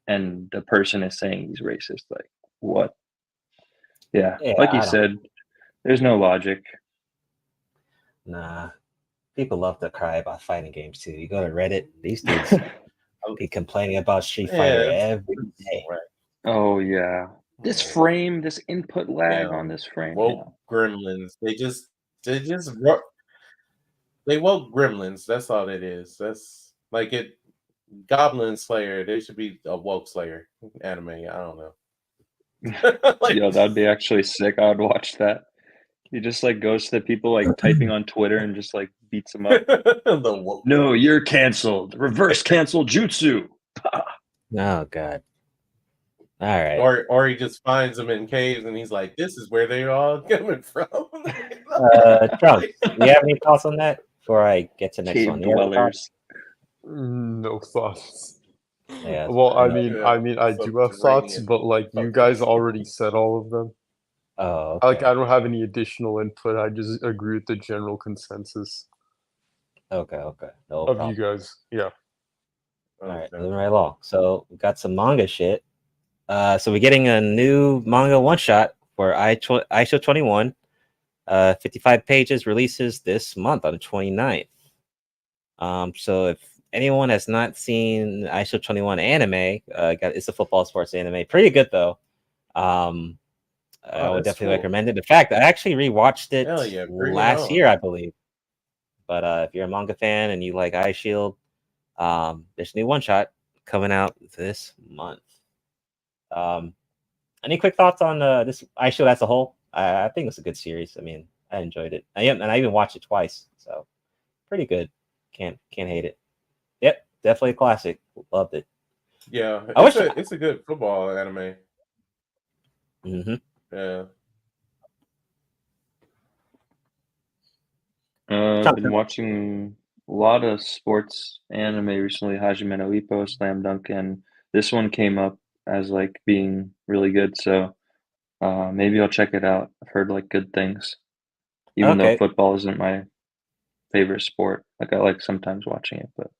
and the person is saying he's racist. Like, what? Yeah, Yeah, like you I don't- said, there's no logic. Nah, people love to cry about fighting games too. You go to Reddit, these dudes be complaining about Street Fighter every day. Right. Oh yeah, this frame, this input lag on this frame. Woke gremlins. They woke gremlins. That's all it is. That's like it. Goblin Slayer. There should be a woke Slayer anime. I don't know. Yo, that'd be actually sick. I would watch that. He just like goes to the people like typing on Twitter and just like beats them up. No, you're canceled. Reverse cancel jutsu. Oh god. All right. Or he just finds them in caves and he's like, "This is where they're all coming from." Trump, do you have any thoughts on that before I get to the next Cave one? You have any thoughts? dwellers. No thoughts. Yeah, Well, I know. mean, I do have thoughts, Subterranean but like you guys already said all of them. Oh, okay. Like I don't have any additional input. I just agree with the general consensus Okay. No of problem. you guys. Yeah. All right, moving right along. So we got some manga shit. So we're getting a new manga one shot for Aisho 21. 55 pages, releases this month on the 29th. So if anyone has not seen Aisho 21 anime, it's a football sports anime. Pretty good though. I would definitely recommend it. In fact, I actually rewatched it last year, I believe. But if you're a manga fan and you like Eye Shield, there's a new one shot coming out this month. Any quick thoughts on this Eye Shield as a whole? I think it's a good series. I mean, I enjoyed it. And I even watched it twice, so pretty good. Can't hate it. Yep, definitely a classic. Loved it. Yeah, it's a good football anime. Mm-hmm. Yeah. I've been watching a lot of sports anime recently. Hajime no Ippo, Slam Dunk, and this one came up as like being really good. So maybe I'll check it out. I've heard like good things, even though football isn't my favorite sport. Like I like sometimes watching it, but.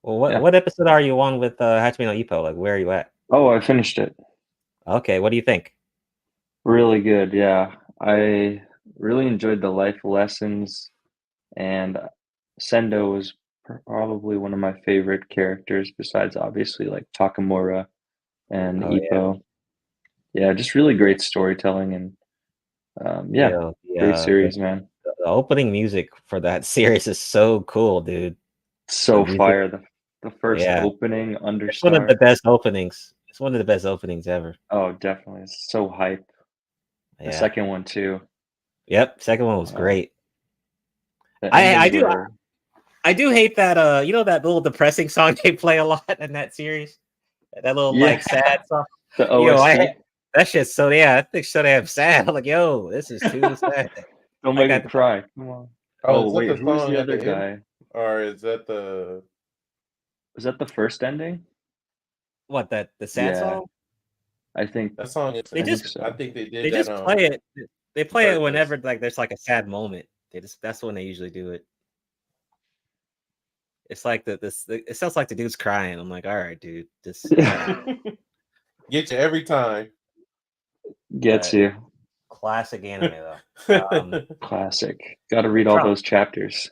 Well, what episode are you on with Hajime no Ippo? Like, where are you at? Oh, I finished it. Okay, what do you think? Really good, yeah. I really enjoyed the life lessons, and Sendo was probably one of my favorite characters, besides obviously like Takamura and Ippo. Yeah, just really great storytelling and great series, man. The opening music for that series is so cool, dude. So fire. The first opening, Understar. It's one of the best openings. It's one of the best openings ever. Oh, definitely. It's so hype. The second one too. Yep, second one was great. I do hate that you know that little depressing song they play a lot in that series? That little like sad song. The OST. That shit's so I think so damn sad. I'm like, yo, this is too sad. Don't make me cry. Come on. Oh wait, who's the other guy? Or is that the first ending? What, the sad song? I think that song is. I think they did. They just play it. They play it whenever like there's like a sad moment. That's when they usually do it. It's like it sounds like the dude's crying. I'm like, all right, dude, just get you every time. Gets you. Classic anime though. Classic. Got to read all those chapters.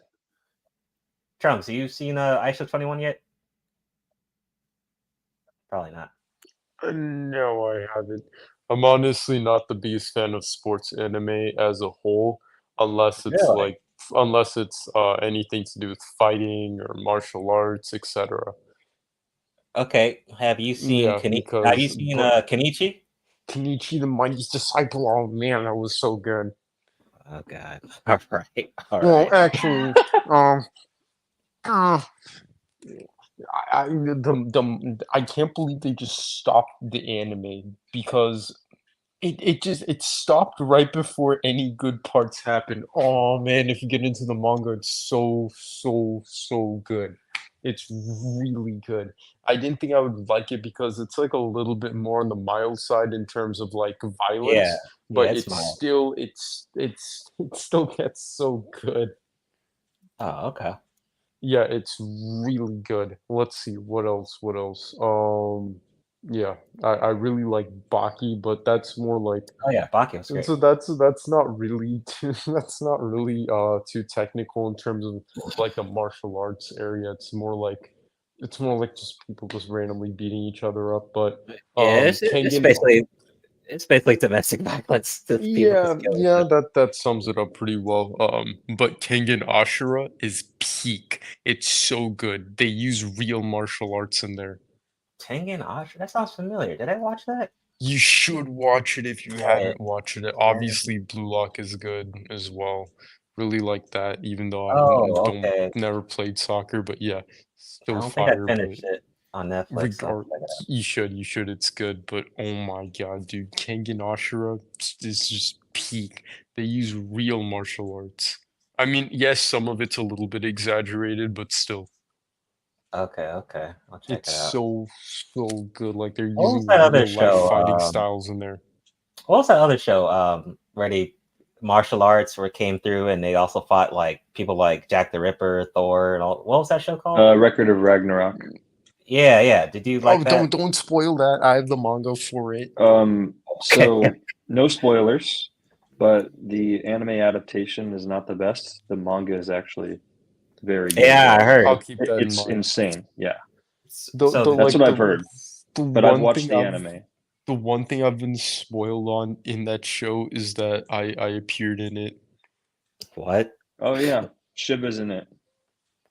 Trunks, have you seen ISO 21 yet? Probably not. No, I haven't. I'm honestly not the biggest fan of sports anime as a whole, unless it's Really? anything to do with fighting or martial arts, etc. Okay. Have you seen Yeah, Have you because seen but Kenichi? Kenichi the Mighty's Disciple, oh man, that was so good. Oh God. All right. All Well, right. actually, um, uh, I can't believe they just stopped the anime because it stopped right before any good parts happened. Oh man, if you get into the manga, it's so good. It's really good. I didn't think I would like it because it's like a little bit more on the mild side in terms of like Yeah. violence, Yeah. but It's mild. it still gets so good. Oh, okay. Yeah, it's really good. Let's see, what else? What else? Yeah, I really like Baki, but that's more like Oh yeah, Baki was great. so that's not really that's not really too technical in terms of like the martial arts area. It's more like just people just randomly beating each other up. But Yeah, Kengan, it's basically domestic violence. The people yeah, just kill each yeah, other. that sums it up pretty well. But Kengan Ashura is peak. It's so good. They use real martial arts in there. Tengen Ashura? That sounds familiar. Did I watch that? You should watch it if you Right. haven't watched it. Yeah. Obviously, Blue Lock is good as well. Really like that, even though I Oh, don't okay. never played soccer, but yeah, I still don't think I fire. But finished it on Netflix. So I'll regard, check it out. you should. It's good. But oh my god, dude, Kengan Ashura is just peak. They use real martial arts. I mean, yes, some of it's a little bit exaggerated, but still, Okay, okay. I'll check it's it out. so good. Like they're What was using that other real life show? fighting styles in there. What was that other show? Where they martial arts where came through and they also fought like people like Jack the Ripper, Thor, and all. What was that show called? Record of Ragnarok. Yeah, yeah. Did you like Oh, that? don't spoil that. I have the manga for it. So no spoilers, but the anime adaptation is not the best. The manga is actually very good. Yeah, I heard. I'll keep that in It's mind. insane. Yeah, The So that's what I've heard. the But I've one watched thing the anime. the one thing I've been spoiled on in that show is that I appeared in it. what? Oh yeah, Shiba's in it.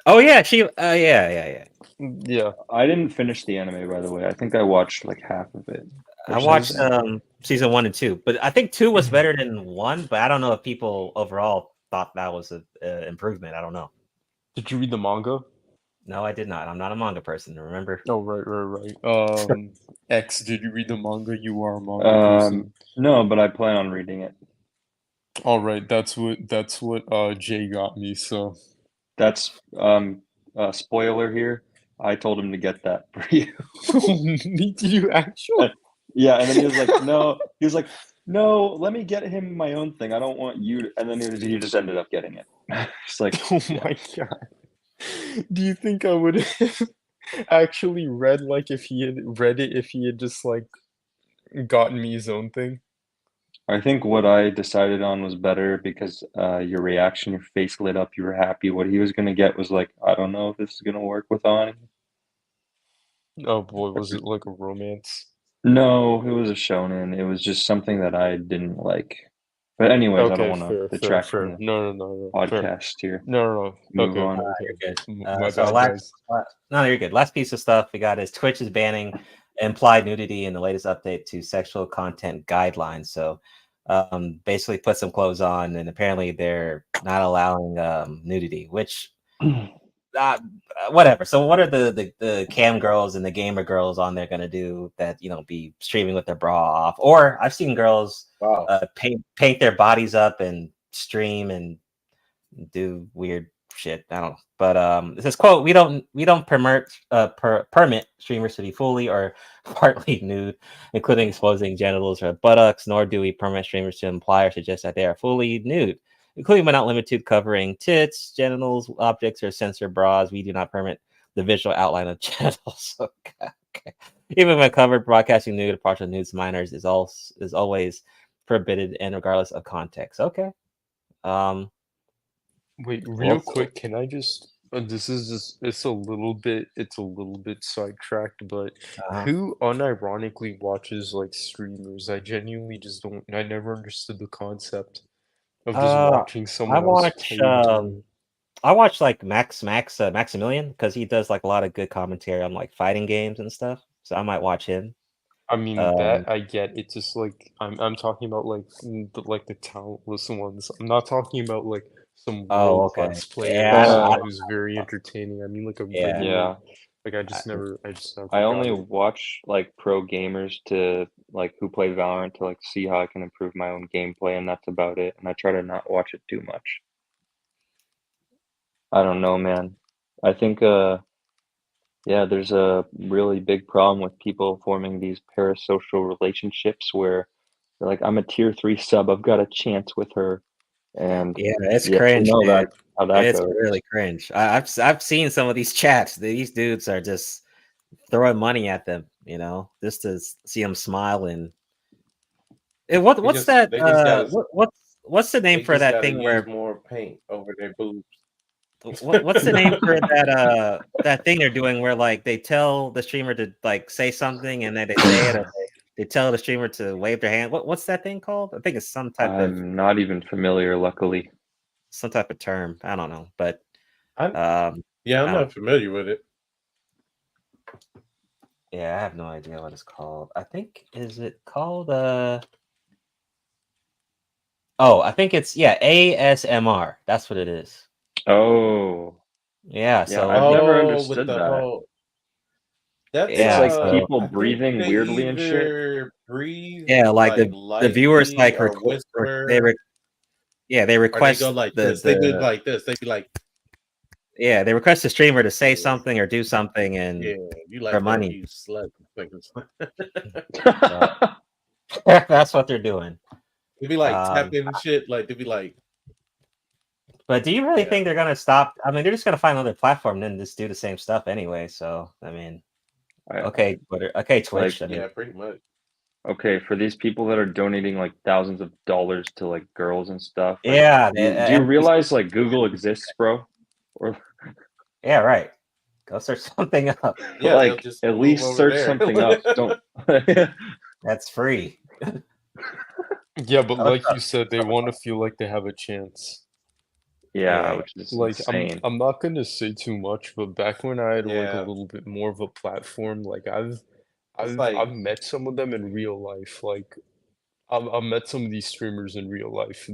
Oh yeah, she. Yeah. Yeah. I didn't finish the anime, by the way. I think I watched like half of it. I or watched something. season 1 and 2, but I think 2 was better than 1. But I don't know if people overall thought that was an improvement. I don't know. Did you read the manga? No, I did not. I'm not a manga person. Remember? Oh, right. X, did you read the manga? You are a manga person. No, but I plan on reading it. All right, that's what Jay got me. So That's spoiler here. I told him to get that for you. did you actually? Yeah, and then he was like, no. He was like, no, let me get him my own thing. I don't want you to. And then he just ended up getting it. It's like, Oh my god. Do you think I would have actually read like if he had read it if he had just like gotten me his own thing? I think what I decided on was better because your reaction, your face lit up, you were happy. What he was gonna get was like, I don't know if this is gonna work with Ani. Oh boy, was it like a romance? No, it was a shonen. It was just something that I didn't like. But anyways, I don't Okay, want to fair. detract from the No. Fair. podcast here. No. Move Okay. on. You're good. My So bad, last, guys. no, you're good. Last piece of stuff we got is Twitch is banning implied nudity in the latest update to sexual content guidelines. So basically put some clothes on, and apparently they're not allowing nudity, which whatever. So what are the cam girls and the gamer girls on there gonna do that, be streaming with their bra off? Or I've seen girls paint their bodies up and stream and do weird shit. I don't know. But it says, quote, we don't permit streamers to be fully or partly nude, including exposing genitals or buttocks, nor do we permit streamers to imply or suggest that they are fully nude, including but not limited to covering tits, genitals, objects, or censor bras. We do not permit the visual outline of genitals. Okay. Even when covered, broadcasting nude or partial nudes to minors is always prohibited, and regardless of context. Okay. Wait, real quick, can I just This is just it's a little bit sidetracked, but Uh-huh. who unironically watches like streamers? I genuinely just don't. I never understood the concept of just watching I someone else watch play the game. I watch like Maximilian because he does like a lot of good commentary on like fighting games and stuff. So I might watch him. I mean Um, that I get. It's just like I'm talking about like the talentless ones. I'm not talking about like some oh, okay. world-class player Yeah, or I don't, someone Uh, who's very entertaining. I mean like a yeah. regular. yeah. Like I just I- never I only got it. watch like pro gamers to like who play Valorant to like see how I can improve my own gameplay, and that's about it. And I try to not watch it too much. I don't know, man. I think yeah, there's a really big problem with people forming these parasocial relationships where they're like, I'm a tier 3 sub, I've got a chance with her. And Yeah, it's yeah, you cringe, know dude. how that It's goes. really cringe. I've seen some of these chats. These dudes are just throwing money at them, just to see them smile. And what's that? They just gotta What's the name they for just that gotta thing use where more paint over their boobs. what's the name for that thing they're doing where like they tell the streamer to like say something and then they say it, or they tell the streamer to wave their hand. What's that thing called? I think it's some type of I'm not even familiar, luckily. term. I don't know, but I'm um, Yeah, I'm I don't. not familiar with it. Yeah, I have no idea what it's called. I think is it called oh, I think it's ASMR. That's what it is. Oh, Yeah, yeah, so I've never Oh, with understood the that. whole that's It's yeah, like so people I think breathing they weirdly and shit. either breathe yeah, like like the viewers lightly like or whisper, they or they go request like the this. They do like this. They be like, yeah, they request the streamer to say yeah, something or do something yeah, and you for like that, money. you slut. So that's what they're doing. They be like Um, tapping shit. Like they be like, but do you really yeah, think they're gonna stop? I mean, they're just gonna find another platform and then just do the same stuff anyway. So I mean, okay, Twitter, okay, like, Twitch. I mean, yeah, pretty much. okay, for these people that are donating like thousands of dollars to like girls and stuff, like, yeah, do you realize like Google exists, bro? Or yeah, right. Go search something up. Yeah, they'll like just at move least over search there. something up. Don't. That's free. Yeah, but What's like you said, they want to feel like they have a chance. Yeah, Yeah, which is Like insane. I'm not gonna say too much, but back when I had like a Yeah, little bit more of a platform, like it's I've like met some of them in real life. Like I've met some of these streamers in real life.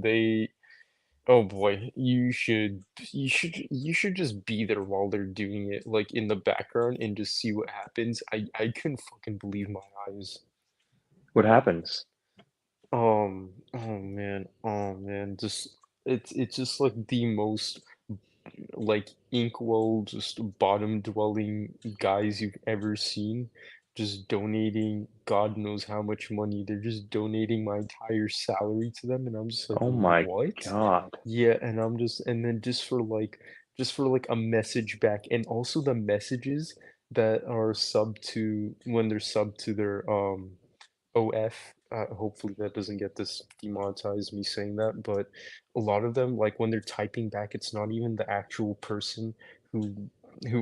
Oh boy, you should just be there while they're doing it, like in the background, and just see what happens. I couldn't fucking believe my eyes. What happens? Oh man, just it's just like the most like inkwell, just bottom dwelling guys you've ever seen, just donating God knows how much money. They're just donating my entire salary to them, and I'm just like, Oh my what? God. Yeah, and then just for like a message back, and also the messages that are sub to when they're sub to their OF. Hopefully that doesn't get this demonetized, me saying that, but a lot of them, like when they're typing back, it's not even the actual person who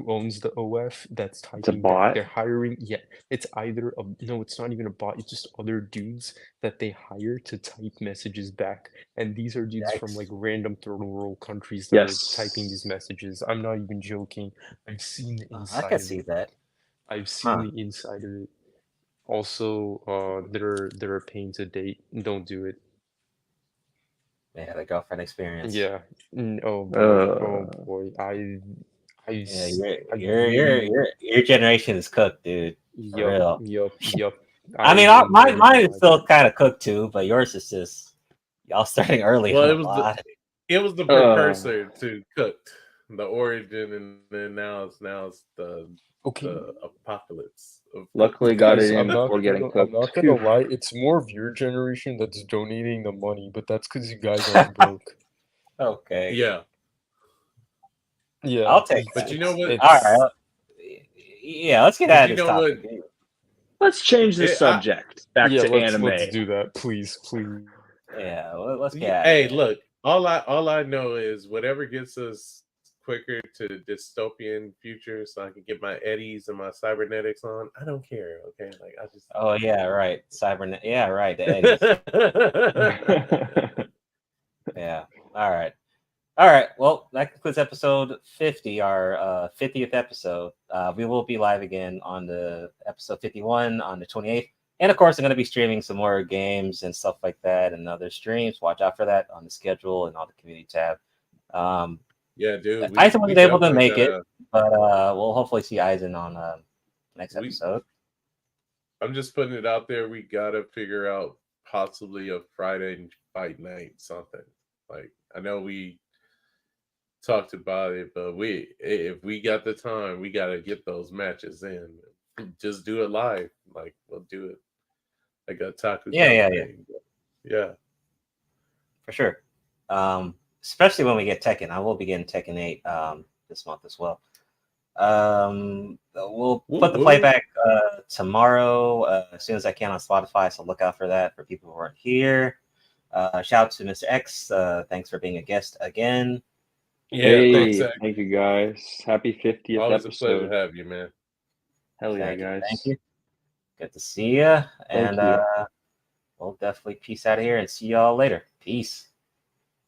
owns the OF that's It's a typing back. bot? They're hiring, yeah, it's either a no, it's not even a bot, it's just other dudes that they hire to type messages back. And these are dudes from like yikes. random third world countries that are typing these Yes. messages. I'm not even joking. I've seen the I inside could of see it. that. I've seen Huh? the inside of it. Also, they're a pain to date. Don't do it. Yeah, the girlfriend experience. Yeah. Oh Uh, boy. Yeah, I really. your generation is cooked, dude. For Yup. real. Yup. I I mean, am very mine is glad. still kind of cooked too, but yours is just y'all starting early well, on a lot. it was the uh, precursor to Cooked, the origin, and then now it's Okay, the apocalypse of Cooked. luckily got guys, it in before getting I'm cooked. not gonna Phew. lie. It's more of your generation that's donating the money, but that's because you guys aren't broke. Okay, Yeah, Yeah, I'll take but that. you know what? All it's right, yeah, let's get But out of you this know what? topic. Let's change the It, I, subject back yeah. to Let's anime. do that, please. Yeah, let's get out of hey, here. look, all I know is whatever gets us quicker to the dystopian future so I can get my eddies and my cybernetics on, I don't care. Okay, like I just. Oh yeah, right. Cybernet. Yeah, right. The eddies. Yeah. All right. All right. Well, that concludes episode 50, our 50th episode. We will be live again on the episode 51 on the 28th. And of course, I'm going to be streaming some more games and stuff like that and other streams. Watch out for that on the schedule and on the community tab. Yeah, dude. Eisen wasn't able to make it, gotta, but we'll hopefully see Eisen on next episode. I'm just putting it out there. We got to figure out possibly a Friday fight night, something. Like, I know we talked about it, but if we got the time, we got to get those matches in. Just do it live. Like, we'll do it. Like Otaku. Yeah. For sure. Especially when we get Tekken. I will be getting Tekken 8 this month as well. We'll put the playback tomorrow as soon as I can on Spotify, so look out for that for people who aren't here. Shout out to Mr. X. Thanks for being a guest again. Hey, thanks, Zach. thank you guys. Happy 50th Always episode. a pleasure to have you, man. Hell yeah, guys. Thank you. Good to see you. And we'll definitely peace out of here and see y'all later. Peace.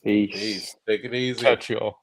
Peace. Take it easy. Catch y'all.